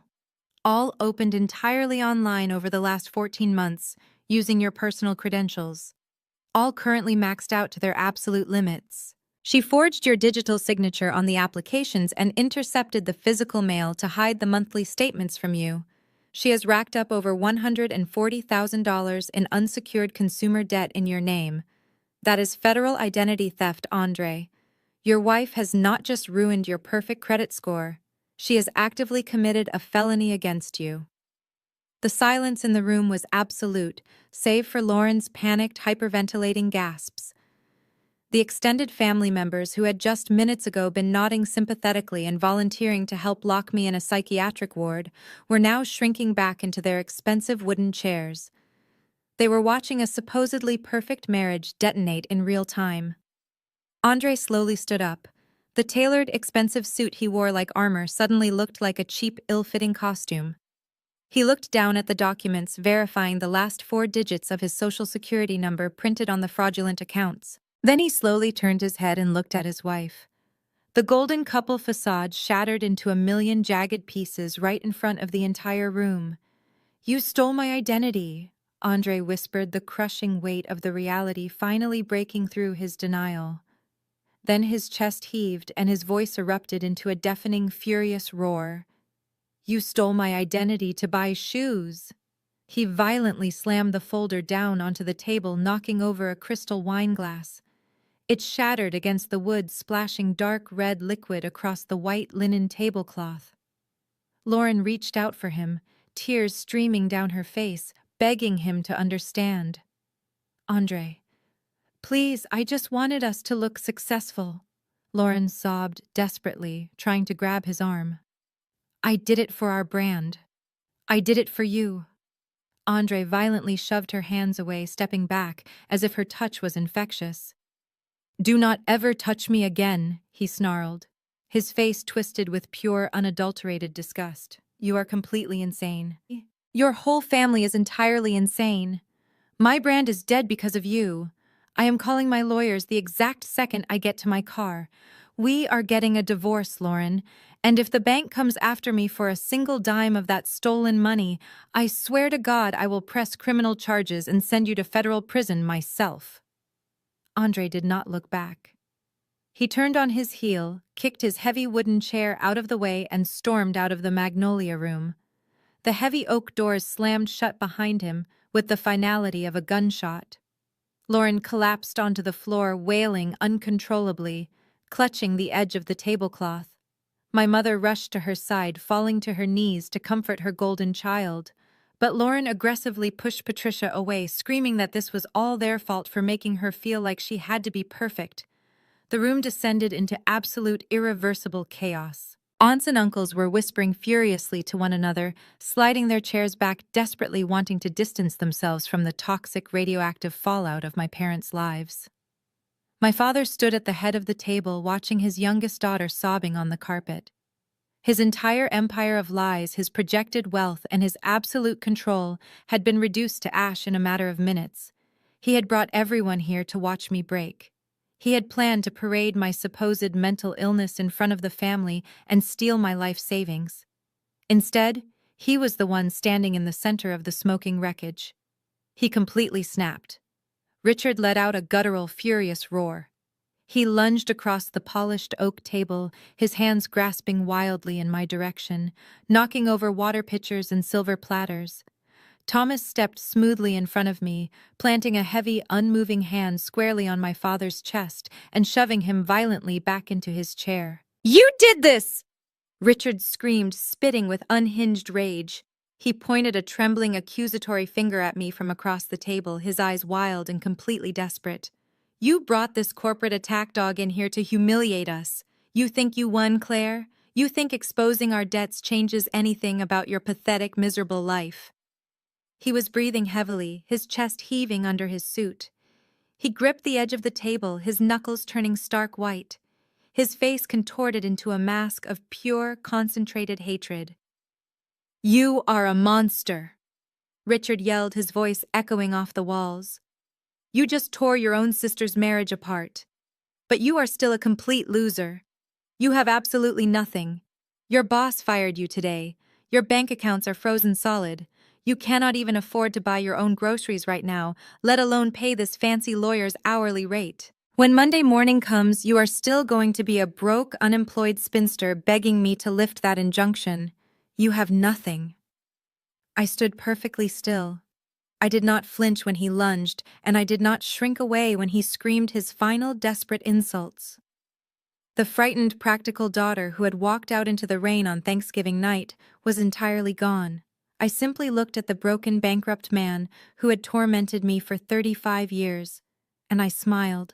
"All opened entirely online over the last 14 months, using your personal credentials. All currently maxed out to their absolute limits. She forged your digital signature on the applications and intercepted the physical mail to hide the monthly statements from you. She has racked up over $140,000 in unsecured consumer debt in your name. That is federal identity theft, Andre. Your wife has not just ruined your perfect credit score, she has actively committed a felony against you." The silence in the room was absolute, save for Lauren's panicked, hyperventilating gasps. The extended family members, who had just minutes ago been nodding sympathetically and volunteering to help lock me in a psychiatric ward, were now shrinking back into their expensive wooden chairs. They were watching a supposedly perfect marriage detonate in real time. Andre slowly stood up. The tailored, expensive suit he wore like armor suddenly looked like a cheap, ill-fitting costume. He looked down at the documents, verifying the last 4 digits of his social security number printed on the fraudulent accounts. Then he slowly turned his head and looked at his wife. The golden couple facade shattered into a million jagged pieces right in front of the entire room. You stole my identity, Andre whispered, the crushing weight of the reality finally breaking through his denial. Then his chest heaved and his voice erupted into a deafening, furious roar. You stole my identity to buy shoes. He violently slammed the folder down onto the table, knocking over a crystal wine glass. It shattered against the wood, splashing dark red liquid across the white linen tablecloth. Lauren reached out for him, tears streaming down her face, begging him to understand. Andre, please, I just wanted us to look successful. Lauren sobbed desperately, trying to grab his arm. I did it for our brand. I did it for you. Andre violently shoved her hands away, stepping back, as if her touch was infectious. Do not ever touch me again, he snarled, his face twisted with pure, unadulterated disgust. You are completely insane. Your whole family is entirely insane. My brand is dead because of you. I am calling my lawyers the exact second I get to my car. We are getting a divorce, Lauren, and if the bank comes after me for a single dime of that stolen money, I swear to God I will press criminal charges and send you to federal prison myself. Andre did not look back. He turned on his heel, kicked his heavy wooden chair out of the way, and stormed out of the Magnolia Room. The heavy oak doors slammed shut behind him with the finality of a gunshot. Lauren collapsed onto the floor, wailing uncontrollably, clutching the edge of the tablecloth. My mother rushed to her side, falling to her knees to comfort her golden child. But Lauren aggressively pushed Patricia away, screaming that this was all their fault for making her feel like she had to be perfect. The room descended into absolute, irreversible chaos. Aunts and uncles were whispering furiously to one another, sliding their chairs back, desperately wanting to distance themselves from the toxic, radioactive fallout of my parents' lives. My father stood at the head of the table, watching his youngest daughter sobbing on the carpet. His entire empire of lies, his projected wealth, and his absolute control had been reduced to ash in a matter of minutes. He had brought everyone here to watch me break. He had planned to parade my supposed mental illness in front of the family and steal my life savings. Instead, he was the one standing in the center of the smoking wreckage. He completely snapped. Richard let out a guttural, furious roar. He lunged across the polished oak table, his hands grasping wildly in my direction, knocking over water pitchers and silver platters. Thomas stepped smoothly in front of me, planting a heavy, unmoving hand squarely on my father's chest and shoving him violently back into his chair. "You did this!" Richard screamed, spitting with unhinged rage. He pointed a trembling, accusatory finger at me from across the table, his eyes wild and completely desperate. "You brought this corporate attack dog in here to humiliate us. You think you won, Claire? You think exposing our debts changes anything about your pathetic, miserable life?" He was breathing heavily, his chest heaving under his suit. He gripped the edge of the table, his knuckles turning stark white. His face contorted into a mask of pure, concentrated hatred. "You are a monster," Richard yelled, his voice echoing off the walls. "You just tore your own sister's marriage apart. But you are still a complete loser. You have absolutely nothing. Your boss fired you today. Your bank accounts are frozen solid. You cannot even afford to buy your own groceries right now, let alone pay this fancy lawyer's hourly rate. When Monday morning comes, you are still going to be a broke, unemployed spinster begging me to lift that injunction. You have nothing." I stood perfectly still. I did not flinch when he lunged, and I did not shrink away when he screamed his final desperate insults. The frightened, practical daughter who had walked out into the rain on Thanksgiving night was entirely gone. I simply looked at the broken, bankrupt man who had tormented me for 35 years, and I smiled.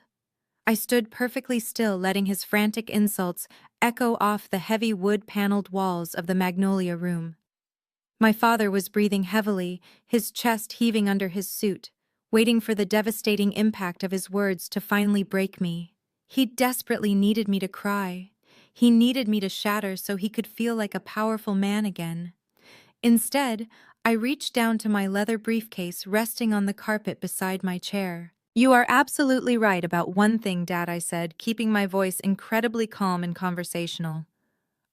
I stood perfectly still, letting his frantic insults echo off the heavy wood-paneled walls of the Magnolia Room. My father was breathing heavily, his chest heaving under his suit, waiting for the devastating impact of his words to finally break me. He desperately needed me to cry. He needed me to shatter so he could feel like a powerful man again. Instead, I reached down to my leather briefcase resting on the carpet beside my chair. "You are absolutely right about one thing, Dad," I said, keeping my voice incredibly calm and conversational.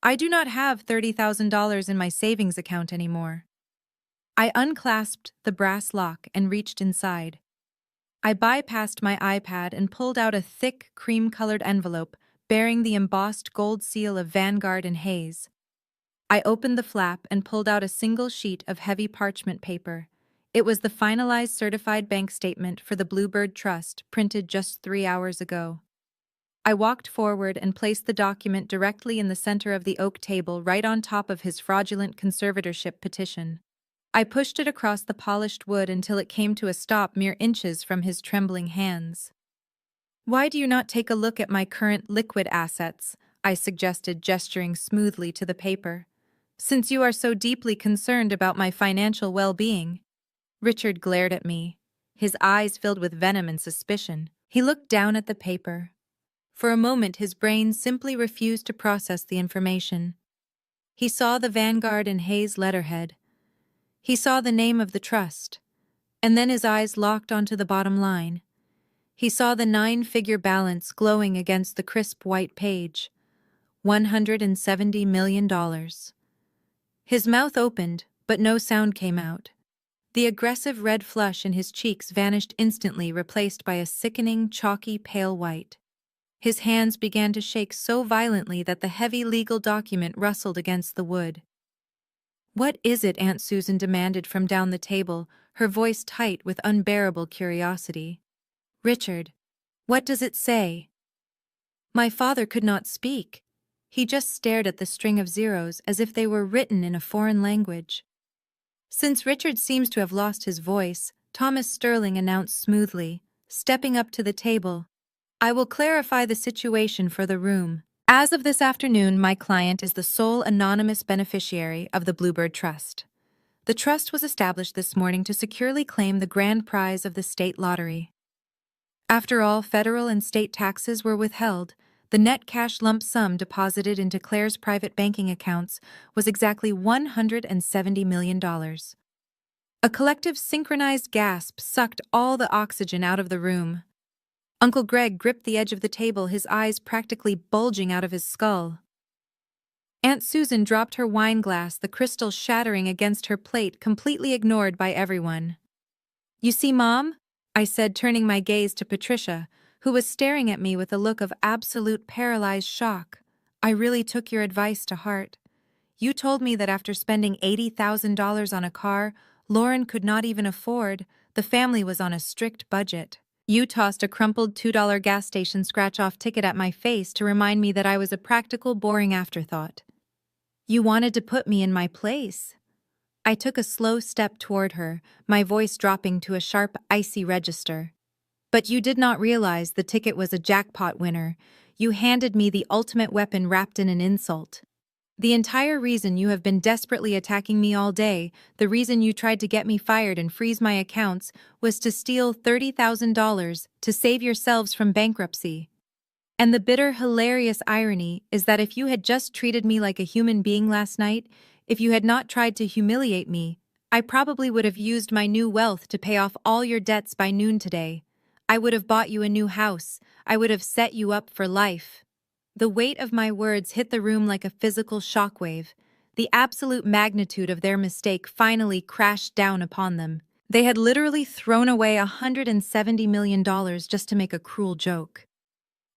"I do not have $30,000 in my savings account anymore." I unclasped the brass lock and reached inside. I bypassed my iPad and pulled out a thick, cream-colored envelope bearing the embossed gold seal of Vanguard and Hayes. I opened the flap and pulled out a single sheet of heavy parchment paper. It was the finalized certified bank statement for the Bluebird Trust, printed just 3 hours ago. I walked forward and placed the document directly in the center of the oak table right on top of his fraudulent conservatorship petition. I pushed it across the polished wood until it came to a stop mere inches from his trembling hands. "Why do you not take a look at my current liquid assets?" I suggested, gesturing smoothly to the paper. "Since you are so deeply concerned about my financial well-being." Richard glared at me, his eyes filled with venom and suspicion. He looked down at the paper. For a moment, his brain simply refused to process the information. He saw the Vanguard and Hayes letterhead. He saw the name of the trust. And then his eyes locked onto the bottom line. He saw the 9-figure balance glowing against the crisp white page. $170 million. His mouth opened, but no sound came out. The aggressive red flush in his cheeks vanished instantly, replaced by a sickening, chalky, pale white. His hands began to shake so violently that the heavy legal document rustled against the wood. "What is it?" Aunt Susan demanded from down the table, her voice tight with unbearable curiosity. "Richard, what does it say?" My father could not speak. He just stared at the string of zeros as if they were written in a foreign language. Since Richard seems to have lost his voice, Thomas Sterling announced smoothly, stepping up to the table, "I will clarify the situation for the room. As of this afternoon, my client is the sole anonymous beneficiary of the Bluebird Trust. The trust was established this morning to securely claim the grand prize of the state lottery. After all federal and state taxes were withheld, the net cash lump sum deposited into Claire's private banking accounts was exactly $170 million. A collective synchronized gasp sucked all the oxygen out of the room. Uncle Greg gripped the edge of the table, his eyes practically bulging out of his skull. Aunt Susan dropped her wine glass, the crystal shattering against her plate, completely ignored by everyone. "You see, Mom?" I said, turning my gaze to Patricia, who was staring at me with a look of absolute paralyzed shock. "I really took your advice to heart. You told me that after spending $80,000 on a car Lauren could not even afford, the family was on a strict budget. You tossed a crumpled $2 gas station scratch-off ticket at my face to remind me that I was a practical, boring afterthought. You wanted to put me in my place." I took a slow step toward her, my voice dropping to a sharp, icy register. "But you did not realize the ticket was a jackpot winner. You handed me the ultimate weapon wrapped in an insult. The entire reason you have been desperately attacking me all day, the reason you tried to get me fired and freeze my accounts, was to steal $30,000 to save yourselves from bankruptcy. And the bitter, hilarious irony is that if you had just treated me like a human being last night, if you had not tried to humiliate me, I probably would have used my new wealth to pay off all your debts by noon today. I would have bought you a new house. I would have set you up for life." The weight of my words hit the room like a physical shockwave. The absolute magnitude of their mistake finally crashed down upon them. They had literally thrown away $170 million just to make a cruel joke.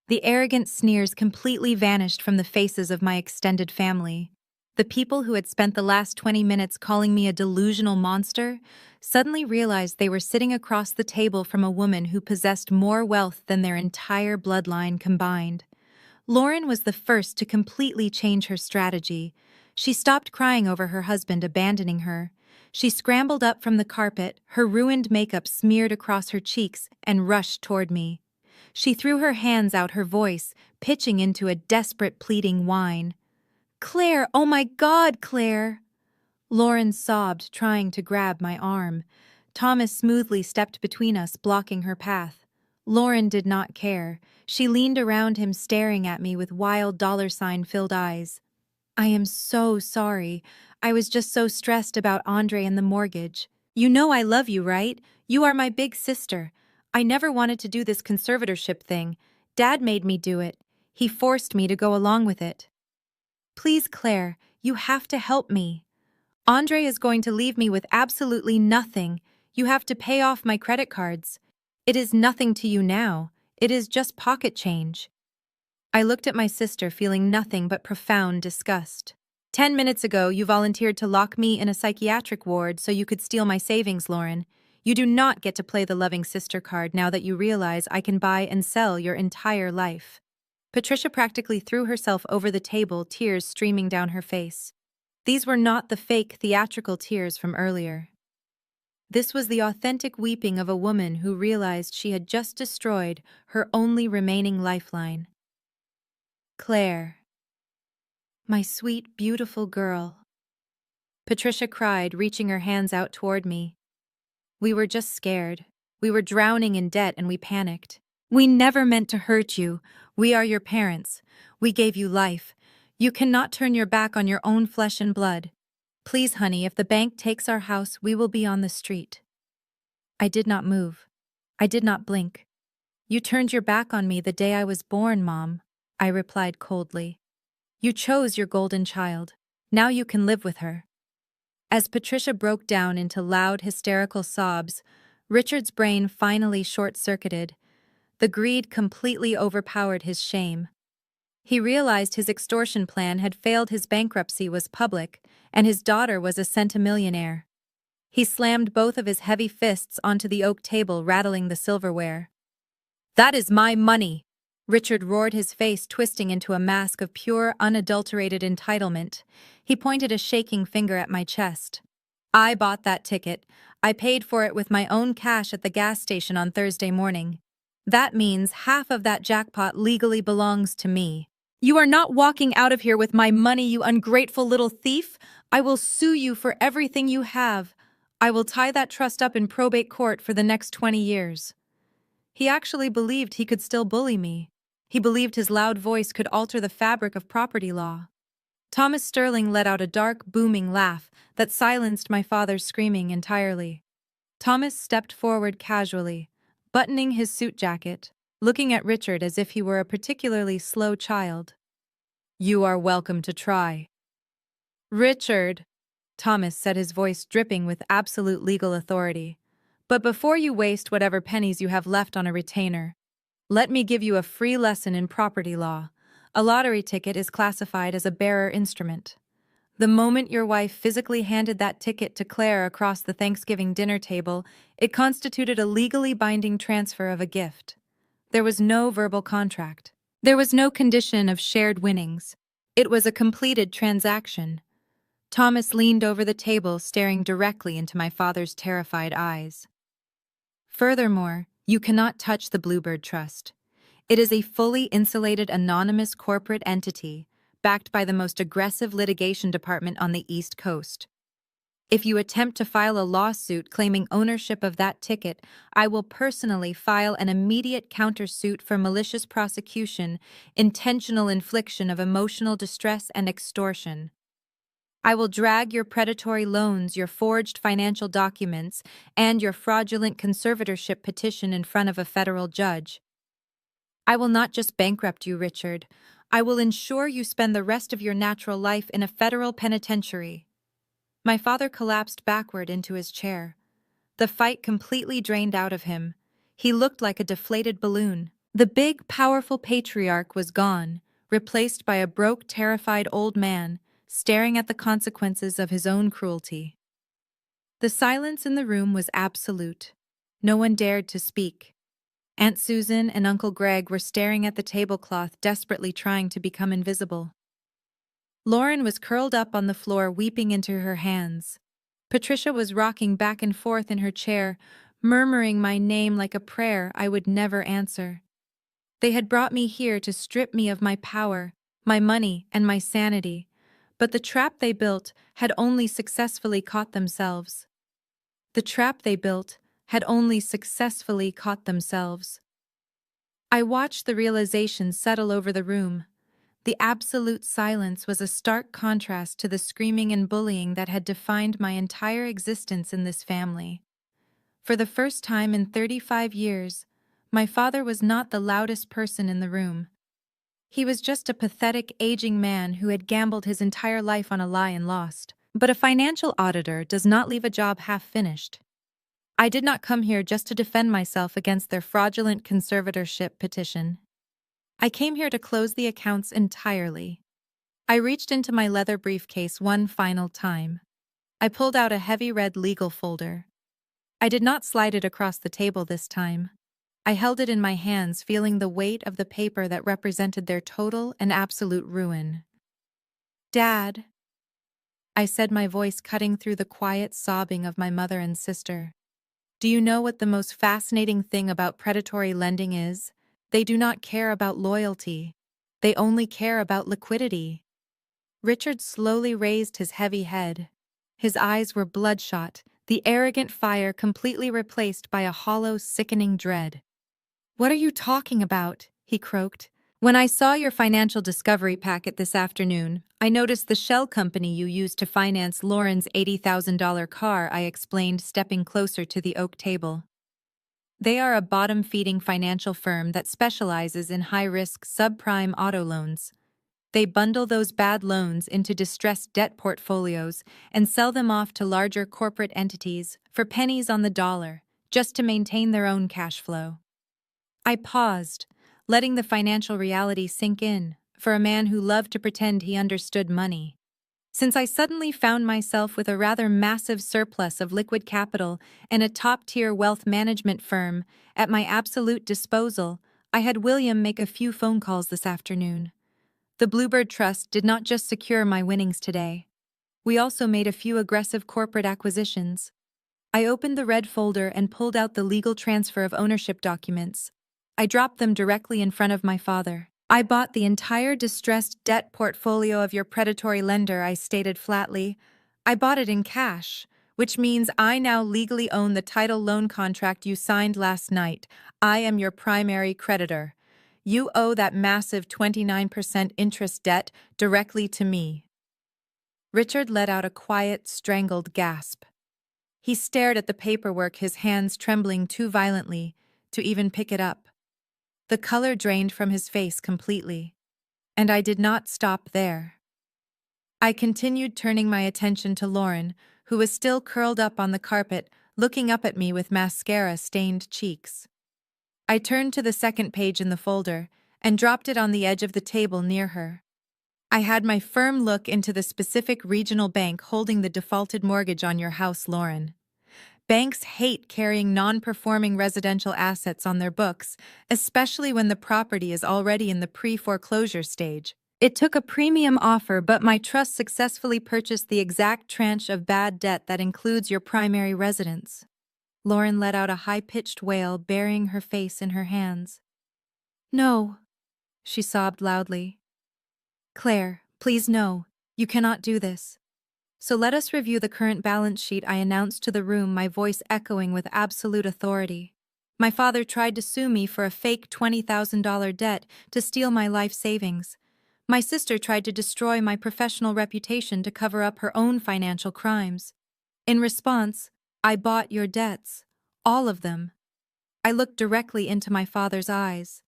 The arrogant sneers completely vanished from the faces of my extended family. The people who had spent the last 20 minutes calling me a delusional monster suddenly realized they were sitting across the table from a woman who possessed more wealth than their entire bloodline combined. Lauren was the first to completely change her strategy. She stopped crying over her husband abandoning her. She scrambled up from the carpet, her ruined makeup smeared across her cheeks, and rushed toward me. She threw her hands out, her voice pitching into a desperate, pleading whine. "Claire, oh my God, Claire!" Lauren sobbed, trying to grab my arm. Thomas smoothly stepped between us, blocking her path. Lauren did not care. She leaned around him, staring at me with wild dollar-sign-filled eyes. "I am so sorry. I was just so stressed about Andre and the mortgage. You know I love you, right? You are my big sister. I never wanted to do this conservatorship thing. Dad made me do it. He forced me to go along with it. Please, Claire, you have to help me." Andre is going to leave me with absolutely nothing. You have to pay off my credit cards. It is nothing to you now. It is just pocket change. I looked at my sister, feeling nothing but profound disgust. 10 minutes ago, you volunteered to lock me in a psychiatric ward so you could steal my savings, Lauren. You do not get to play the loving sister card now that you realize I can buy and sell your entire life. Patricia practically threw herself over the table, tears streaming down her face. These were not the fake theatrical tears from earlier. This was the authentic weeping of a woman who realized she had just destroyed her only remaining lifeline. Claire. My sweet, beautiful girl. Patricia cried, reaching her hands out toward me. We were just scared. We were drowning in debt and we panicked. We never meant to hurt you. We are your parents. We gave you life. You cannot turn your back on your own flesh and blood. Please, honey, if the bank takes our house, we will be on the street. I did not move. I did not blink. You turned your back on me the day I was born, Mom, I replied coldly. You chose your golden child. Now you can live with her. As Patricia broke down into loud, hysterical sobs, Richard's brain finally short-circuited. The greed completely overpowered his shame. He realized his extortion plan had failed, his bankruptcy was public, and his daughter was a centimillionaire. He slammed both of his heavy fists onto the oak table, rattling the silverware. That is my money! Richard roared, his face twisting into a mask of pure, unadulterated entitlement. He pointed a shaking finger at my chest. I bought that ticket. I paid for it with my own cash at the gas station on Thursday morning. That means half of that jackpot legally belongs to me. You are not walking out of here with my money, you ungrateful little thief. I will sue you for everything you have. I will tie that trust up in probate court for the next 20 years. He actually believed he could still bully me. He believed his loud voice could alter the fabric of property law. Thomas Sterling let out a dark, booming laugh that silenced my father's screaming entirely. Thomas stepped forward casually, buttoning his suit jacket, looking at Richard as if he were a particularly slow child. You are welcome to try. Richard, Thomas said, his voice dripping with absolute legal authority. But before you waste whatever pennies you have left on a retainer, let me give you a free lesson in property law. A lottery ticket is classified as a bearer instrument. The moment your wife physically handed that ticket to Claire across the Thanksgiving dinner table, it constituted a legally binding transfer of a gift. There was no verbal contract. There was no condition of shared winnings. It was a completed transaction. Thomas leaned over the table, staring directly into my father's terrified eyes. Furthermore, you cannot touch the Bluebird Trust. It is a fully insulated, anonymous corporate entity, backed by the most aggressive litigation department on the East Coast. If you attempt to file a lawsuit claiming ownership of that ticket, I will personally file an immediate countersuit for malicious prosecution, intentional infliction of emotional distress, and extortion. I will drag your predatory loans, your forged financial documents, and your fraudulent conservatorship petition in front of a federal judge. I will not just bankrupt you, Richard. I will ensure you spend the rest of your natural life in a federal penitentiary. My father collapsed backward into his chair. The fight completely drained out of him. He looked like a deflated balloon. The big, powerful patriarch was gone, replaced by a broke, terrified old man, staring at the consequences of his own cruelty. The silence in the room was absolute. No one dared to speak. Aunt Susan and Uncle Greg were staring at the tablecloth, desperately trying to become invisible. Lauren was curled up on the floor, weeping into her hands. Patricia was rocking back and forth in her chair, murmuring my name like a prayer I would never answer. They had brought me here to strip me of my power, my money, and my sanity. But the trap they built had only successfully caught themselves. The trap they built had only successfully caught themselves. I watched the realization settle over the room. The absolute silence was a stark contrast to the screaming and bullying that had defined my entire existence in this family. For the first time in 35 years, my father was not the loudest person in the room. He was just a pathetic, aging man who had gambled his entire life on a lie and lost. But a financial auditor does not leave a job half-finished. I did not come here just to defend myself against their fraudulent conservatorship petition. I came here to close the accounts entirely. I reached into my leather briefcase one final time. I pulled out a heavy red legal folder. I did not slide it across the table this time. I held it in my hands, feeling the weight of the paper that represented their total and absolute ruin. "Dad," I said, my voice cutting through the quiet sobbing of my mother and sister. "Do you know what the most fascinating thing about predatory lending is? They do not care about loyalty. They only care about liquidity." Richard slowly raised his heavy head. His eyes were bloodshot, the arrogant fire completely replaced by a hollow, sickening dread. "What are you talking about?" he croaked. "When I saw your financial discovery packet this afternoon, I noticed the shell company you used to finance Lauren's $80,000 car," I explained, stepping closer to the oak table. "They are a bottom-feeding financial firm that specializes in high-risk subprime auto loans. They bundle those bad loans into distressed debt portfolios and sell them off to larger corporate entities for pennies on the dollar, just to maintain their own cash flow." I paused, letting the financial reality sink in, for a man who loved to pretend he understood money. Since I suddenly found myself with a rather massive surplus of liquid capital and a top-tier wealth management firm at my absolute disposal, I had William make a few phone calls this afternoon. The Bluebird Trust did not just secure my winnings today. We also made a few aggressive corporate acquisitions. I opened the red folder and pulled out the legal transfer of ownership documents. I dropped them directly in front of my father. "I bought the entire distressed debt portfolio of your predatory lender," I stated flatly. "I bought it in cash, which means I now legally own the title loan contract you signed last night. I am your primary creditor. You owe that massive 29% interest debt directly to me." Richard let out a quiet, strangled gasp. He stared at the paperwork, his hands trembling too violently to even pick it up. The color drained from his face completely. And I did not stop there. I continued, turning my attention to Lauren, who was still curled up on the carpet, looking up at me with mascara-stained cheeks. I turned to the second page in the folder and dropped it on the edge of the table near her. I had my firm look into the specific regional bank holding the defaulted mortgage on your house, Lauren. Banks hate carrying non-performing residential assets on their books, especially when the property is already in the pre-foreclosure stage. It took a premium offer, but my trust successfully purchased the exact tranche of bad debt that includes your primary residence. Lauren let out a high-pitched wail, burying her face in her hands. "No," she sobbed loudly. "Claire, please no. You cannot do this. So let us review the current balance sheet," I announced to the room, my voice echoing with absolute authority. "My father tried to sue me for a fake $20,000 debt to steal my life savings. My sister tried to destroy my professional reputation to cover up her own financial crimes. In response, I bought your debts. All of them." I looked directly into my father's eyes.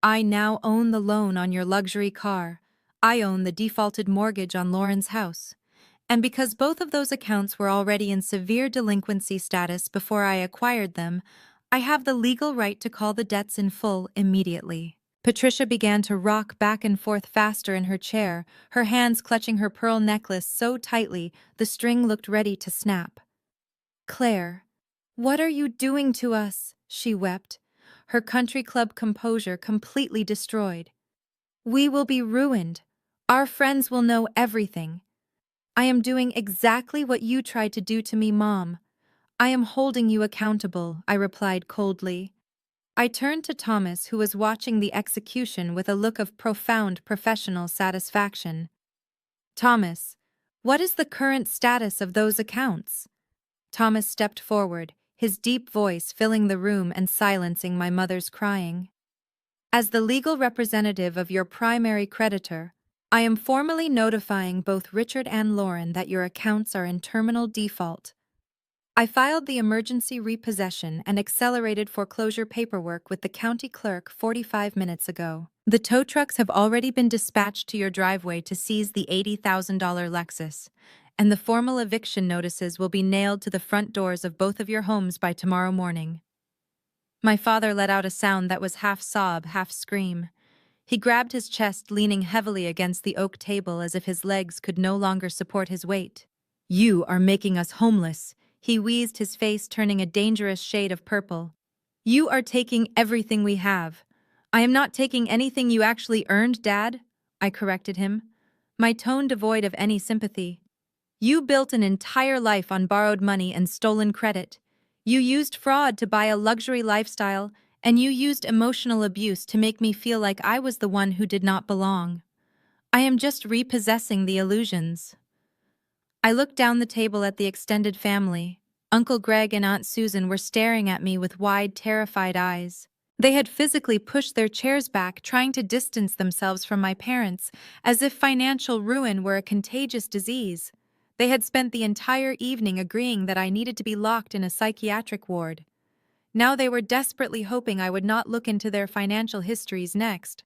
"I now own the loan on your luxury car. I own the defaulted mortgage on Lauren's house. And because both of those accounts were already in severe delinquency status before I acquired them, I have the legal right to call the debts in full immediately." Patricia began to rock back and forth faster in her chair, her hands clutching her pearl necklace so tightly the string looked ready to snap. "Claire, what are you doing to us?" she wept, her country club composure completely destroyed. "We will be ruined. Our friends will know everything. I am doing exactly what you tried to do to me, Mom. I am holding you accountable," I replied coldly. I turned to Thomas, who was watching the execution with a look of profound professional satisfaction. "Thomas, what is the current status of those accounts?" Thomas stepped forward, his deep voice filling the room and silencing my mother's crying. "As the legal representative of your primary creditor, I am formally notifying both Richard and Lauren that your accounts are in terminal default. I filed the emergency repossession and accelerated foreclosure paperwork with the county clerk 45 minutes ago. The tow trucks have already been dispatched to your driveway to seize the $80,000 Lexus, and the formal eviction notices will be nailed to the front doors of both of your homes by tomorrow morning." My father let out a sound that was half sob, half scream. He grabbed his chest, leaning heavily against the oak table as if his legs could no longer support his weight. "You are making us homeless," he wheezed, his face turning a dangerous shade of purple. "You are taking everything we have." "I am not taking anything you actually earned, Dad," I corrected him, my tone devoid of any sympathy. "You built an entire life on borrowed money and stolen credit. You used fraud to buy a luxury lifestyle, and you used emotional abuse to make me feel like I was the one who did not belong. I am just repossessing the illusions." I looked down the table at the extended family. Uncle Greg and Aunt Susan were staring at me with wide, terrified eyes. They had physically pushed their chairs back, trying to distance themselves from my parents, as if financial ruin were a contagious disease. They had spent the entire evening agreeing that I needed to be locked in a psychiatric ward. Now they were desperately hoping I would not look into their financial histories next.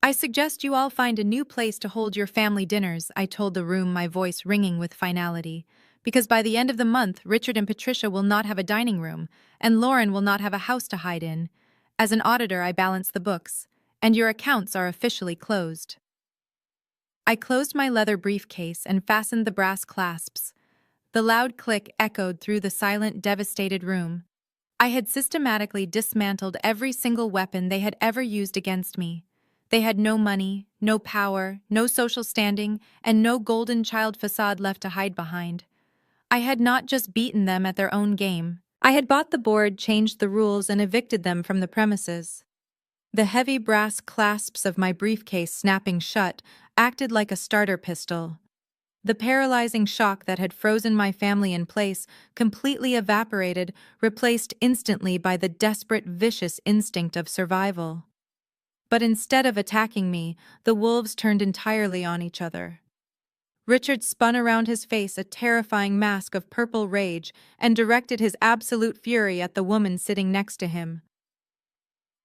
"I suggest you all find a new place to hold your family dinners," I told the room, my voice ringing with finality. "Because by the end of the month, Richard and Patricia will not have a dining room, and Lauren will not have a house to hide in. As an auditor, I balance the books, and your accounts are officially closed." I closed my leather briefcase and fastened the brass clasps. The loud click echoed through the silent, devastated room. I had systematically dismantled every single weapon they had ever used against me. They had no money, no power, no social standing, and no golden child facade left to hide behind. I had not just beaten them at their own game. I had bought the board, changed the rules, and evicted them from the premises. The heavy brass clasps of my briefcase, snapping shut, acted like a starter pistol. The paralyzing shock that had frozen my family in place completely evaporated, replaced instantly by the desperate, vicious instinct of survival. But instead of attacking me, the wolves turned entirely on each other. Richard spun around his face, a terrifying mask of purple rage, and directed his absolute fury at the woman sitting next to him.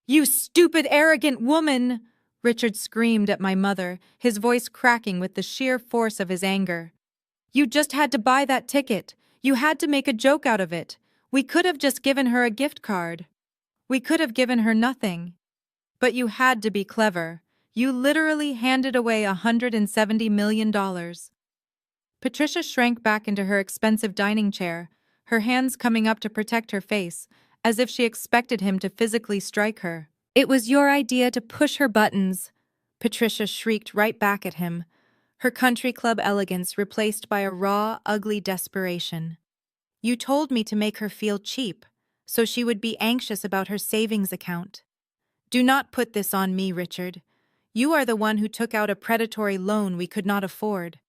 "You stupid, arrogant woman!" Richard screamed at my mother, his voice cracking with the sheer force of his anger. "You just had to buy that ticket. You had to make a joke out of it. We could have just given her a gift card. We could have given her nothing. But you had to be clever. You literally handed away $170 million. Patricia shrank back into her expensive dining chair, her hands coming up to protect her face, as if she expected him to physically strike her. "It was your idea to push her buttons," Patricia shrieked right back at him, her country club elegance replaced by a raw, ugly desperation. "You told me to make her feel cheap, so she would be anxious about her savings account. Do not put this on me, Richard. You are the one who took out a predatory loan we could not afford."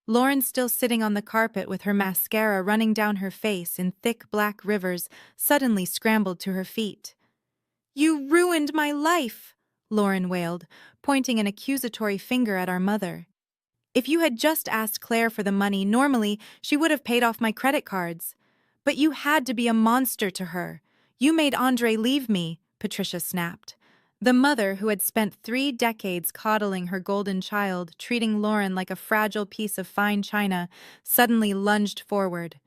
Lauren, still sitting on the carpet with her mascara running down her face in thick black rivers, suddenly scrambled to her feet. "You ruined my life," Lauren wailed, pointing an accusatory finger at our mother. "If you had just asked Claire for the money, normally she would have paid off my credit cards. But you had to be a monster to her. You made Andre leave me," Patricia snapped. The mother, who had spent 3 decades coddling her golden child, treating Lauren like a fragile piece of fine china, suddenly lunged forward.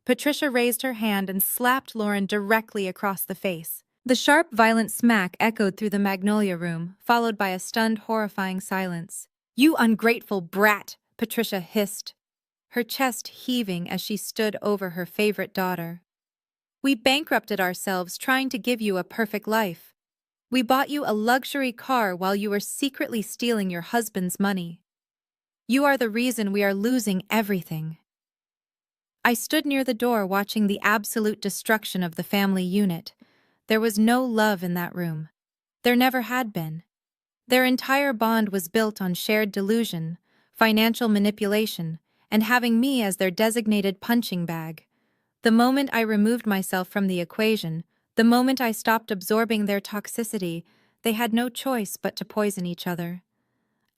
Patricia raised her hand and slapped Lauren directly across the face. The sharp, violent smack echoed through the Magnolia room, followed by a stunned, horrifying silence. "You ungrateful brat!" Patricia hissed, her chest heaving as she stood over her favorite daughter. "We bankrupted ourselves trying to give you a perfect life. We bought you a luxury car while you were secretly stealing your husband's money. You are the reason we are losing everything." I stood near the door watching the absolute destruction of the family unit. There was no love in that room. There never had been. Their entire bond was built on shared delusion, financial manipulation, and having me as their designated punching bag. The moment I removed myself from the equation, the moment I stopped absorbing their toxicity, they had no choice but to poison each other.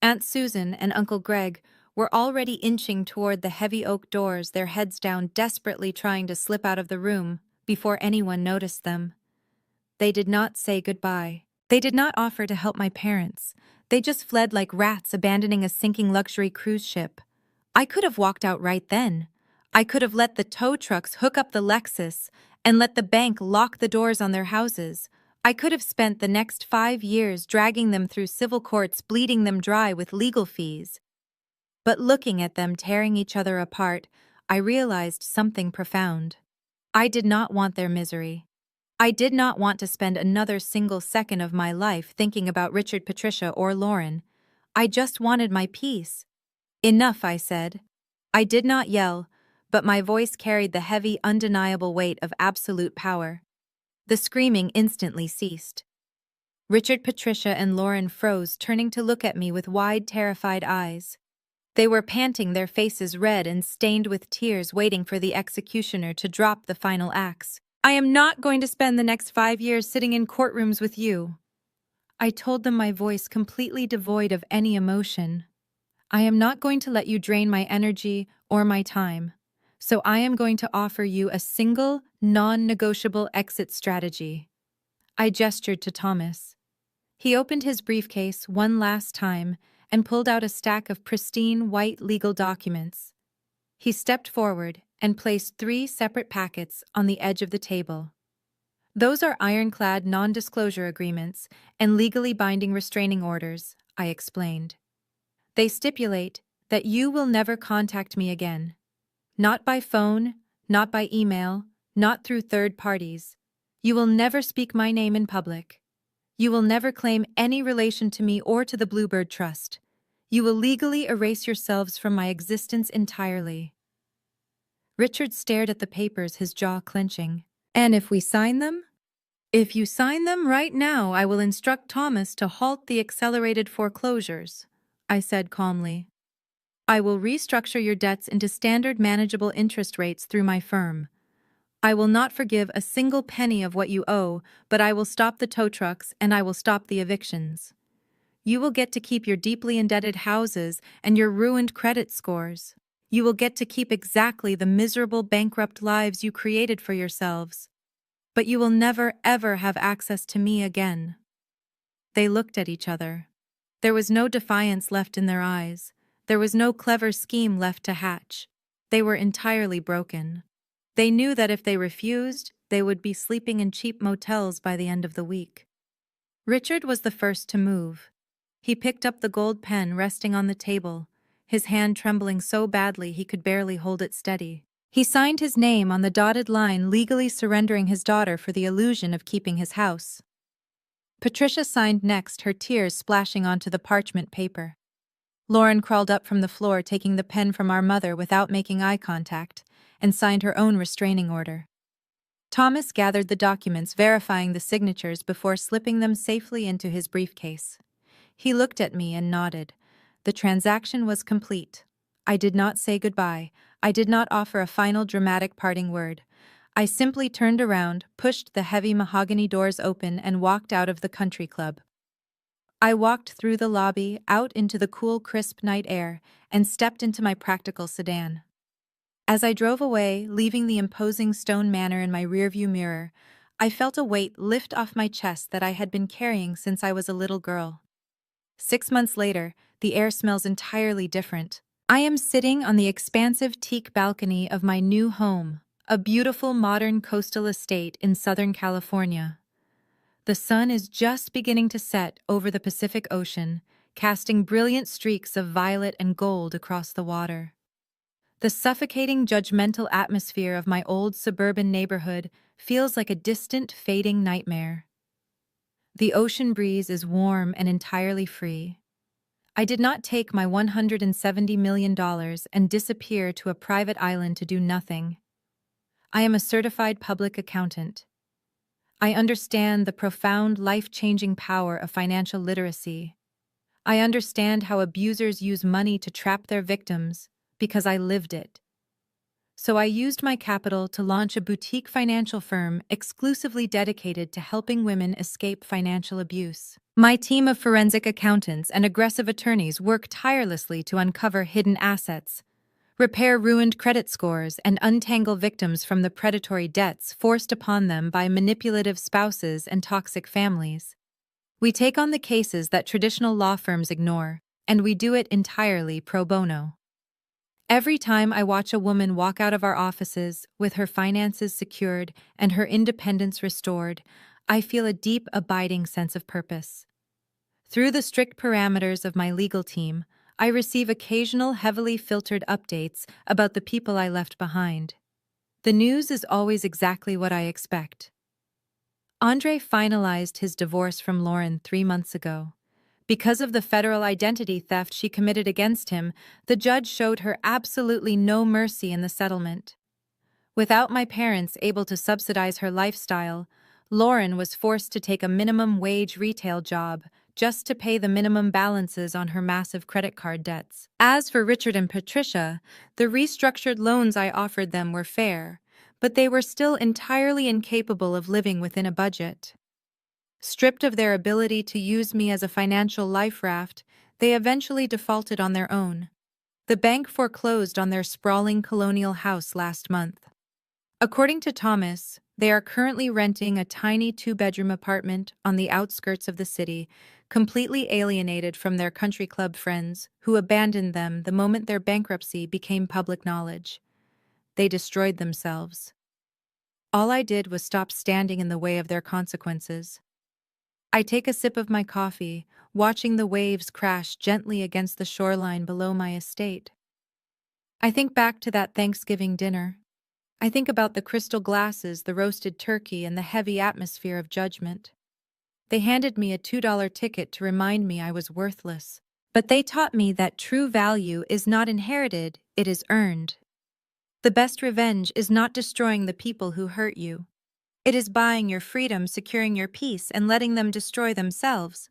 Aunt Susan and Uncle Greg were already inching toward the heavy oak doors, their heads down, desperately trying to slip out of the room before anyone noticed them. They did not say goodbye. They did not offer to help my parents. They just fled like rats abandoning a sinking luxury cruise ship. I could have walked out right then. I could have let the tow trucks hook up the Lexus and let the bank lock the doors on their houses. I could have spent the next 5 years dragging them through civil courts, bleeding them dry with legal fees. But looking at them tearing each other apart, I realized something profound. I did not want their misery. I did not want to spend another single second of my life thinking about Richard, Patricia, or Lauren. I just wanted my peace. Enough, I said. I did not yell, but my voice carried the heavy, undeniable weight of absolute power. The screaming instantly ceased. Richard, Patricia, and Lauren froze, turning to look at me with wide, terrified eyes. They were panting, their faces red and stained with tears, waiting for the executioner to drop the final axe. I am not going to spend the next 5 years sitting in courtrooms with you. I told them, my voice completely devoid of any emotion. I am not going to let you drain my energy or my time. So I am going to offer you a single, non-negotiable exit strategy. I gestured to Thomas. He opened his briefcase one last time and pulled out a stack of pristine white legal documents. He stepped forward and placed 3 separate packets on the edge of the table. Those are ironclad non-disclosure agreements and legally binding restraining orders, I explained. They stipulate that you will never contact me again. Not by phone, not by email, not through third parties. You will never speak my name in public. You will never claim any relation to me or to the Bluebird Trust. You will legally erase yourselves from my existence entirely. Richard stared at the papers, his jaw clenching. And if we sign them? If you sign them right now, I will instruct Thomas to halt the accelerated foreclosures, I said calmly. I will restructure your debts into standard manageable interest rates through my firm. I will not forgive a single penny of what you owe, but I will stop the tow trucks and I will stop the evictions. You will get to keep your deeply indebted houses and your ruined credit scores. You will get to keep exactly the miserable, bankrupt lives you created for yourselves. But you will never, ever have access to me again. They looked at each other. There was no defiance left in their eyes. There was no clever scheme left to hatch. They were entirely broken. They knew that if they refused, they would be sleeping in cheap motels by the end of the week. Richard was the first to move. He picked up the gold pen resting on the table, his hand trembling so badly he could barely hold it steady. He signed his name on the dotted line, legally surrendering his daughter for the illusion of keeping his house. Patricia signed next, her tears splashing onto the parchment paper. Lauren crawled up from the floor, taking the pen from our mother without making eye contact, and signed her own restraining order. Thomas gathered the documents, verifying the signatures before slipping them safely into his briefcase. He looked at me and nodded. The transaction was complete. I did not say goodbye. I did not offer a final dramatic parting word. I simply turned around, pushed the heavy mahogany doors open, and walked out of the country club. I walked through the lobby, out into the cool, crisp night air, and stepped into my practical sedan. As I drove away, leaving the imposing stone manor in my rearview mirror, I felt a weight lift off my chest that I had been carrying since I was a little girl. 6 months later, the air smells entirely different. I am sitting on the expansive teak balcony of my new home, a beautiful modern coastal estate in Southern California. The sun is just beginning to set over the Pacific Ocean, casting brilliant streaks of violet and gold across the water. The suffocating, judgmental atmosphere of my old suburban neighborhood feels like a distant, fading nightmare. The ocean breeze is warm and entirely free. I did not take my $170 million and disappear to a private island to do nothing. I am a certified public accountant. I understand the profound, life-changing power of financial literacy. I understand how abusers use money to trap their victims, because I lived it. So I used my capital to launch a boutique financial firm exclusively dedicated to helping women escape financial abuse. My team of forensic accountants and aggressive attorneys work tirelessly to uncover hidden assets, repair ruined credit scores, and untangle victims from the predatory debts forced upon them by manipulative spouses and toxic families. We take on the cases that traditional law firms ignore, and we do it entirely pro bono. Every time I watch a woman walk out of our offices with her finances secured and her independence restored, I feel a deep, abiding sense of purpose. Through the strict parameters of my legal team, I receive occasional heavily filtered updates about the people I left behind. The news is always exactly what I expect. Andre finalized his divorce from Lauren 3 months ago. Because of the federal identity theft she committed against him, the judge showed her absolutely no mercy in the settlement. Without my parents able to subsidize her lifestyle, Lauren was forced to take a minimum wage retail job just to pay the minimum balances on her massive credit card debts. As for Richard and Patricia, the restructured loans I offered them were fair, but they were still entirely incapable of living within a budget. Stripped of their ability to use me as a financial life raft, they eventually defaulted on their own. The bank foreclosed on their sprawling colonial house last month. According to Thomas, they are currently renting a tiny 2-bedroom apartment on the outskirts of the city, completely alienated from their country club friends, who abandoned them the moment their bankruptcy became public knowledge. They destroyed themselves. All I did was stop standing in the way of their consequences. I take a sip of my coffee, watching the waves crash gently against the shoreline below my estate. I think back to that Thanksgiving dinner. I think about the crystal glasses, the roasted turkey, and the heavy atmosphere of judgment. They handed me a $2 ticket to remind me I was worthless. But they taught me that true value is not inherited, it is earned. The best revenge is not destroying the people who hurt you. It is buying your freedom, securing your peace, and letting them destroy themselves.